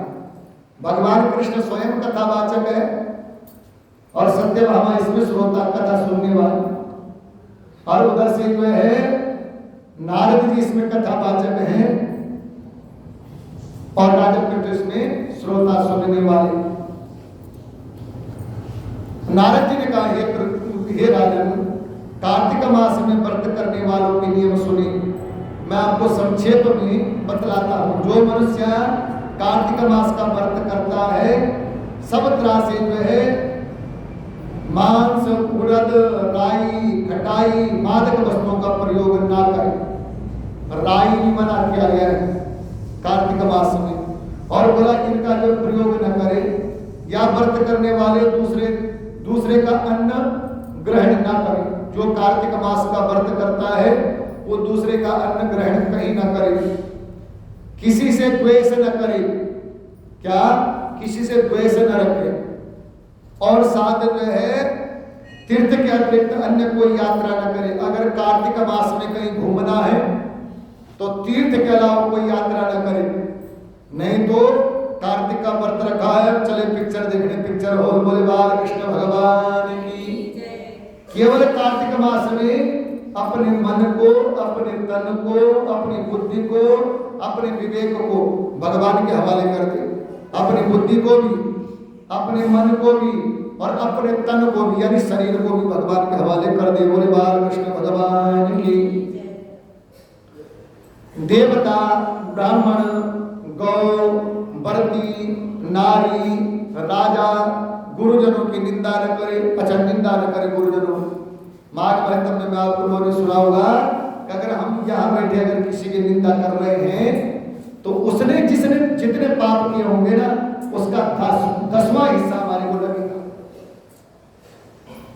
भगवान कृष्ण स्वयं कथावाचक है और सत्यभामा इसमें श्रोता, कथा सुनने वाले। और उधर से जो है नारद जी इसमें कथावाचक हैं और राजा पृथु इसमें श्रोता, सुनने वाले। नारद जी ने कहा, हे राजन, कार्तिक मास में व्रत करने वालों के नियम सुने। मैं आपको संक्षेप में बतलाता हूं। जो मनुष्य कार्तिक मास का व्रत करता है, सब तरह से जो है मांस, उड़द, राई, खटाई, मादक वस्तुओं का प्रयोग ना करें। राई भी मना किया गया है कार्तिक मास में, और बोला इनका जो प्रयोग न करें। या व्रत करने वाले दूसरे का अन्न ग्रहण ना करें। जो कार्तिक मास का व्रत करता है वो दूसरे का अन्न ग्रहण कहीं ना करे। किसी से द्वेष न करे। क्या? किसी से द्वेष न रखे। और साथ जो है तीर्थ के अतिरिक्त अन्य कोई यात्रा न करे। अगर कार्तिक मास में कहीं घूमना है तो तीर्थ के अलावा कोई यात्रा न करे। नहीं तो कार्तिक का व्रत रखा है, चले पिक्चर देखने, पिक्चर हॉल, बोले बाल कृष्ण भगवान की। केवल कार्तिक मास में अपने मन को, अपने तन को, अपनी बुद्धि को, अपने विवेक को भगवान के हवाले कर दे। अपनी बुद्धि को भी, अपने मन को भी और अपने तन को भी, यानी शरीर को भी भगवान के हवाले कर दे। बोले बाल कृष्ण भगवान की। देवता, ब्राह्मण, गौ, वर्ती, नारी, राजा, गुरुजनों की निंदा न करे। अच्छा, निंदा न करे गुरुजनों। माघ महत्म में मैं आप लोगों ने सुना होगा कि अगर हम यहाँ बैठे अगर किसी की निंदा कर रहे हैं तो उसने जितने पाप किए होंगे ना, उसका 10वां हिस्सा हमारे को लगेगा।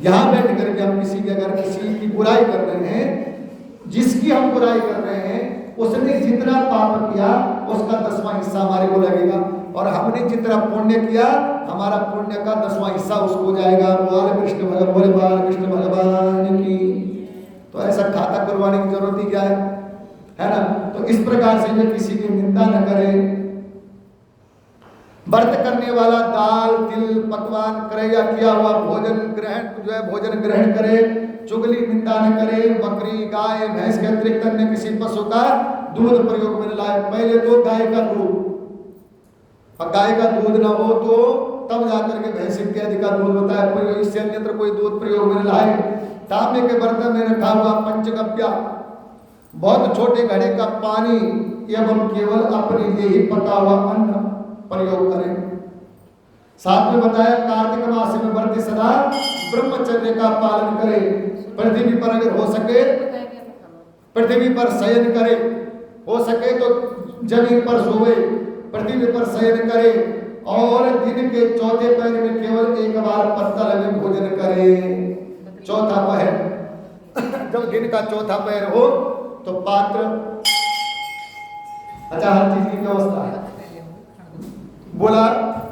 यहाँ बैठ करके हम किसी की बुराई कर रहे हैं, जिसकी हम बुराई कर रहे हैं उसने जितना पाप किया उसका 10वां हिस्सा हमारे को लगेगा। और हमने जितना पुण्य किया, हमारा पुण्य का 10वां हिस्सा उसको जाएगा। बोले कृष्ण भगवान, बोले बाल कृष्ण भगवान की। तो ऐसा खाता करवाने की जरूरत ही क्या है ना? तो इस प्रकार से जो किसी की निंदा न करे। व्रत करने वाला दाल, तिल, पकवान करे या किया हुआ भोजन ग्रहण करे। चुगली, निंदा न करे। बकरी, गाय, भैंस के अतिरिक्त अन्य किसी पशु का दूध प्रयोग में न लाए। पहले तो गाय का दूध, और गाय का दूध न हो तो तब जाकर के भैंस इत्यादि का दूध होता है। इससे अन्यत्र कोई दूध प्रयोग में न लाए। तांबे के बर्तन में रखा हुआ पंचगव्य, बहुत छोटे घड़े का पानी एवं केवल अपने लिए ही पका हुआ अन्न प्रयोग करें। साथ में बताया कार्तिक मास में व्रत सदा ब्रह्मचर्य का पालन करे। पृथ्वी पर अगर हो सके पृथ्वी पर शयन करे, हो सके तो जमीन पर सोए, पृथ्वी पर शयन करे। और दिन के चौथे पहर में केवल एक बार पत्तल में भोजन करे। चौथा पहर, जब दिन का चौथा पहर हो तो पात्र, अच्छा हर चीज की व्यवस्था है। बोला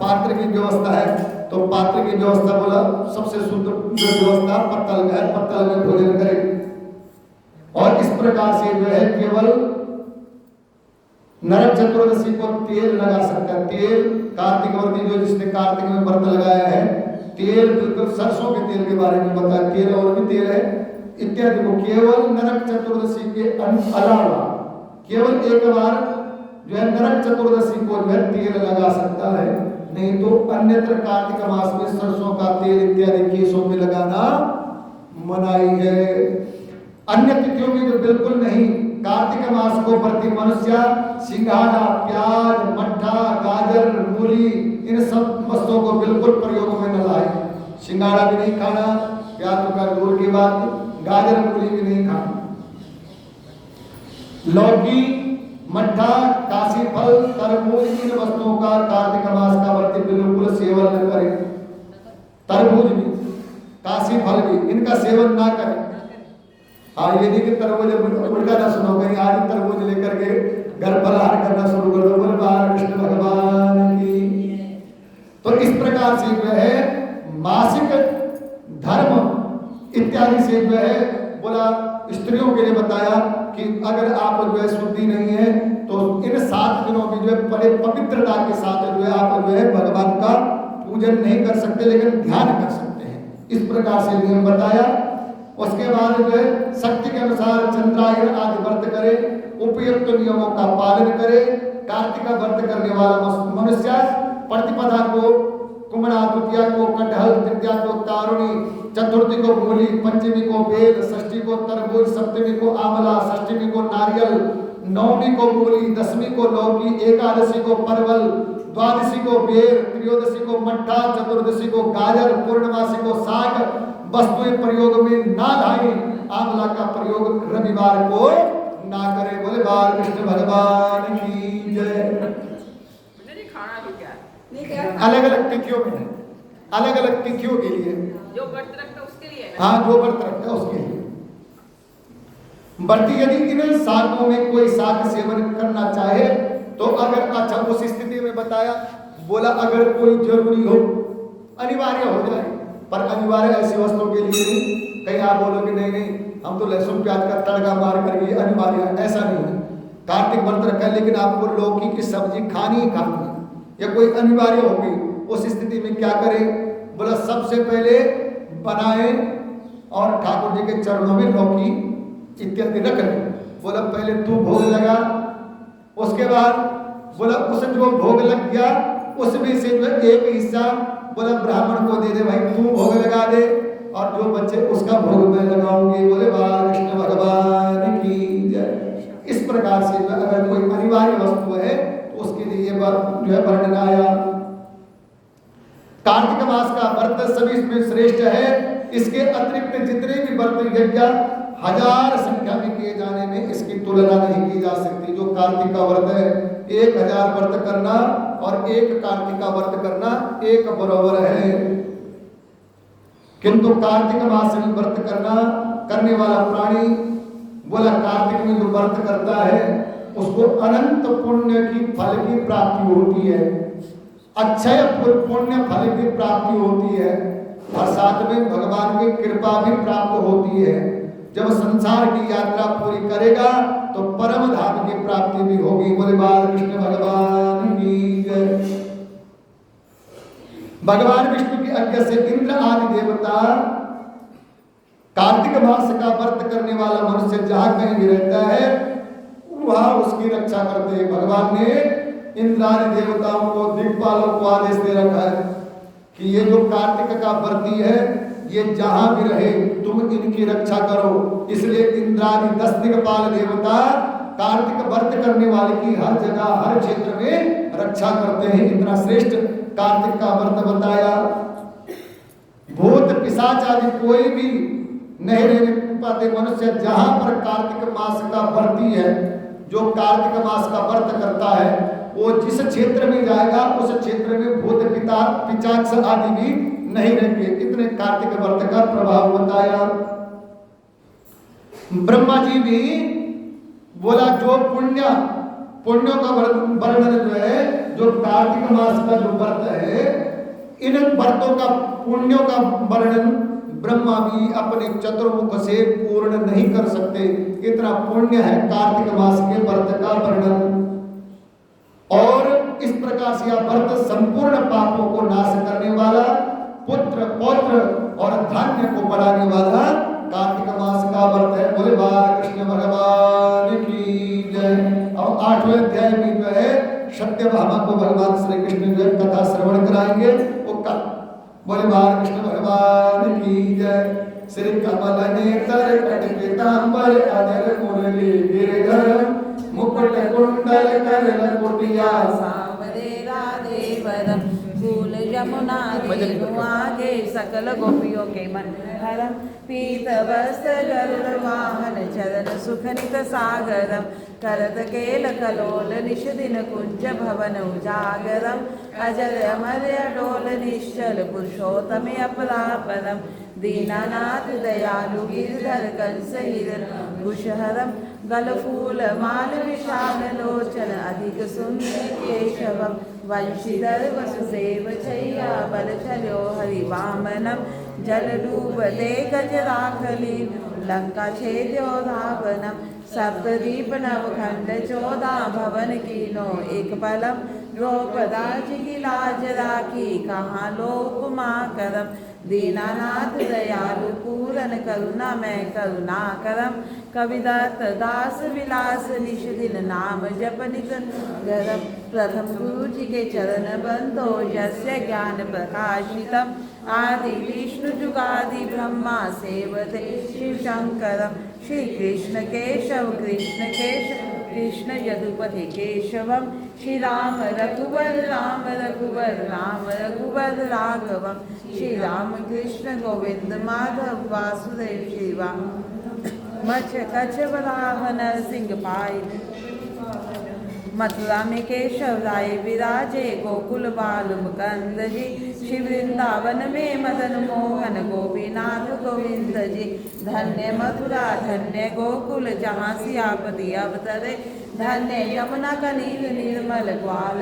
पात्र की व्यवस्था है तो पात्र की व्यवस्था, बोला सबसे शुद्ध व्यवस्था पत्तल में है, पत्तल में भोजन करे। और इस प्रकार से जो है केवल नरक चतुर्दशी को तेल लगा सकता है। तेल कार्तिक वर्ती, जो जिसने कार्तिक में व्रत लगाया है, तेल बिल्कुल सरसों के तेल के बारे में बताया। तेल और भी तेल है इत्यादि को केवल नरक चतुर्दशी के अलावा केवल एक बार जो है नरक चतुर्दशी को जो है तेल लगा सकता है। नहीं तो अन्यत्र कार्तिक मास में सरसों का तेल इत्यादि केशों में लगाना मनाही है। अन्य तिथियों में तो बिल्कुल नहीं। कार्तिक मास को प्रति मनुष्य सिंघाड़ा, प्याज, मट्ठा, गाजर, मूली, इन सब वस्तुओं को बिल्कुल प्रयोग में न लाए। सिंघाड़ा भी नहीं खाना, प्याज तो का दूर की बात, गाजर, मूली भी नहीं खाना। लौकी, मट्ठा, काशी फल, तरबूज, इन वस्तुओं का कार्तिक मास का व्रत बिल्कुल सेवन न करें। तरबूज भी, काशी फल भी, इनका सेवन ना करें। ये नहीं कि तरबूज उल्टा ना सुनो, कहीं आज तरबूज लेकर के घर फलहार करना शुरू कर दो। बोले बाल कृष्ण भगवान की। तो इस इस प्रकार से जो है मासिक धर्म इत्यादि से जो है बोला स्त्रियों के लिए बताया कि अगर आप जो है शुद्धि नहीं है तो इन 7 दिनों में जो है बड़े पवित्रता के साथ जो है आप जो है भगवान का पूजन नहीं कर सकते लेकिन ध्यान कर सकते हैं। इस प्रकार से नियम बताया। उसके बाद जो है शक्ति के अनुसार चंद्रायण आदि व्रत करे, उपयुक्त नियमों का पालन करे। कार्तिक का व्रत करने वाला मनुष्य प्रतिपदा को, कुमड़ा द्वितीया को कटहल, तृतीया को तारुणी, चतुर्थी को मूली, पंचमी को बेल, षष्ठी को तरबूज, सप्तमी को आंवला, षष्ठी को नारियल, नवमी को मूली, दशमी को लौकी, एकादशी को परवल, द्वादशी को बेर, त्रयोदशी को मट्ठा, चतुर्दशी को गाजर, पूर्णमासी को साग वस्तुएं प्रयोग में ना लाएं। आंवला का प्रयोग रविवार को ना करें। बोले बाल कृष्ण भगवान की जय। अलग अलग तिथियों में है, अलग अलग तिथियों के लिए जो व्रत रखता उसके लिए। हाँ, जो व्रत रखता है उसके लिए। व्रती यदि इन शाकों में कोई शाक सेवन करना चाहे तो अगर अच्छा उस स्थिति में बताया, बोला अगर कोई जरूरी हो, अनिवार्य हो जाए, पर अनिवार्य ऐसी वस्तुओं के लिए नहीं। कहीं आप बोलोगे नहीं नहीं हम तो लहसुन प्याज का तड़का मार करके अनिवार्य है, ऐसा नहीं है। कार्तिक व्रत रखा है लेकिन आपको लौकी की सब्जी खानी ही खानी है या कोई अनिवार्य होगी, उस स्थिति में क्या करें? बोला सबसे पहले बनाए और ठाकुर जी के चरणों में लौकी इत्यादि रख ले। बोला पहले तू भोग लगा, उसके बाद बोला उस जो भोग लग गया उसमें से जो एक हिस्सा बोला ब्राह्मण को दे दे, भाई तू भोग लगा दे, और जो बच्चे उसका भोग मैं लगाऊंगी। बोले कृष्ण भगवान की जय। इस प्रकार से अगर कोई अनिवार्य वस्तु है तो उसके लिए जो है वर्णन आया। कार्तिक मास का व्रत सभी में श्रेष्ठ है। इसके अतिरिक्त जितने भी व्रत यज्ञ 1000 संख्या में किए जाने में इसकी तुलना नहीं की जा सकती। जो कार्तिक का व्रत है 1000 व्रत करना और एक कार्तिक का व्रत करना एक बराबर है। किंतु कार्तिक मास में व्रत करने वाला प्राणी बोला कार्तिक में जो व्रत करता है उसको अनंत पुण्य की फल की प्राप्ति होती है, अक्षय पुण्य फल की प्राप्ति होती है, और साथ में भगवान की कृपा भी प्राप्त होती है। जब संसार की यात्रा पूरी करेगा तो परम धाम की प्राप्ति भी होगी। बोले कृष्ण भगवान की जय। भगवान विष्णु की आज्ञा से इंद्र आदि देवता कार्तिक मास का व्रत करने वाला मनुष्य जहां कहीं भी रहता है वहां उसकी रक्षा करते हैं। भगवान ने इंद्र आदि देवताओं को, दिक्पालों को आदेश दे रखा है कि ये जो कार्तिक का व्रती है ये जहां भी रहे तुम इनकी रक्षा करो। इसलिए इंद्रादि 10 दिक्पाल देवता कार्तिक व्रत करने वाले की हर जगह हर क्षेत्र में रक्षा करते हैं। इतना श्रेष्ठ कार्तिक का व्रत बताया। भूत पिशाच आदि कोई भी नहीं रहने पाते मनुष्य जहां पर कार्तिक मास का व्रती है, जो कार्तिक मास का व्रत करता है वो जिस क्षेत्र में जाएगा उस क्षेत्र में भूत पिशाच आदि भी नहीं रहेंगे। इतने कार्तिक व्रत का प्रभाव बताया। ब्रह्मा जी भी बोला जो पुण्यों का वर्णन जो है, जो कार्तिक मास का जो व्रत है इन व्रतों का पुण्यों का वर्णन ब्रह्मा भी अपने चतुर्मुख से पूर्ण नहीं कर सकते। इतना पुण्य है कार्तिक मास के व्रत का वर्णन। और इस प्रकार से यह व्रत संपूर्ण पापों को नाश करने वाला, पुत्र पौत्र और धान्य को बढ़ाने वाला कार्तिक मास का व्रत है। बोले कृष्ण भगवान की जय। और 8वें अध्याय में जो है सत्यभामा को भगवान श्री कृष्ण जो कथा श्रवण कराएंगे। वो बोले कृष्ण भगवान की जय। श्री कमल नेत्र कट पीतांबर अधर मुरली गिरधर मुकुट कुंडल कर लकुटिया सांवरे राधे वरम फूल यमुना देनु आगे सकल गोपियों के मन हरम पीत वस्त्र गरुड़ वाहन चरण सुखनित सागरम करत केल कलोल निश दिन कुंज भवन उजागरम अजर अमर अडोल निश्चल पुरुषोत्तम अपरापरम दीनानाथ दयालु गिरधर कंस हिरण कुशहरम गलफूल माल विशाल लोचन अधिक सुंदर केशवम वंशीधर वसुदेव छैया बल चलो हरि वामनम जल डूबते गज राखली लंका छेद्यो रावणम सप्तदीप नवखंड 14 भवन कीनो एक पलम द्रौपदा जी की लाज राखी कहाँ लोकमा करम दीनानाथ दयालु पूरन करुणा मैं करुणा करम कविदत्त दास विलास निश दिन नाम जप नित गरम प्रथम गुरु जी के चरण बंदो यस्य ज्ञान प्रकाशितम आदि विष्णु जुगादि ब्रह्मा सेवते शिव शंकरम श्री कृष्ण केशव कृष्ण यदुपति केशवम श्री राम रघुवर राघवम श्री राम कृष्ण गोविंद माधव वासुदेव शिवा मछ कछ वराह नरसिंह पाई मथुरा में केशव राय विराजे गोकुल बाल मुकंद जी श्री वृंदावन में मदन मोहन गोपीनाथ गोविंद जी धन्य मथुरा धन्य गोकुल जहाँ सियापति अवतरे धन्य यमुना का नील निर्मल ग्वाल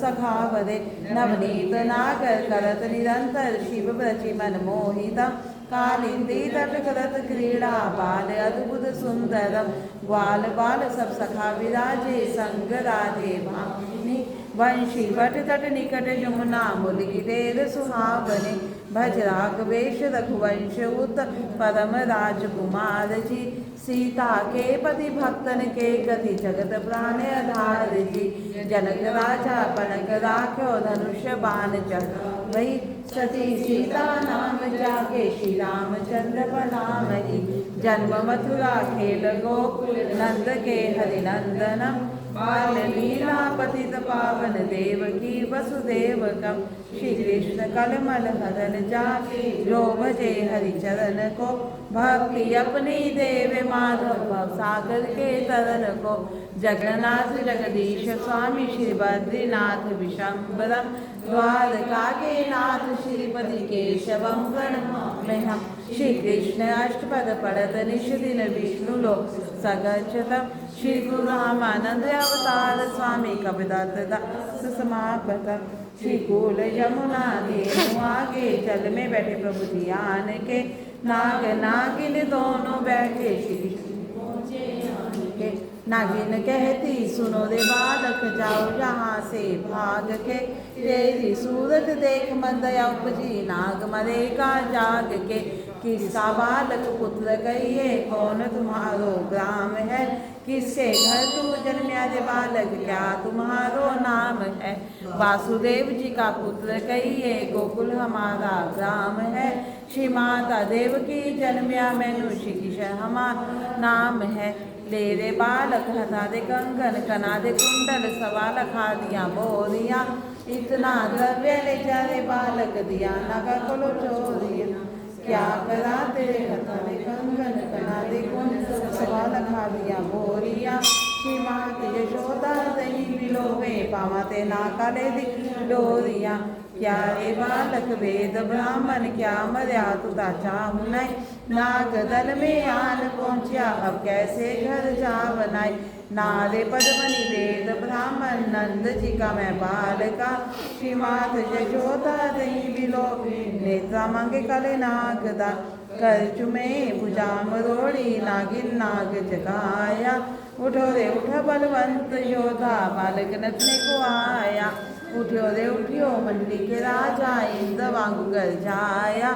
सखावरे नवनीत नागर करत निरंतर शिव ब्रजि मन मोहितम कालिंदी तट करत क्रीड़ा बाल अद्भुत सुंदरम ग्वाल बाल सब सखा विराजे संग राधे भामिनी वंशी वट तट निकट यमुना मुलि देर सुहावने भज राघवेश रघुवंश उत परम राजकुमार जी सीता के पति भक्तन के गति जगत प्राण आधार जी जनक राजा पनक राख्यो धनुष बाण चल वही सती सीता नाम जाके श्री रामचंद्र प्रणाम जी जन्म मथुरा खेल गोकुल नंद के हरिनंदनम बाल लीला पतित पावन देवकी वसुदेवकम श्री कृष्ण कलमल हरण जाके जो भजे हरिचरण को भक्ति अपनी देव माधव सागर के तरन को जगन्नाथ जगदीश स्वामी श्री बद्रीनाथ विशंबरम द्वारका के नाथ श्रीपति केशवम प्रणमामि हम श्री कृष्ण अष्टपद पढ़त निश दिन विष्णु लोक सगच्छतम श्री गुरु रामानंद अवतार स्वामी कविदत्त दास समापतम श्री कूल यमुना देव आगे जल में बैठे प्रभु जी आन के नाग नागिन दोनों बैठे श्री के नागिन कहती सुनो रे बालक जाओ यहाँ से भाग के तेरी सूरत देख मन दया उपजी नाग मरेगा जाग के किसका बालक पुत्र कहिए कौन तुम्हारो ग्राम है किसके घर तुम जन्म्या रे बालक क्या तुम्हारो नाम है वासुदेव जी का पुत्र कहिए गोकुल हमारा ग्राम है श्री माता देव की जन्म्या मैनु श्री किशन हमारा नाम है ले रे बालक हथा दे कंगन कना दे कुंडल सवाल खा दिया बोरिया इतना द्रव्य ले जा रे बालक दिया नगा कोलो चोरिया क्या करा तेरे हथा दे कंगन कना दे कुंडल सवाल खा दिया बोरिया श्री मात यशोदा दही बिलोवे पावाते नाकाले दी डोरिया क्या रे बालक वेद ब्राह्मण क्या मर्या तुदा चाहू नहीं नाग दल में आन पहुँचा अब कैसे घर जा बनाई नारे पद्मनि वेद ब्राह्मण नंद जी का मैं बालका श्रीमात यशोदा दही बिलो नेत्रा मांगे कले नागदा कर चुमे भुजा मरोड़ी नागिन नाग जगाया उठो रे उठ बलवंत योधा बालक नचने को आया उठ्यो रे उठ्यो मंडी के राजा इंद्र वांगु कर जाया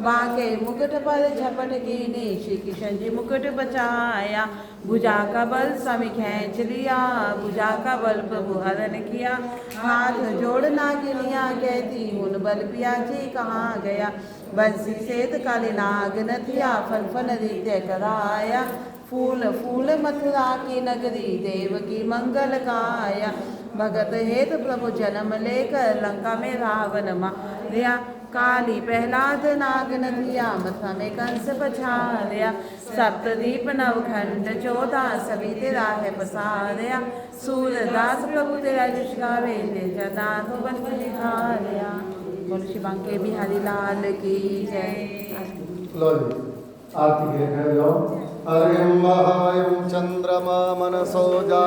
बाके मुकुट पर झपट कीनी श्री किशन जी मुकुट बचाया भुजा का बल स्वामी खींच लिया भुजा का बल प्रभु हरण किया हाथ जोड़ नागिनिया कहती उन बल पिया जी कहाँ गया बंसी सेत काली नाग नथिया फल फल नृत्य कराया फूल फूल मथुरा की नगरी देव की मंगल काया भगत हेत प्रभु जन्म लेकर लंका में रावण मारिया काली प्रहलाद नाग नदिया मथुरा में कंस पछाड़या सप्तदीप नवखंड 14 सभी तेरा है पसारया सूरदास प्रभु तेरा यश गावे जनाथ बन दिखाया बोल शिवांके बिहारी लाल की जय। लो जी आरती के कर जाओ। हरिम महायम चंद्रमा मनसो जा